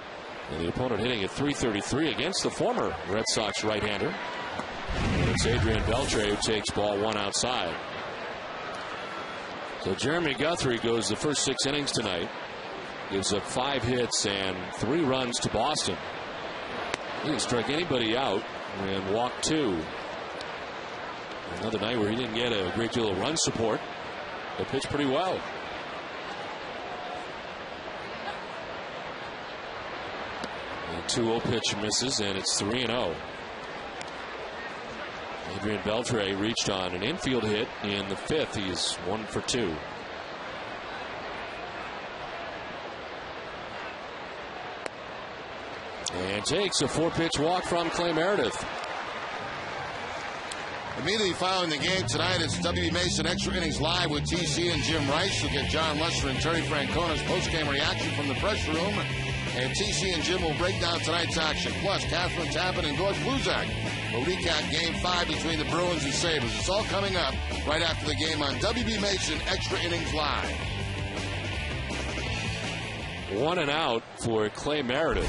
S4: And the opponent hitting at .333 against the former Red Sox right-hander. And it's Adrian Beltre who takes ball 1 outside. So Jeremy Guthrie goes the first 6 innings tonight. Gives up 5 hits and 3 runs to Boston. He didn't strike anybody out and walk 2. Another night where he didn't get a great deal of run support, but pitched pretty well. The 2-0 pitch misses, and it's 3-0. Adrian Beltre reached on an infield hit in the 5th. He is 1 for 2. And takes a 4-pitch walk from Clay Meredith.
S3: Immediately following the game tonight, it's W. Mason Extra Innings Live with TC and Jim Rice. You'll get John Lester and Terry Francona's post-game reaction from the press room. And TC and Jim will break down tonight's action. Plus, Catherine Tappan and George Bluzak will recap Game 5 between the Bruins and Sabres. It's all coming up right after the game on WB Mason Extra Innings Live.
S4: 1 and out for Clay Meredith.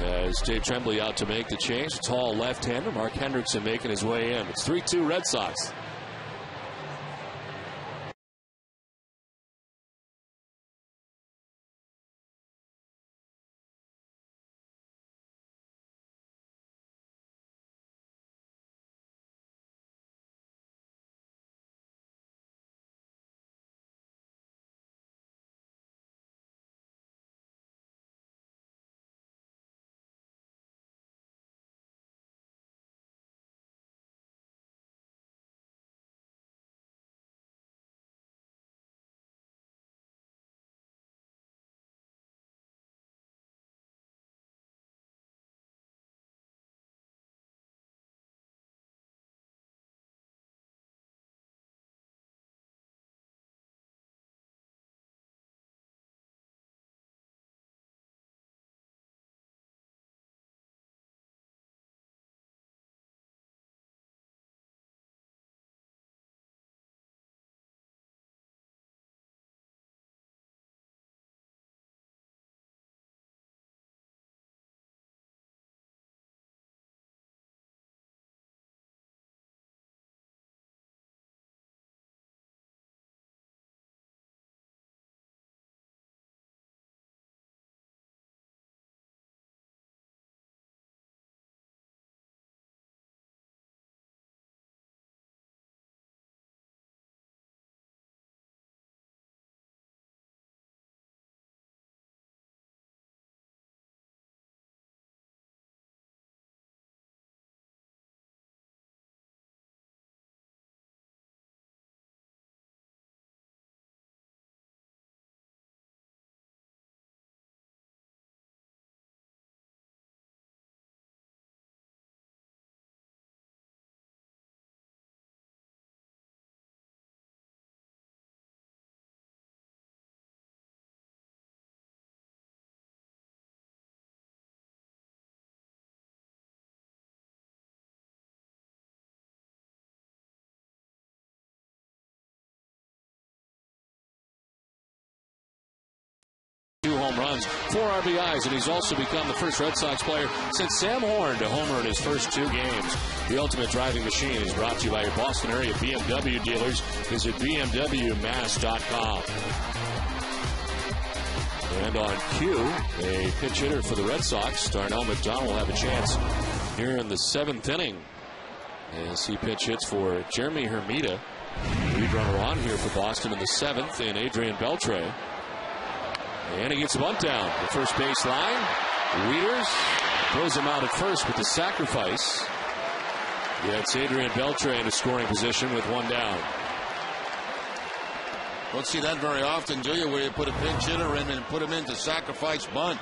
S4: As Dave Tremblay out to make the change. Tall left-hander Mark Hendrickson making his way in. It's 3-2 Red Sox. Home runs, 4 RBIs, and he's also become the first Red Sox player since Sam Horn to homer in his first 2 games. The Ultimate Driving Machine is brought to you by your Boston area BMW dealers. Visit BMWMass.com. And on cue, a pinch hitter for the Red Sox, Darnell McDonald will have a chance here in the 7th inning as he pinch hits for Jeremy Hermida. Lead runner on here for Boston in the 7th, and Adrian Beltre. And he gets a bunt down the first base line. Wieters throws him out at first with the sacrifice. Yeah, it's Adrian Beltre in a scoring position with 1 down.
S3: Don't see that very often, do you, where you put a pinch hitter in and put him into sacrifice bunt.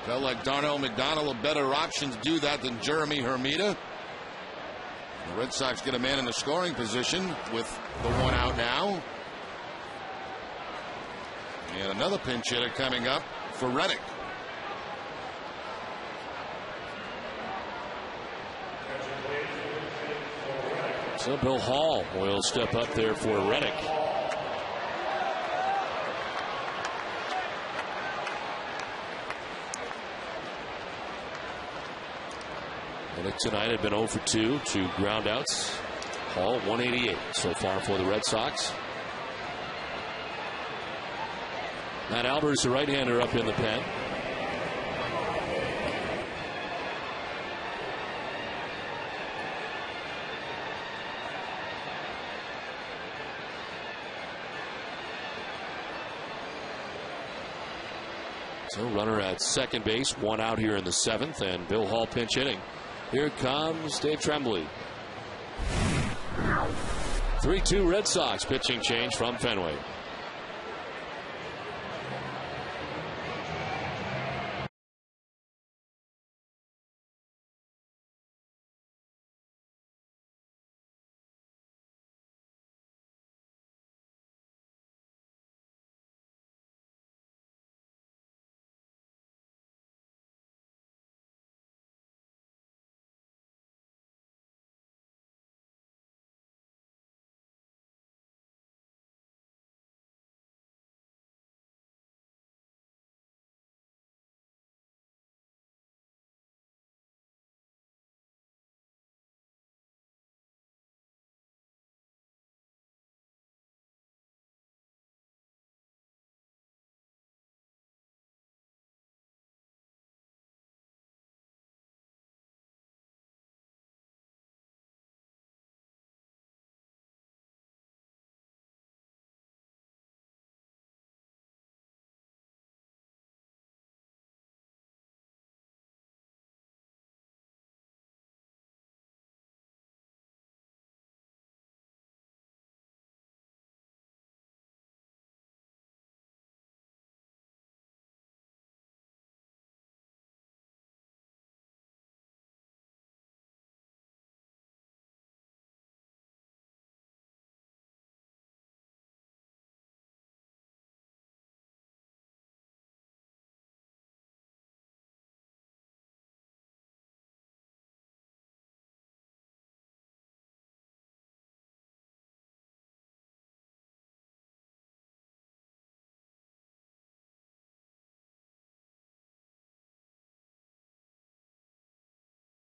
S3: Felt like Darnell McDonald a better option to do that than Jeremy Hermida. The Red Sox get a man in the scoring position with the one out now. And another pinch hitter coming up for Reddick.
S4: So Bill Hall will step up there for Reddick. Reddick tonight had been 0 for 2, 2 groundouts. Hall 188 so far for the Red Sox. Matt Albers, the right-hander, up in the pen. So runner at second base, one out here in the 7th, and Bill Hall pinch hitting. Here comes Dave Tremblay. 3-2 Red Sox. Pitching change from Fenway.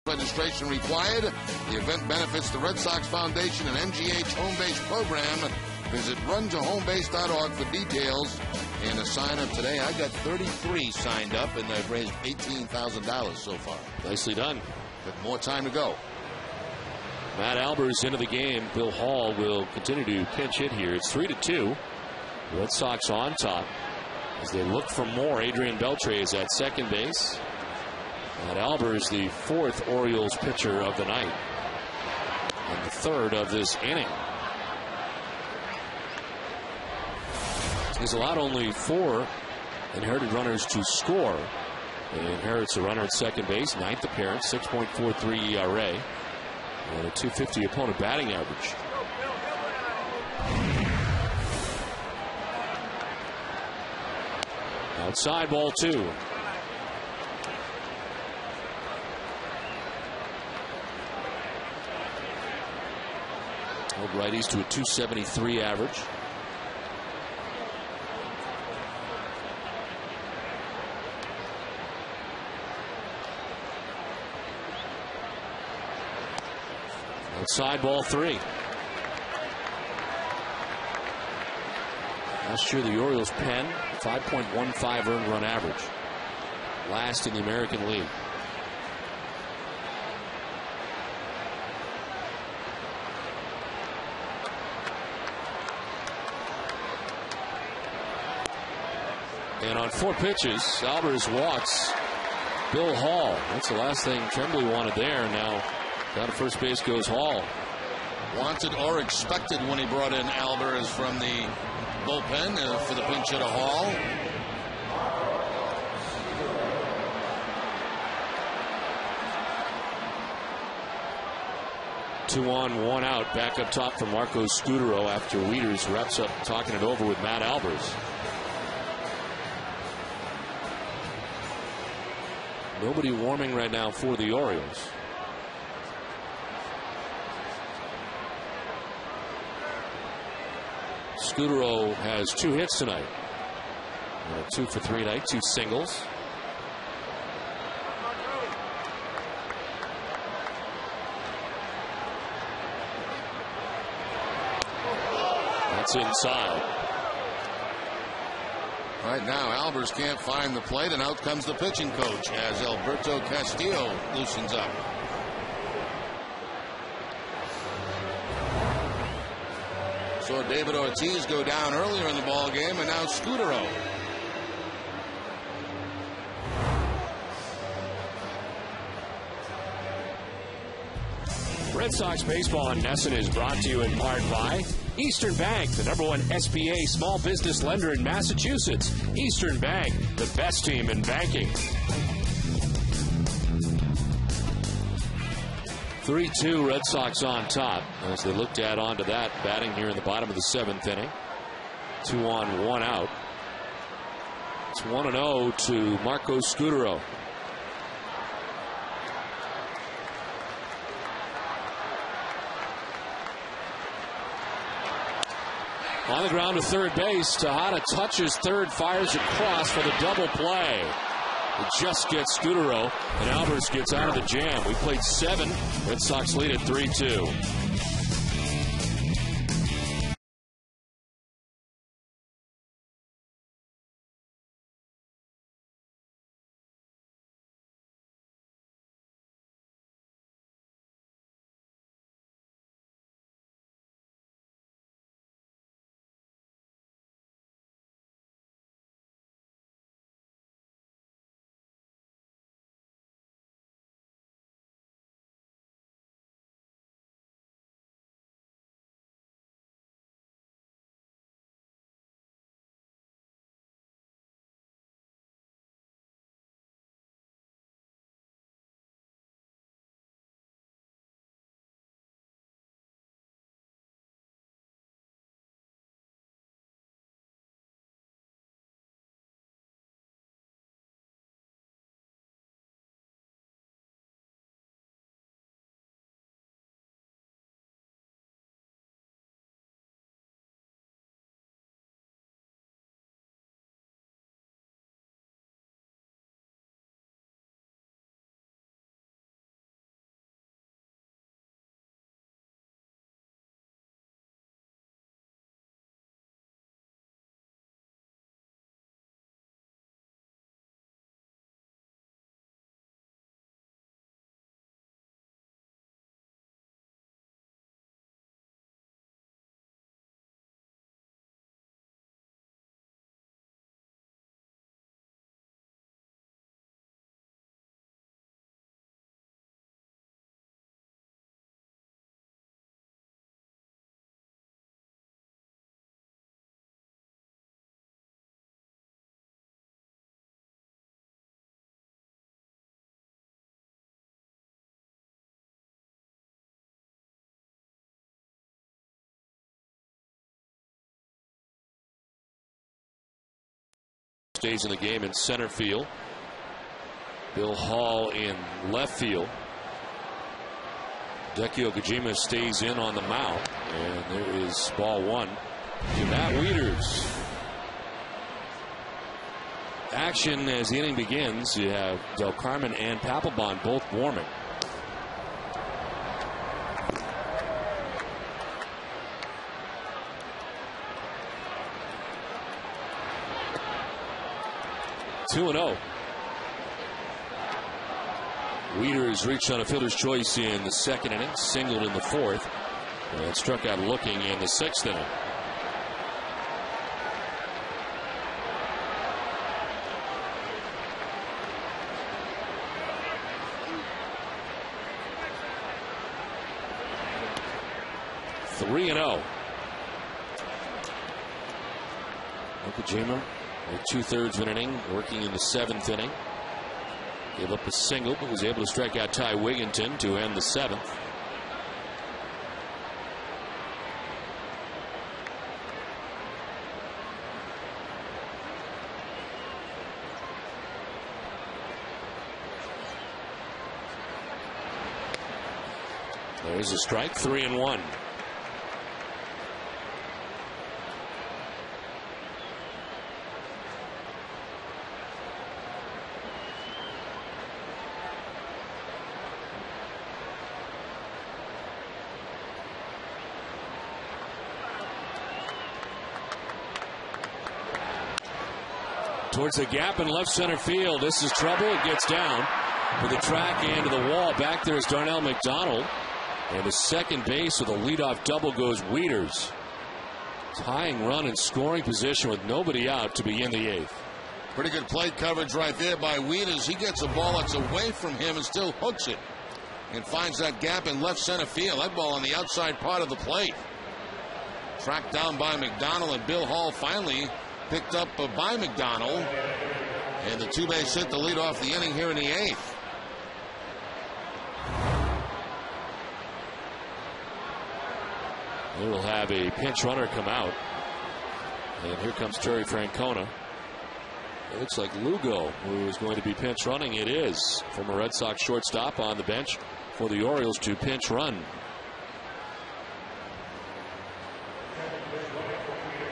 S3: Registration required. The event benefits the Red Sox Foundation and MGH Home Base program. Visit runtohomebase.org for details and a sign up today. I got 33 signed up and I've raised $18,000 so far.
S4: Nicely done.
S3: But more time to go.
S4: Matt Albers into the game. Bill Hall will continue to pinch hit here. It's 3-2. Red Sox on top as they look for more. Adrian Beltre is at second base. Matt Albers, the 4th Orioles pitcher of the night, and the 3rd of this inning. He's allowed only 4 inherited runners to score. He inherits a runner at second base, 9th appearance, 6.43 ERA, and a .250 opponent batting average. Outside, ball 2. Righties to a .273 average. Outside, ball 3. Last year the Orioles pen 5.15 earned run average. Last in the American League. And on 4 pitches, Albers walks Bill Hall. That's the last thing Tremblay wanted there. Now down to first base goes Hall.
S3: Wanted or expected when he brought in Albers from the bullpen for the pinch hitter Hall.
S4: 2 on, 1 out. Back up top for Marco Scudero after Wieters reps up talking it over with Matt Albers. Nobody warming right now for the Orioles. Scudero has 2 hits tonight. 2 for 3 tonight, 2 singles. That's inside.
S3: Right now, Albers can't find the plate, and out comes the pitching coach as Alberto Castillo loosens up. Saw David Ortiz go down earlier in the ball game, and now Scudero.
S4: Red Sox baseball on Nesson is brought to you in part by Eastern Bank, the #1 SBA small business lender in Massachusetts. Eastern Bank, the best team in banking. 3-2 Red Sox on top as they look to add on to that, batting here in the bottom of the 7th inning. 2 on, 1 out. It's 1-0 to Marco Scudero. On the ground to third base, Tejada touches third, fires across for the double play. It just gets Scudero, and Albers gets out of the jam. We played 7. Red Sox lead at 3-2. Stays in the game in center field. Bill Hall in left field. Hideki Okajima stays in on the mound. And there is ball 1 to Matt Wieters. Action as the inning begins. You have Del Carmen and Papelbon both warming. Two and 0. Wieters reached on a fielder's choice in the 2nd inning, singled in the 4th, and struck out looking in the 6th inning. Three and 0. Okajima, 2/3 of an inning, working in the 7th inning. Gave up a single, but was able to strike out Ty Wigginton to end the 7th. There's a strike, 3-1. Towards the gap in left center field. This is trouble. It gets down to the track and to the wall. Back there is Darnell McDonald. And the second base with a leadoff double goes Wieters. Tying run in scoring position with nobody out to begin the eighth.
S3: Pretty good plate coverage right there by Wieters. He gets a ball that's away from him and still hooks it. And finds that gap in left center field. That ball on the outside part of the plate. Tracked down by McDonald, and Bill Hall finally picked up by McDonald. And the two-base hit to lead off the inning here in the eighth.
S4: They will have a pinch runner come out. And here comes Terry Francona. It looks like Lugo who is going to be pinch running. It is. Former Red Sox shortstop on the bench for the Orioles to pinch run.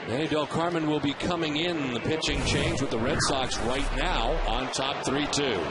S4: Manny Del Carmen will be coming in the pitching change with the Red Sox right now on top 3-2.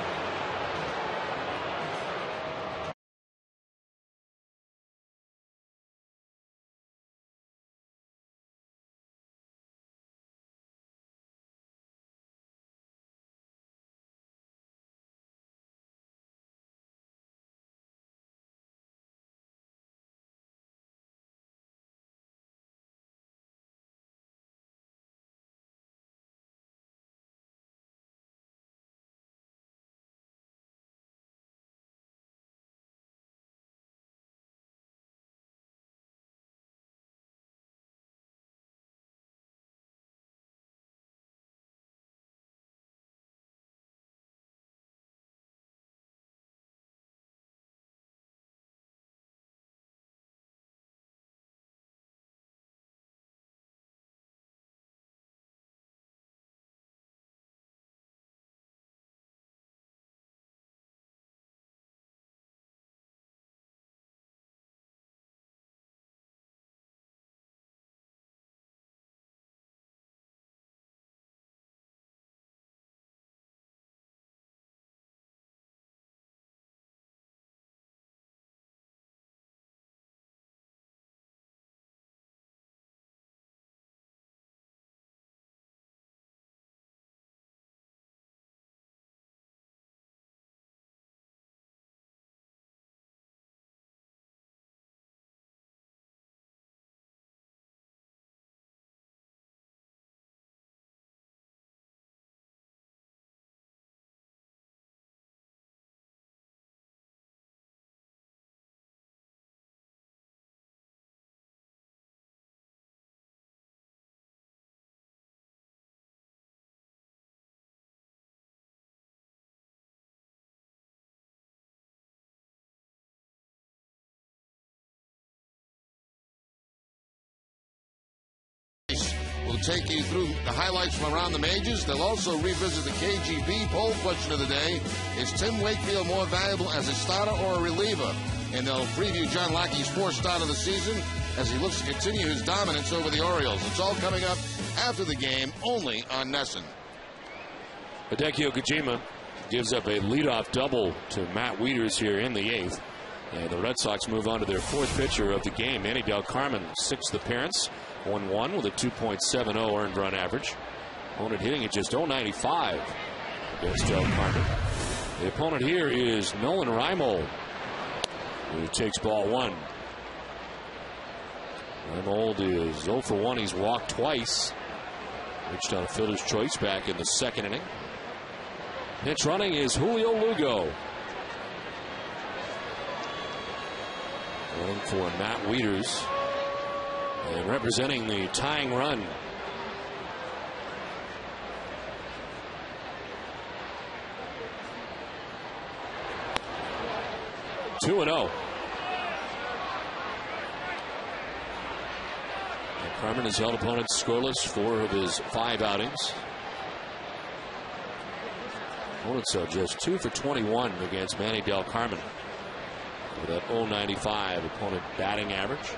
S3: We'll take you through the highlights from around the majors. They'll also revisit the KGB poll question of the day. Is Tim Wakefield more valuable as a starter or a reliever? And they'll preview John Lackey's fourth start of the season as he looks to continue his dominance over the Orioles. It's all coming up after the game, only on NESN.
S4: Hideki Kojima gives up a leadoff double to Matt Wieters here in the eighth. And the Red Sox move on to their fourth pitcher of the game, Manny Del Carmen, sixth appearance. 1-1 with a 2.70 earned run average. Opponent hitting at just .095 against Del Carmen. The opponent here is Nolan Reimold, who takes ball one. Reimold is 0 for 1. He's walked twice. Reached on a fielder's choice back in the second inning. Pitch running is Julio Lugo. Running for Matt Wieters. And representing the tying run. Two and 0. Carmen has held opponents scoreless 4 of his 5 outings. Opponents are just 2 for 21 against Manny Del Carmen. with that 0.95 opponent batting average.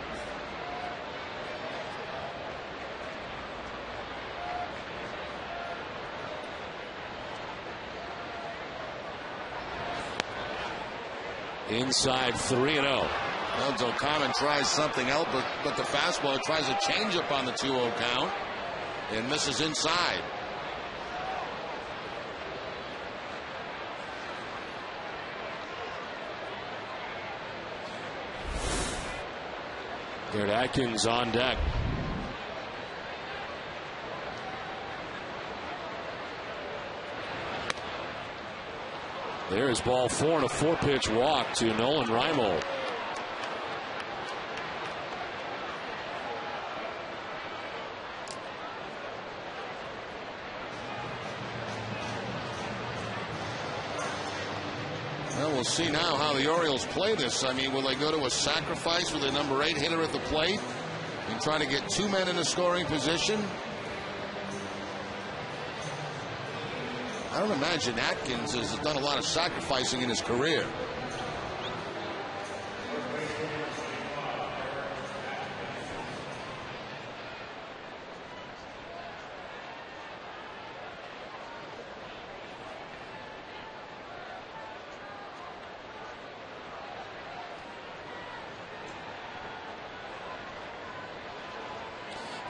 S4: Inside 3-0.
S3: Well, O'Connor tries something else, but the fastball tries a changeup on the 2-0 count and misses inside.
S4: Garrett Atkins on deck. There's ball 4 and a 4-pitch walk to Nolan Reimold.
S3: Well, we'll see now how the Orioles play this. I mean, will they go to a sacrifice with a number 8 hitter at the plate and try to get 2 men in a scoring position? I don't imagine Atkins has done a lot of sacrificing in his career.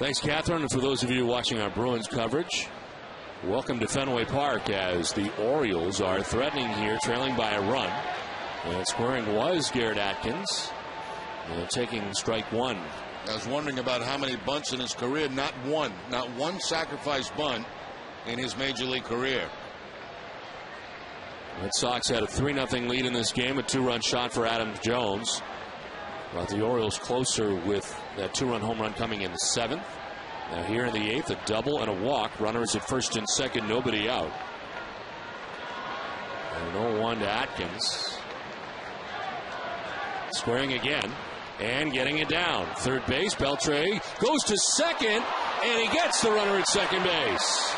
S4: Thanks, Catherine. And for those of you watching our Bruins coverage, welcome to Fenway Park as the Orioles are threatening here, trailing by a run. And scoring was Garrett Atkins, taking strike 1.
S3: I was wondering about how many bunts in his career. Not one sacrifice bunt in his major league career.
S4: Red Sox had a 3-0 lead in this game, a 2-run shot for Adam Jones. Brought the Orioles closer with that 2-run home run coming in the 7th. Now here in the 8th, a double and a walk. Runners at first and second, nobody out. And 0-1 to Atkins. Squaring again and getting it down. Third base, Beltre goes to second, and he gets the runner at second base.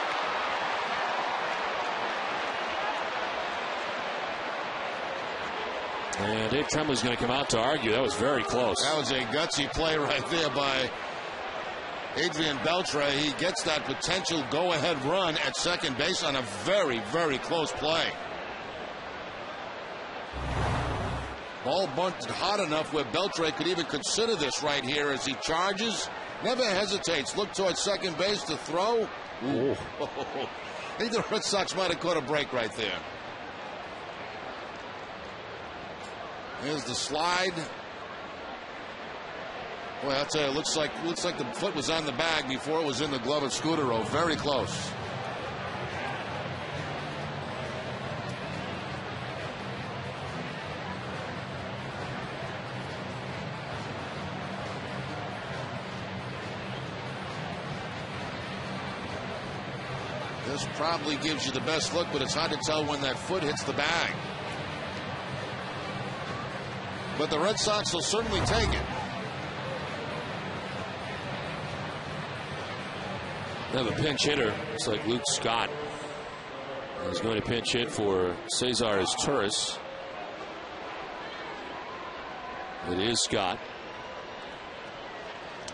S4: And Dave Tremblay's going to come out to argue. That was very close.
S3: That was a gutsy play right there by Adrian Beltre. He gets that potential go-ahead run at second base on a very, very close play. Ball bunted hot enough where Beltre could even consider this right here as he charges. Never hesitates. Look towards second base to throw. Ooh. I think the Red Sox might have caught a break right there. Here's the slide. Boy, I'll tell you, it looks like the foot was on the bag before it was in the glove of Scudero. Very close. This probably gives you the best look, but it's hard to tell when that foot hits the bag. But the Red Sox will certainly take it.
S4: They have a pinch hitter. It's like Luke Scott. He's going to pinch hit for Cesar Turris. It is Scott.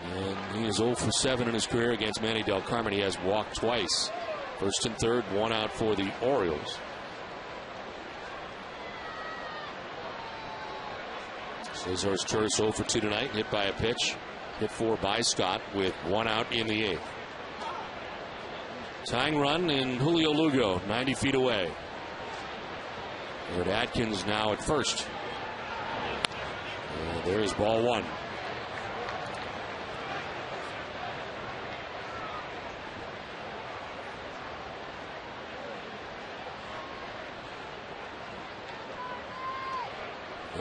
S4: And he is 0 for 7 in his career against Manny Del Carmen. He has walked twice. First and third, 1 out for the Orioles. Cesar Turris 0 for 2 tonight, hit by a pitch. Hit 4 by Scott with 1 out in the 8th. Tying run in Julio Lugo, 90 feet away. And Atkins now at first. And there is ball 1.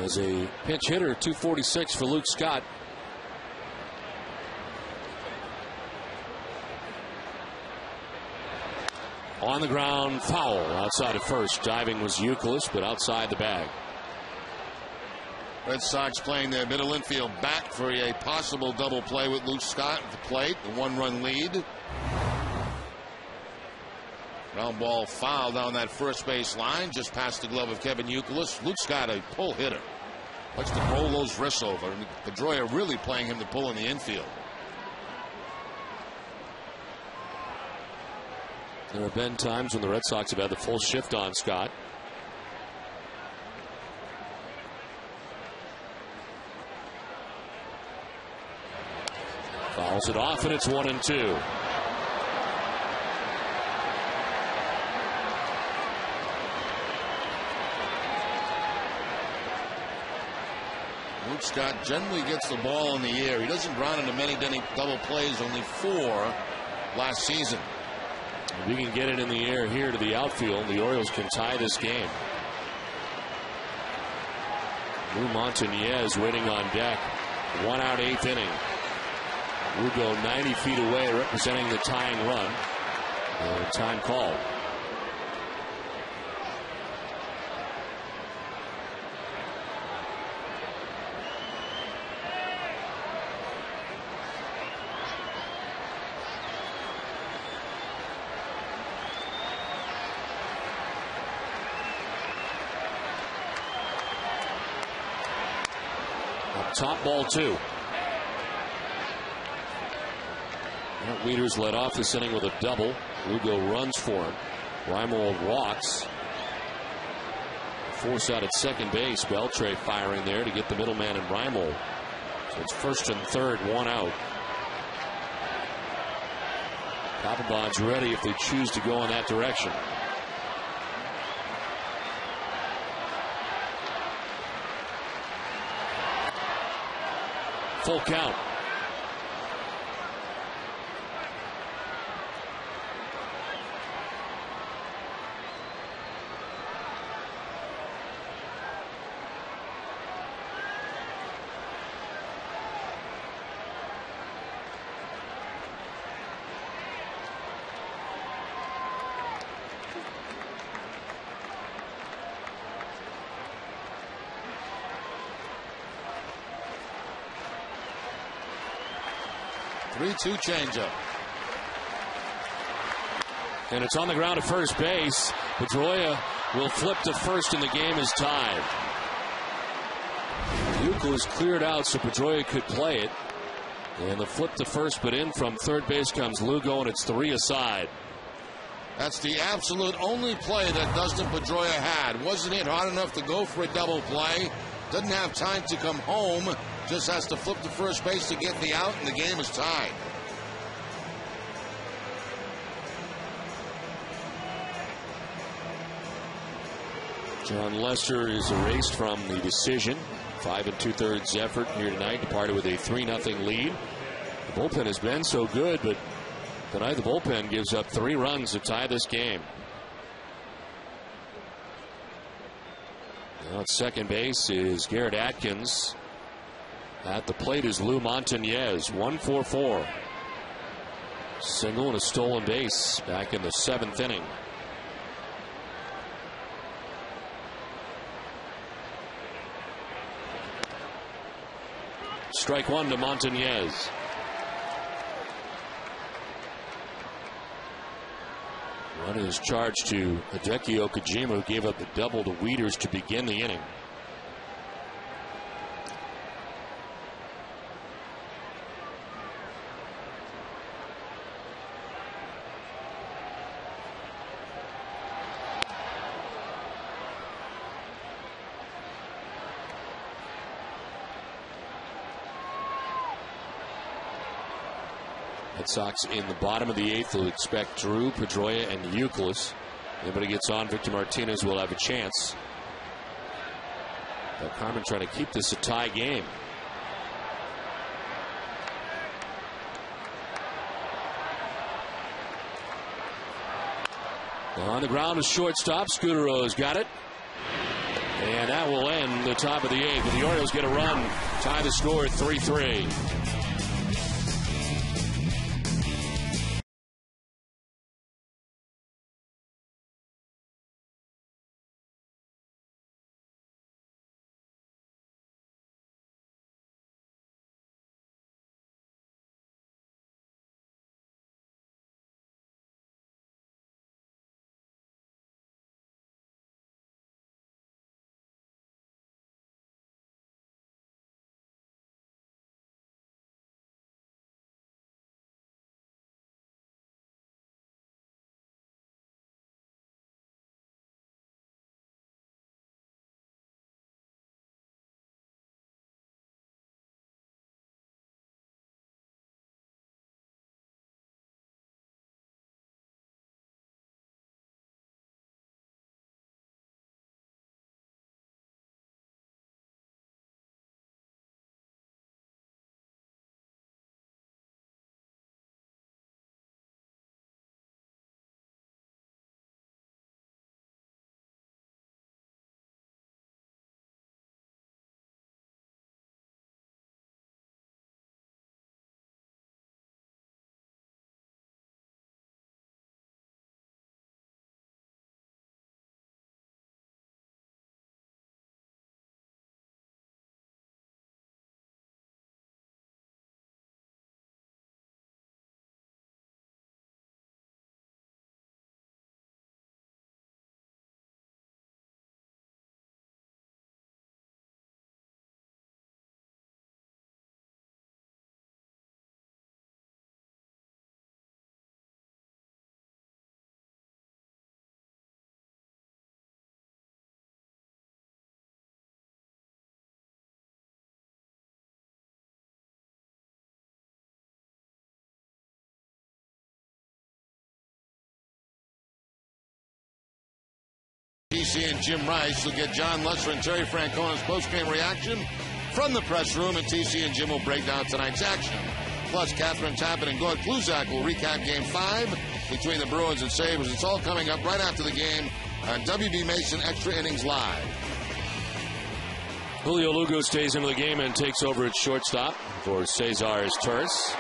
S4: As a pinch hitter, 246 for Luke Scott. On the ground, foul outside of first. Diving was Euclid, but outside the bag.
S3: Red Sox playing their middle infield back for a possible double play with Luke Scott at the plate. The 1-run lead. Ground ball foul down that first base line, just past the glove of Kevin Euclid. Luke Scott, a pull hitter. Watch them roll those wrists over. I mean, Pedroia really playing him to pull in the infield.
S4: There have been times when the Red Sox have had the full shift on Scott. Fouls it off, and it's 1-2.
S3: Luke Scott generally gets the ball in the air. He doesn't run into many double plays, only 4 last season.
S4: If we can get it in the air here to the outfield, the Orioles can tie this game. Lou Montañez waiting on deck. 1 out, 8th inning. Lugo 90 feet away, representing the tying run. Time called. Top, ball 2. Wieters led off this inning with a double. Lugo runs for him. Reimold walks. Force out at second base. Beltre firing there to get the middleman in Reimold. So it's first and third, 1 out. Papelbon's ready if they choose to go in that direction. Full count.
S3: Three-two changeup.
S4: And it's on the ground at first base. Pedroia will flip to first and the game is tied. Euclid is cleared out so Pedroia could play it. And the flip to first, but in from third base comes Lugo, and it's 3 aside.
S3: That's the absolute only play that Dustin Pedroia had. Wasn't hit hard enough to go for a double play. Doesn't have time to come home. Just has to flip to first base to get the out, and the game is tied.
S4: John Lester is erased from the decision. 5 2/3 effort here tonight. Departed with a 3-0 lead. The bullpen has been so good, but tonight the bullpen gives up 3 runs to tie this game. Now at second base is Garrett Atkins. At the plate is Lou Montañez. 1-for-4. Single and a stolen base back in the 7th inning. Strike 1 to Montañez. Run is charged to Hideki Okajima, who gave up the double to Wieters to begin the inning. Red Sox in the bottom of the 8th will expect Drew, Pedroia, and Euclid. Anybody gets on, Victor Martinez will have a chance. But Carmen trying to keep this a tie game. On the ground is shortstop. Scudero's got it. And that will end the top of the 8th. But the Orioles get a run. Tie the score at 3-3.
S3: TC and Jim Rice. We'll get John Lusser and Terry Francona's post-game reaction from the press room, and TC and Jim will break down tonight's action. Plus, Catherine Tappan and Gord Kluzak will recap Game 5 between the Bruins and Sabres. It's all coming up right after the game on WB Mason Extra Innings Live.
S4: Julio Lugo stays into the game and takes over at shortstop for Cesar's Turris.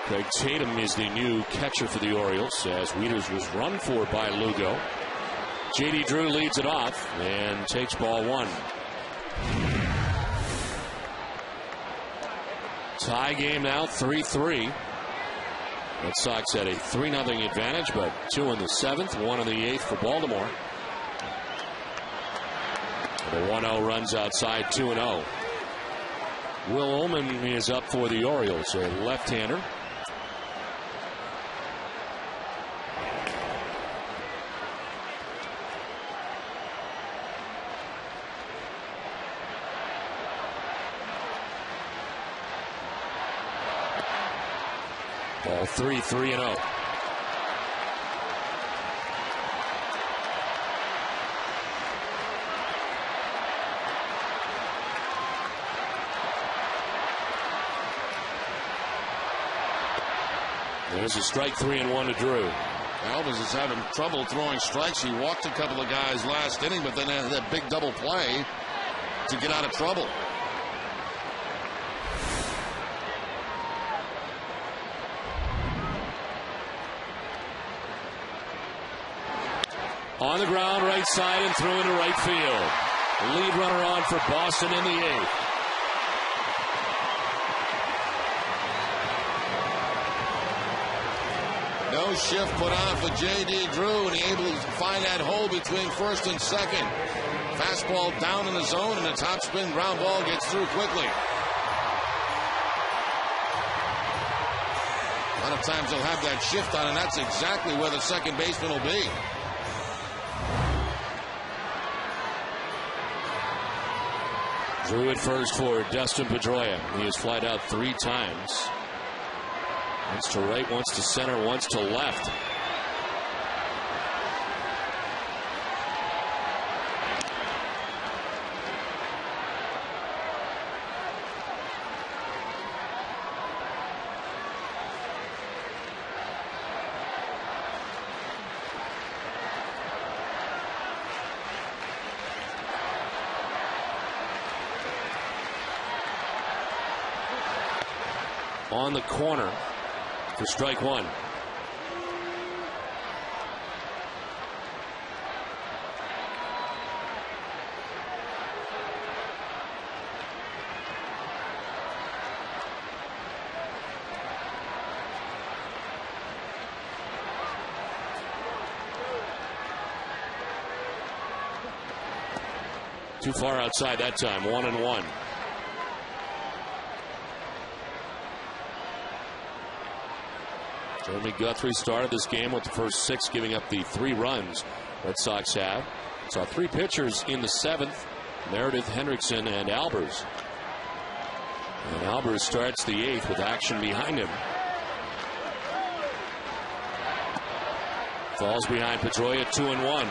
S4: Craig Tatum is the new catcher for the Orioles as Wieters was run for by Lugo. J.D. Drew leads it off and takes ball one. Tie game now, 3-3. Red Sox had a 3-0 advantage, but 2 in the 7th, 1 in the 8th for Baltimore. The 1-0 runs outside, 2-0. Will Ullman is up for the Orioles, a left-hander. Ball 3-0. There's a strike, 3-1 to Drew.
S3: Albers is having trouble throwing strikes. He walked a couple of guys last inning, but then had that big double play to get out of trouble.
S4: On the ground, right side, and through into right field. Lead runner on for Boston in the 8th.
S3: No shift put on for J.D. Drew, and he able to find that hole between first and second. Fastball down in the zone, and the topspin ground ball gets through quickly. A lot of times they'll have that shift on, and that's exactly where the second baseman will be.
S4: Drew at first for Dustin Pedroia. He has flied out 3 times. Once to right, once to center, once to left. On the corner for strike one. Too far outside that time, 1-1. Jeremy Guthrie started this game with the first 6, giving up the 3 runs Red Sox have. Saw 3 pitchers in the 7th, Meredith, Hendrickson, and Albers. And Albers starts the 8th with action behind him. Falls behind Pedroia, 2-1.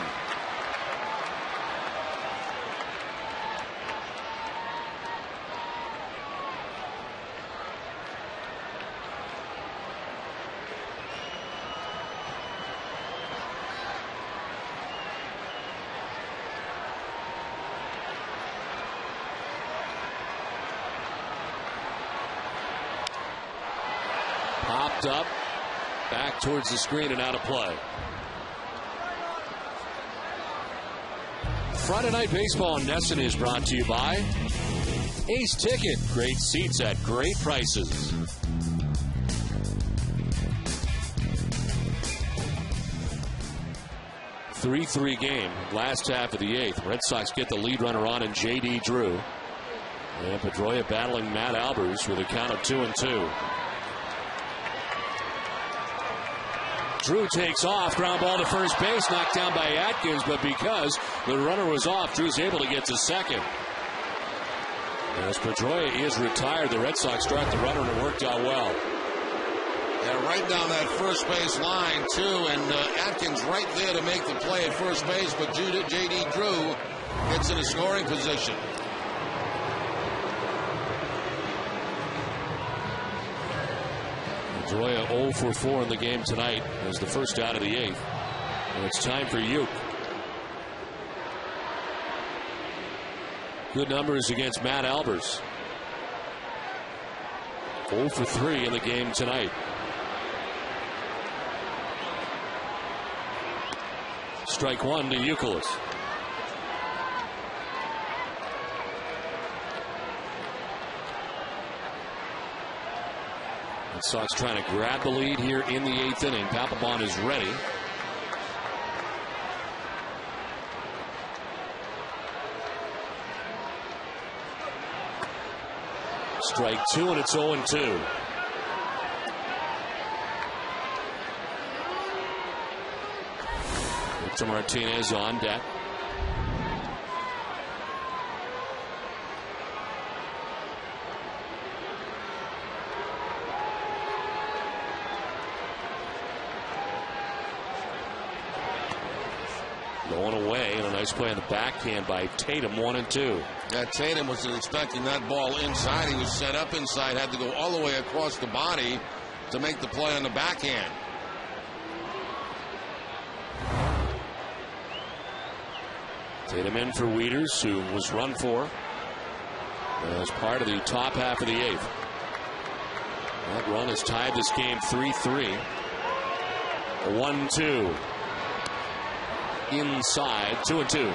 S4: Popped up, back towards the screen and out of play. Friday Night Baseball in Nesson is brought to you by Ace Ticket. Great seats at great prices. (3-3) game, last half of the 8th. Red Sox get the lead runner on in J.D. Drew. And Pedroia battling Matt Albers with a count of 2-2. Drew takes off, ground ball to first base, knocked down by Atkins, but because the runner was off, Drew's able to get to second. As Pedroia is retired, the Red Sox start the runner, and it worked out well.
S3: Yeah, right down that first base line, too, and Atkins right there to make the play at first base, but J.D. Drew gets in a scoring position.
S4: Pedroia 0 for 4 in the game tonight as the first out of the 8th. And it's time for Uke. Good numbers against Matt Albers. 0 for 3 in the game tonight. Strike one to Youkilis. Red Sox trying to grab the lead here in the 8th inning. Papelbon is ready. Strike two, and it's 0-2. Victor Martinez on deck. Going away, and a nice play on the backhand by Tatum, 1-2.
S3: Yeah, Tatum was expecting that ball inside. He was set up inside, had to go all the way across the body to make the play on the backhand.
S4: Tatum in for Wieters, who was run for as part of the top half of the 8th. That run has tied this game 3-3. 1-2. Inside, 2-2.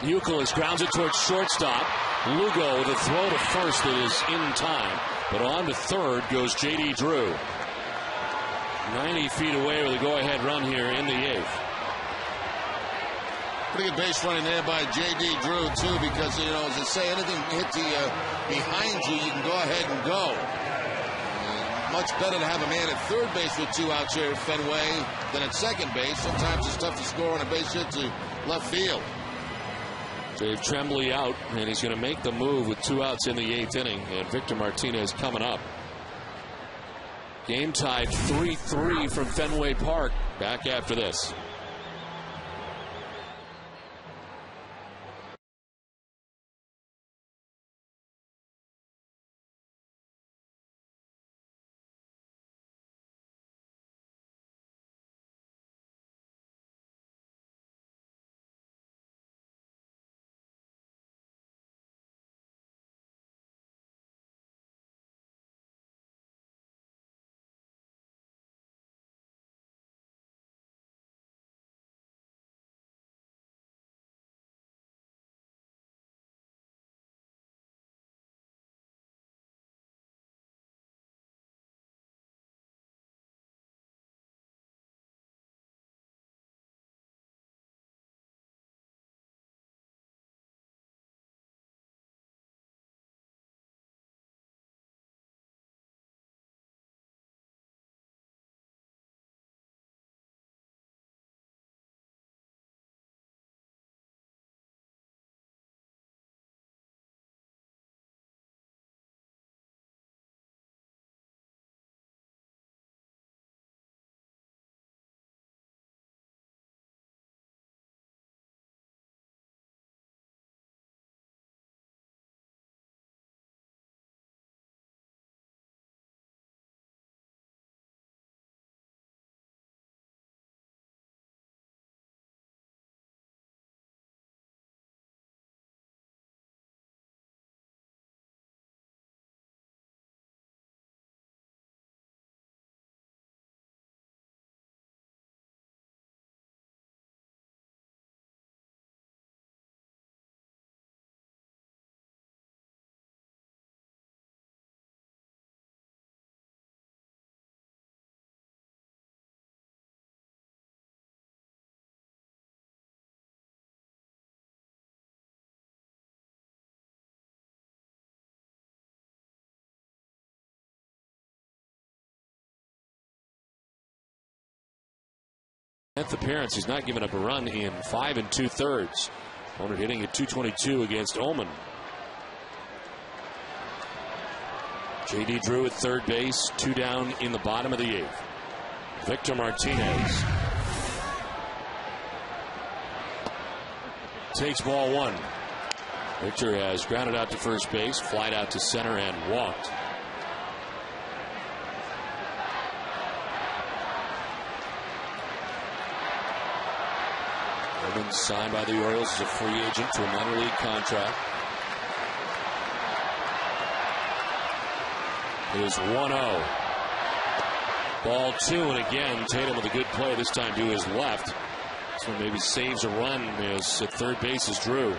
S4: Youkilis grounds it towards shortstop. Lugo with a throw to first that is in time. But on to third goes J.D. Drew. 90 feet away with a go-ahead run here in the 8th.
S3: Pretty good base running there by J.D. Drew, too, because, you know, as they say, anything hits you behind you, you can go ahead and go. Much better to have a man at third base with 2 outs here at Fenway than at second base. Sometimes it's tough to score on a base hit to left field.
S4: Dave Tremblay out, and he's going to make the move with 2 outs in the 8th inning, and Victor Martinez coming up. Game tied 3-3 from Fenway Park. Back after this. 10th appearance. He's not given up a run in 5 2/3. Opponent hitting at .222 against Ullman. J.D. Drew at third base, 2 down in the bottom of the 8th. Victor Martinez takes ball 1. Victor has grounded out to first base, flied out to center, and walked. Ullman signed by the Orioles as a free agent to a minor league contract. It is 1-0. Ball 2, and again, Tatum with a good play, this time to his left. This one maybe saves a run as at third base is Drew.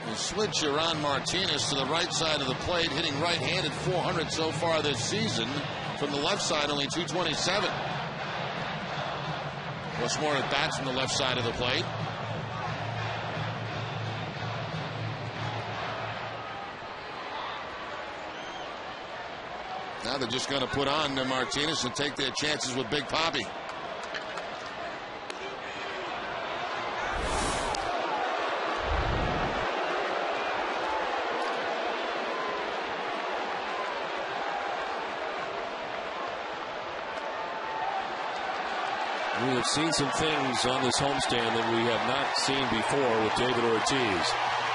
S3: You switch Ron Martinez to the right side of the plate, hitting right-handed, 400 so far this season. From the left side, only 227. What's more at bats from the left side of the plate. Now they're just going to put on Martinez and take their chances with Big Papi.
S4: We have seen some things on this homestand that we have not seen before with David Ortiz.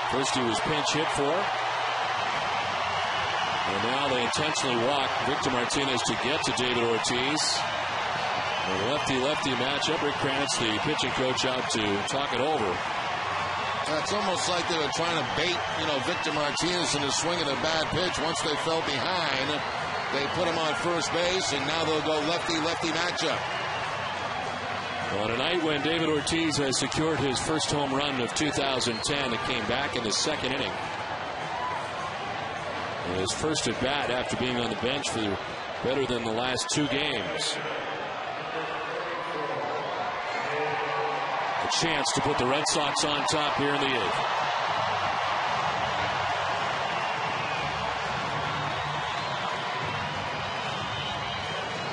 S4: First he was pinch hit for, and now they intentionally walk Victor Martinez to get to David Ortiz. A lefty-lefty matchup. Rick Kranitz, the pitching coach, out to talk it over.
S3: It's almost like they were trying to bait, Victor Martinez into swinging a bad pitch. Once they fell behind, they put him on first base, and now they'll go lefty-lefty matchup.
S4: On a night when David Ortiz has secured his first home run of 2010, it came back in the second inning. His first at bat after being on the bench for better than the last 2 games. A chance to put the Red Sox on top here in the 8th.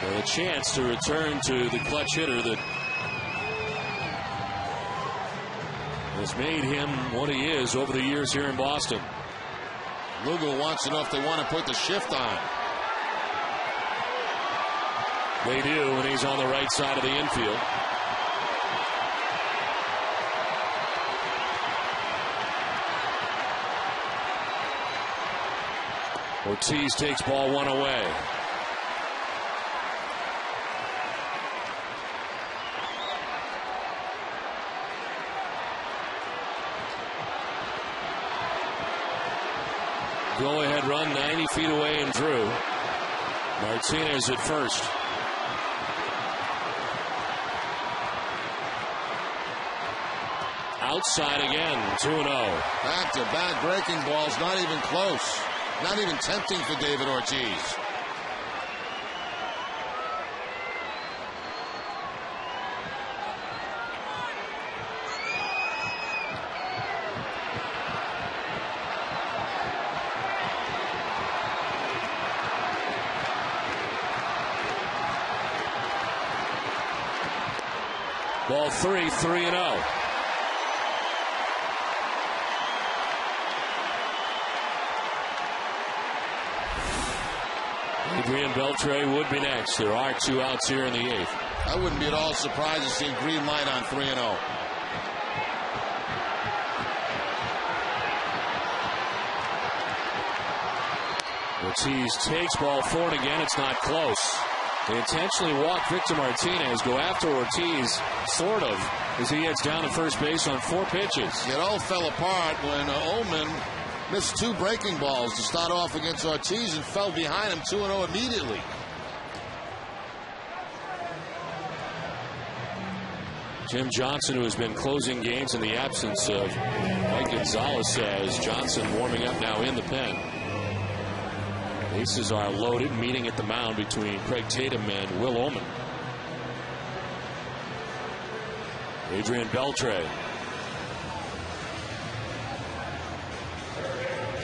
S4: And a chance to return to the clutch hitter that has made him what he is over the years here in Boston.
S3: Lugo wants to know if they want to put the shift on.
S4: They do, and he's on the right side of the infield. Ortiz takes ball 1 away. Go-ahead run 90 feet away and Drew. Martinez at first. Outside again, 2-0.
S3: Back-to-back breaking balls, not even close. Not even tempting for David Ortiz.
S4: Ball 3, 3-0. Adrian Beltre would be next. There are 2 outs here in the 8th.
S3: I wouldn't be at all surprised to see a green light on 3-0.
S4: Ortiz takes ball 4, and again it's not close. They intentionally walk Victor Martinez, go after Ortiz, sort of, as he heads down to first base on 4 pitches.
S3: It all fell apart when Ullman missed 2 breaking balls to start off against Ortiz and fell behind him 2-0 immediately.
S4: Jim Johnson, who has been closing games in the absence of Mike Gonzalez, says Johnson warming up now in the pen. Bases are loaded, meeting at the mound between Craig Tatum and Will Ullman. Adrian Beltre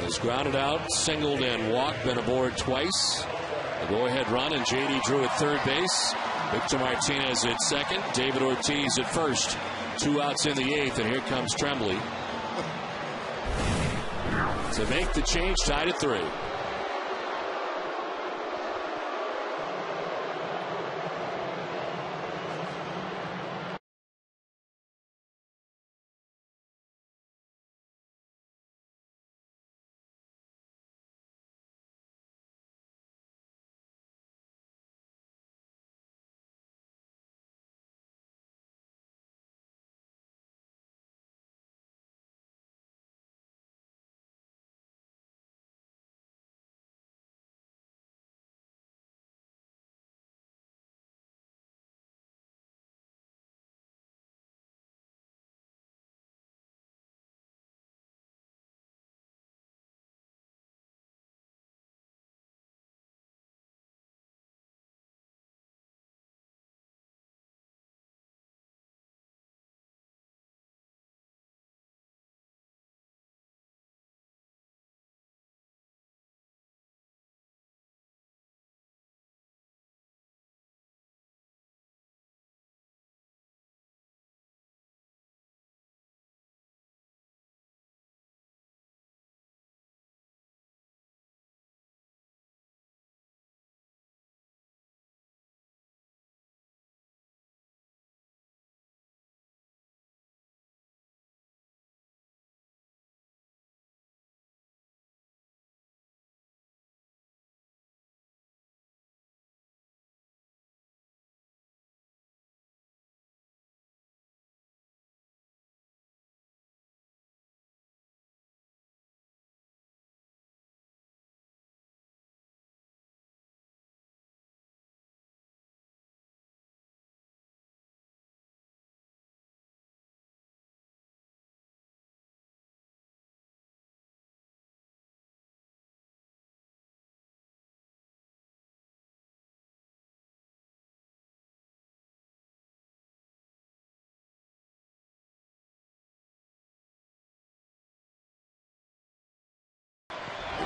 S4: has grounded out, singled and walked, been aboard twice. A go-ahead run, and J.D. Drew at third base. Victor Martinez at second, David Ortiz at first. 2 outs in the 8th, and here comes Tremblay to make the change, tied at 3.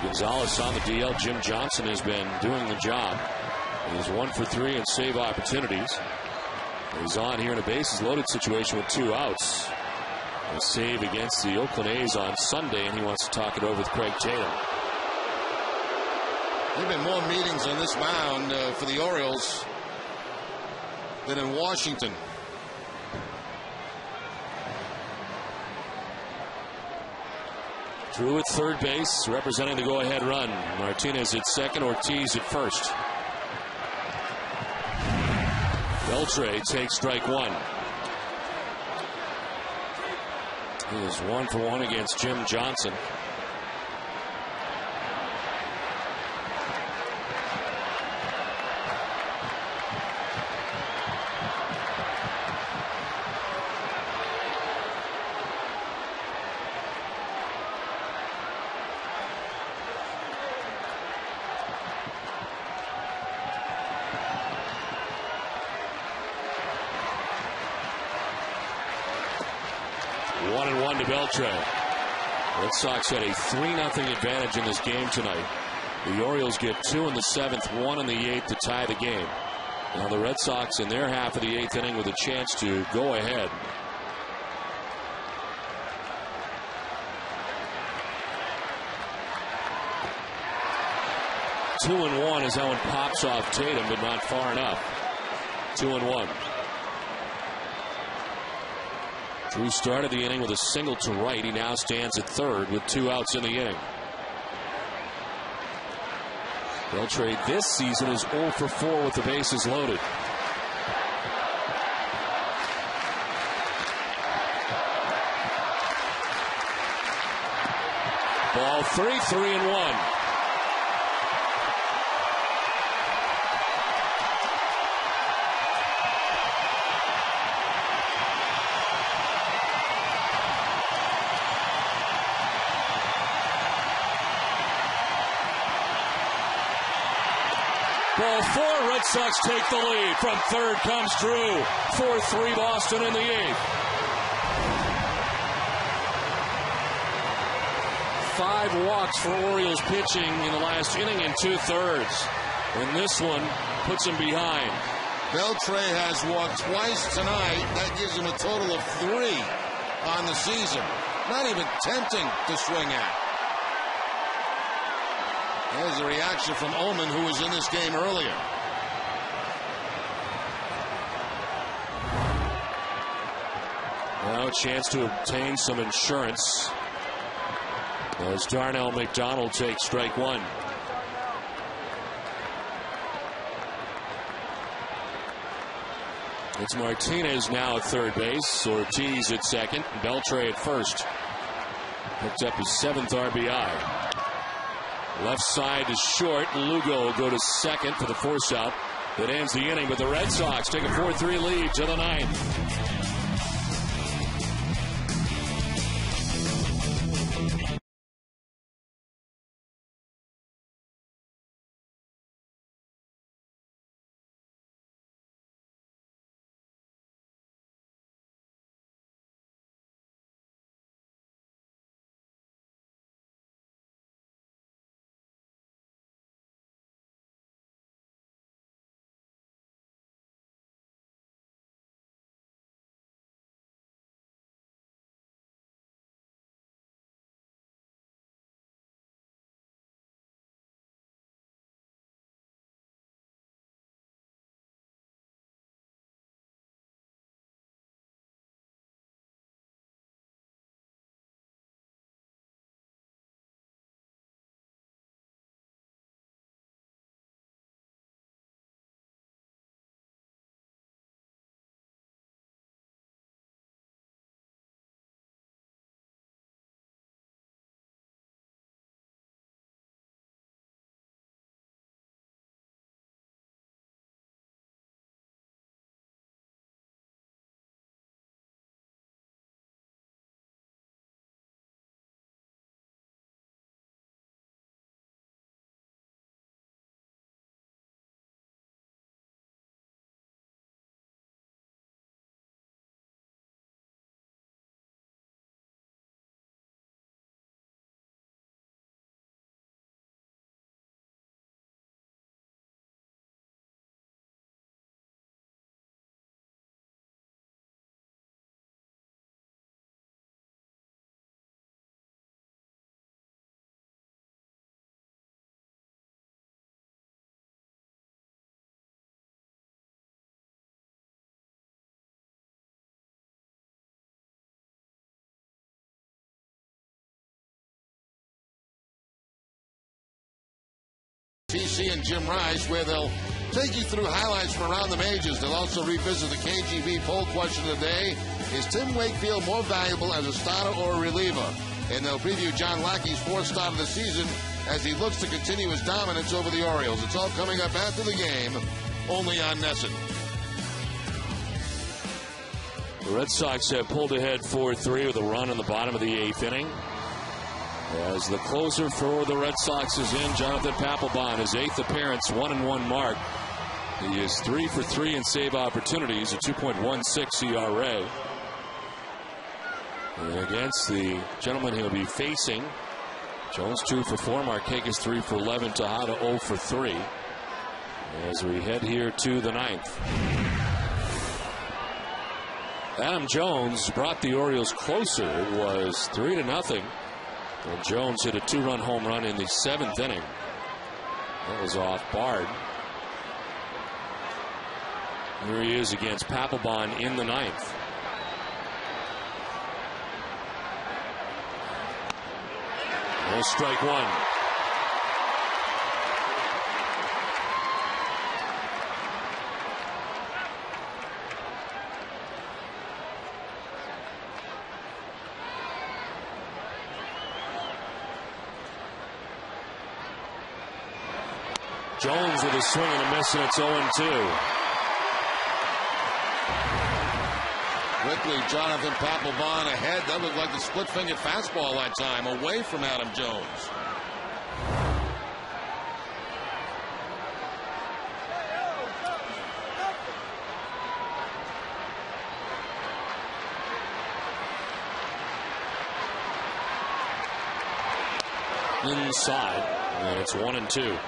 S4: Gonzalez on the DL. Jim Johnson has been doing the job. He's 1 for 3 in save opportunities. He's on here in a bases loaded situation with 2 outs. A save against the Oakland A's on Sunday, and he wants to talk it over with Craig Tatum.
S3: There have been more meetings on this mound for the Orioles than in Washington.
S4: Drew at third base, representing the go-ahead run. Martinez at second, Ortiz at first. Beltre takes strike 1. He is 1 for 1 against Jim Johnson. Beltre. Red Sox had a 3-0 advantage in this game tonight. The Orioles get 2 in the 7th, 1 in the 8th to tie the game. Now the Red Sox in their half of the 8th inning with a chance to go ahead. Two and 1 is how it pops off Tatum, but not far enough. 2-1. Drew started the inning with a single to right. He now stands at third with 2 outs in the inning. Beltre this season is 0 for 4 with the bases loaded. Ball 3, 3-1. Ball 4, Red Sox take the lead. From third comes Drew. 4-3 Boston in the 8th. 5 walks for Orioles pitching in the last inning and 2/3. And this one puts him behind.
S3: Beltray has walked twice tonight. That gives him a total of 3 on the season. Not even tempting to swing at. There's a reaction from Ullman, who was in this game earlier.
S4: Now a chance to obtain some insurance as Darnell McDonald takes strike 1. It's Martinez now at third base, Ortiz at second, Beltray at first. Picked up his 7th RBI. Left side is short. Lugo will go to second for the force out that ends the inning, but the Red Sox take a 4-3 lead to the 9th.
S3: TC and Jim Rice, where they'll take you through highlights from around the majors. They'll also revisit the KGB poll question of the day. Is Tim Wakefield more valuable as a starter or a reliever? And they'll preview John Lackey's 4th start of the season as he looks to continue his dominance over the Orioles. It's all coming up after the game, only on NESN.
S4: The Red Sox have pulled ahead 4-3 with a run in the bottom of the 8th inning. As the closer for the Red Sox is in, Jonathan Papelbon, his 8th appearance, 1-1 mark. He is 3 for 3 in save opportunities, a 2.16 ERA. And against the gentleman he'll be facing, Jones 2 for 4, Markakis 3 for 11, Tejada 0 for 3. As we head here to the 9th. Adam Jones brought the Orioles closer. It was 3-0. And Jones hit a 2-run home run in the 7th inning. That was off Bard. Here he is against Papelbon in the 9th. No, strike 1. Jones with a swing and a miss, and it's 0-2.
S3: Quickly, Jonathan Papelbon ahead. That looked like the split-fingered fastball that time, away from Adam Jones.
S4: Inside, and it's 1-2.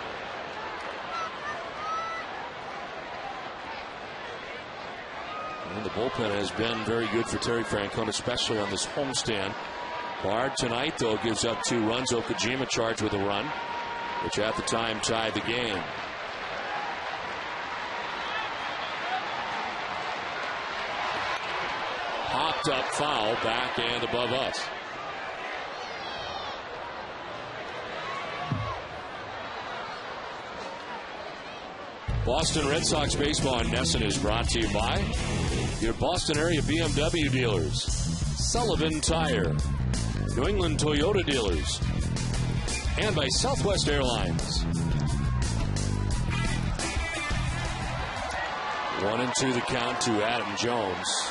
S4: And the bullpen has been very good for Terry Francona, especially on this homestand. Bard tonight, though, gives up 2 runs. Okajima charged with a run, which at the time tied the game. Popped up foul, back and above us. Boston Red Sox baseball in Nesson is brought to you by your Boston area BMW dealers, Sullivan Tire, New England Toyota dealers, and by Southwest Airlines. 1-2 the count to Adam Jones.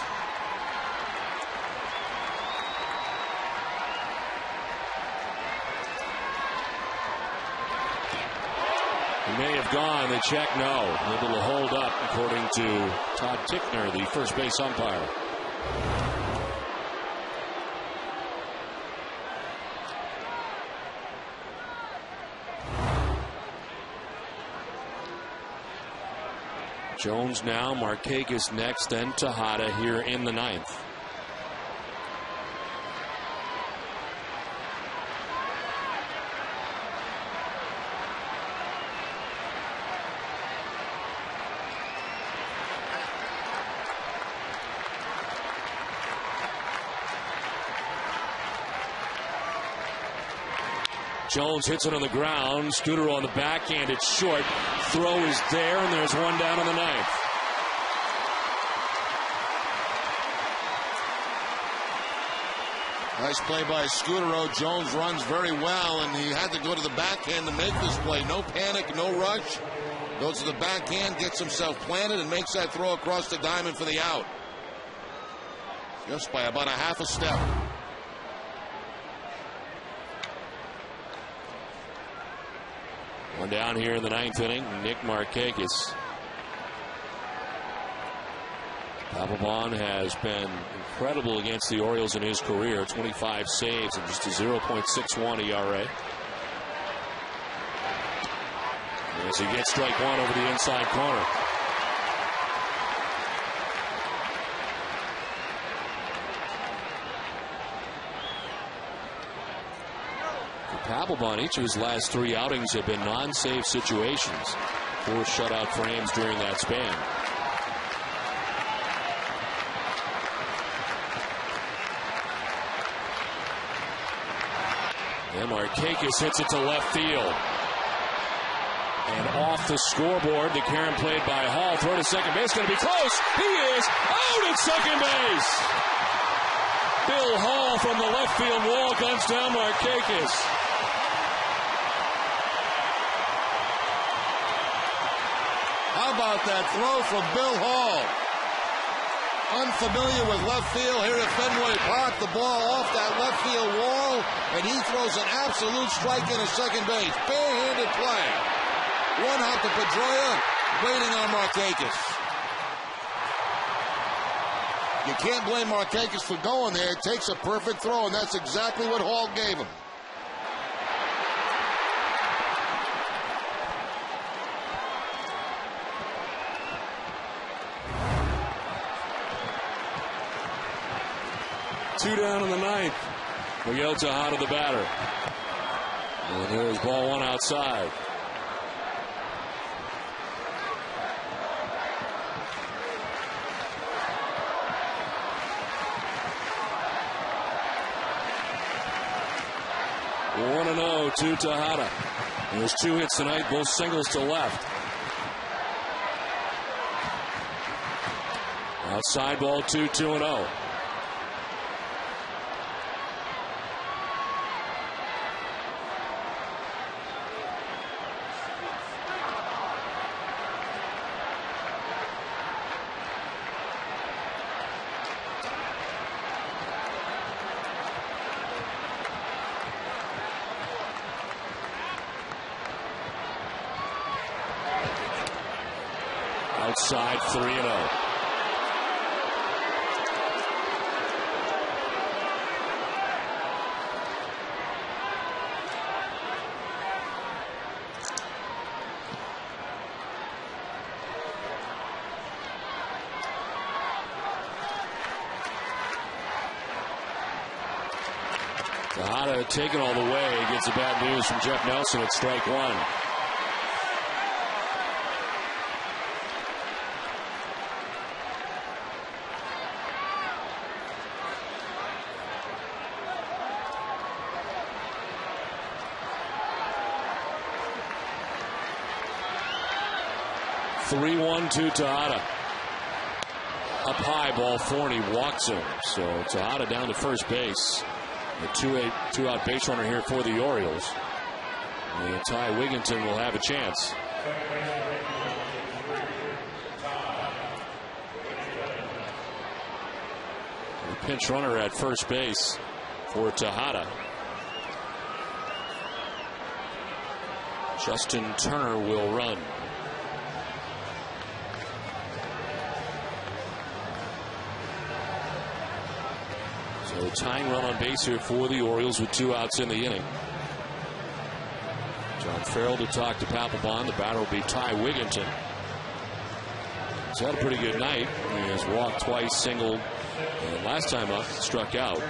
S4: He may have gone. They check no. A little hold up, according to Todd Tickner, the first base umpire. Jones now, Markakis next, then Tejada here in the 9th. Jones hits it on the ground. Scooter on the backhand. It's short. Throw is there, and there's one down on the 9th.
S3: Nice play by Scutero. Jones runs very well, and he had to go to the backhand to make this play. No panic, no rush. Goes to the backhand, gets himself planted, and makes that throw across the diamond for the out. Just by about a half a step.
S4: One down here in the 9th inning, Nick Markakis. Papelbon has been incredible against the Orioles in his career. 25 saves and just a 0.61 ERA. As he gets strike one over the inside corner. Papelbon, each of his last 3 outings have been non-save situations. 4 shutout frames during that span. And Markakis hits it to left field. And off the scoreboard, the Karen played by Hall. Throw to second base, going to be close. He is out at second base. Bill Hall from the left field wall guns down Markakis.
S3: How about that throw from Bill Hall? Unfamiliar with left field here at Fenway Park. The ball off that left field wall, and he throws an absolute strike into second base. Barehanded play. 1-out to Pedroia, waiting on Markakis. You can't blame Markakis for going there. It takes a perfect throw, and that's exactly what Hall gave him.
S4: Two down in the 9th. Miguel Tejada, the batter. And there's ball 1 outside. One and 0 to Tejada. There's 2 hits tonight, both singles to left. Outside ball 2-2-0. Outside 3-0. Tejada taken all the way. Gets the bad news from Jeff Nelson at strike one. Three-one to Tejada. Up high, ball four, and he walks him. So Tejada down to first base. A two-out base runner here for the Orioles. And Ty Wigginton will have a chance. The pinch runner at first base for Tejada. Justin Turner will run. So tying run on base here for the Orioles with 2 outs in the inning. John Farrell to talk to Papelbon. The batter will be Ty Wigginton. He's had a pretty good night. He has walked twice, singled, and last time up struck out.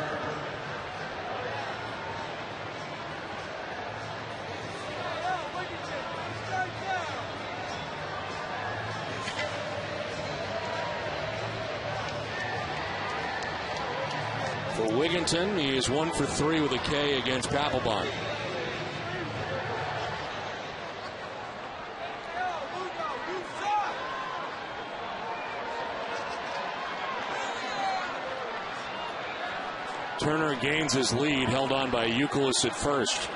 S4: For Wigginton, he is 1 for 3 with a K against Papelbon. Turner gains his lead, held on by Youkilis at first.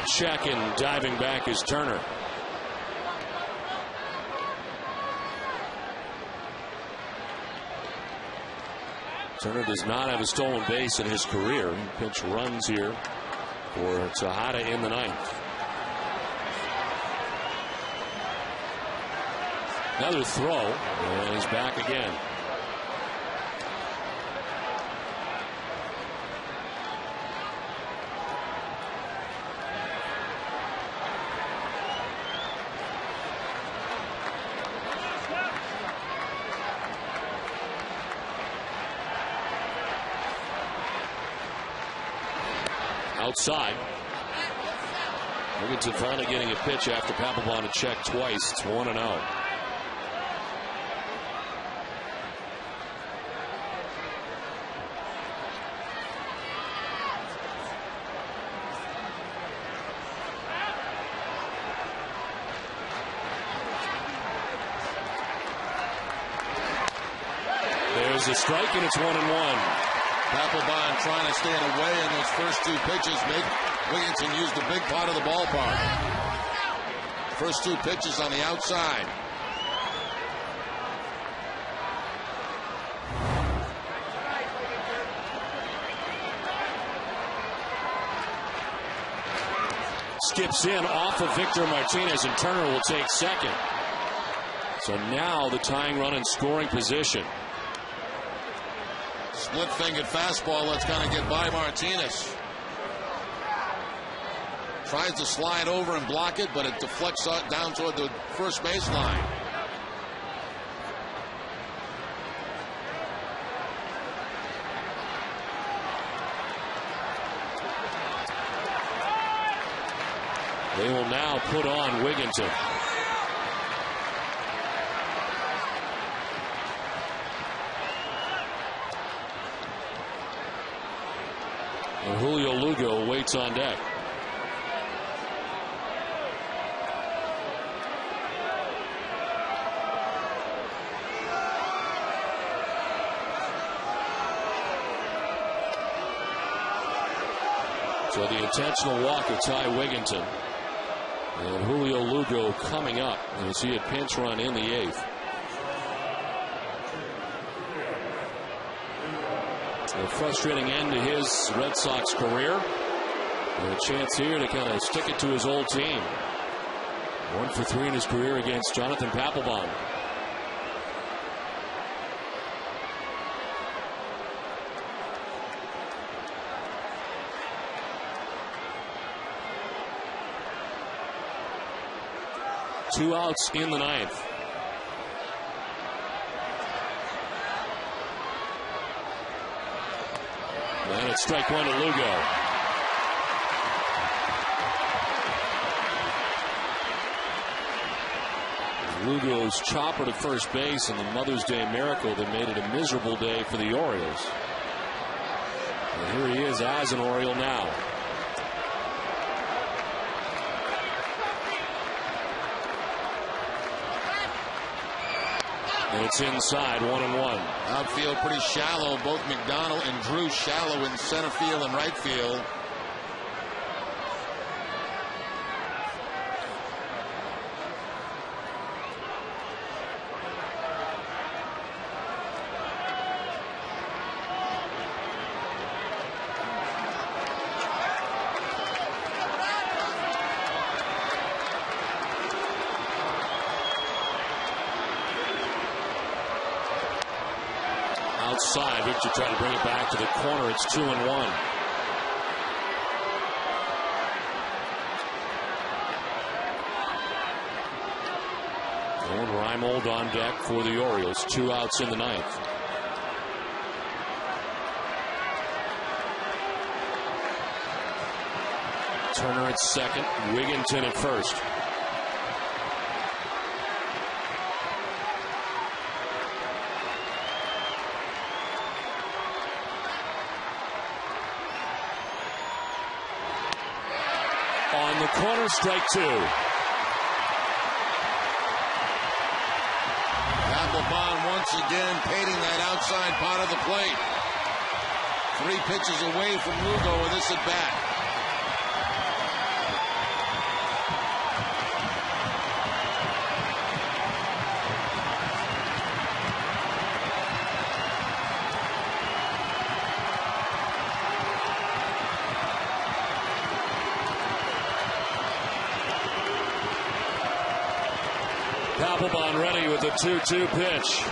S4: Check and diving back is Turner. Turner does not have a stolen base in his career. Pinch runs here for Tejada in the ninth. Another throw, and he's back again. Outside. Wigginton finally getting a pitch after Papelbon had checked twice. It's 1-0. There's a strike, and it's 1-1.
S3: Papelbon trying to stay away in those first 2 pitches. Make Wigginton use the big part of the ballpark. First 2 pitches on the outside.
S4: Skips in off of Victor Martinez, and Turner will take second. So now the tying run in scoring position.
S3: Split-fingered fastball that's going to get by Martinez. Tries to slide over and block it, but it deflects down toward the first baseline.
S4: They will now put on Wigginton. And Julio Lugo waits on deck. So the intentional walk of Ty Wigginton. And Julio Lugo coming up as he had pinch run in the 8th. A frustrating end to his Red Sox career. And a chance here to kind of stick it to his old team. 1 for 3 in his career against Jonathan Papelbon. 2 outs in the ninth. And it's strike one to Lugo. Lugo's chopper to first base and the Mother's Day miracle that made it a miserable day for the Orioles. And here he is as an Oriole now. And it's inside, 1-1.
S3: Outfield pretty shallow. Both McDonald and Drew shallow in center field and right field.
S4: Outside, Victor tried to bring it back to the corner. It's 2-1. Owen Reimold on deck for the Orioles. 2 outs in the ninth. Turner at second. Wigginton at first. On the corner, strike two.
S3: Applebaum once again painting that outside part of the plate. 3 pitches away from Lugo with this at bat.
S4: Applebaum ready with the 2-2 pitch.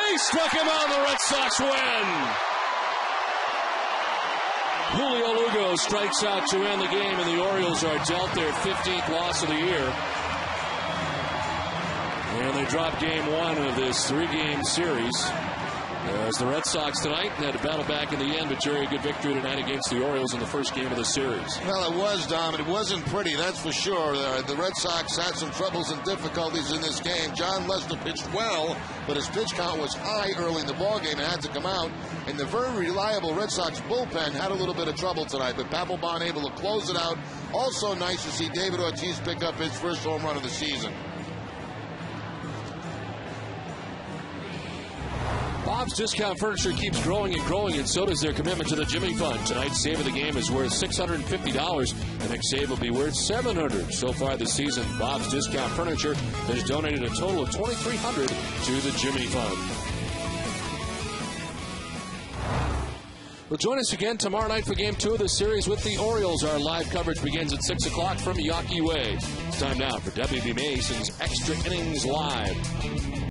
S4: He struck him out, the Red Sox win. Julio Lugo strikes out to end the game, and the Orioles are dealt their 15th loss of the year. And they drop game 1 of this 3-game series. As the Red Sox tonight had to battle back in the end, but Jerry, a good victory tonight against the Orioles in the first game of the series.
S3: Well, it was, Dom. It wasn't pretty, that's for sure. The Red Sox had some troubles and difficulties in this game. John Lester pitched well, but his pitch count was high early in the ballgame and had to come out. And the very reliable Red Sox bullpen had a little bit of trouble tonight, but Papelbon able to close it out. Also nice to see David Ortiz pick up his first home run of the season.
S4: Bob's Discount Furniture keeps growing and growing, and so does their commitment to the Jimmy Fund. Tonight's save of the game is worth $650. The next save will be worth $700. So far this season, Bob's Discount Furniture has donated a total of $2,300 to the Jimmy Fund. Well, join us again tomorrow night for Game 2 of the series with the Orioles. Our live coverage begins at 6 o'clock from Yawkey Way. It's time now for W.B. Mason's Extra Innings Live.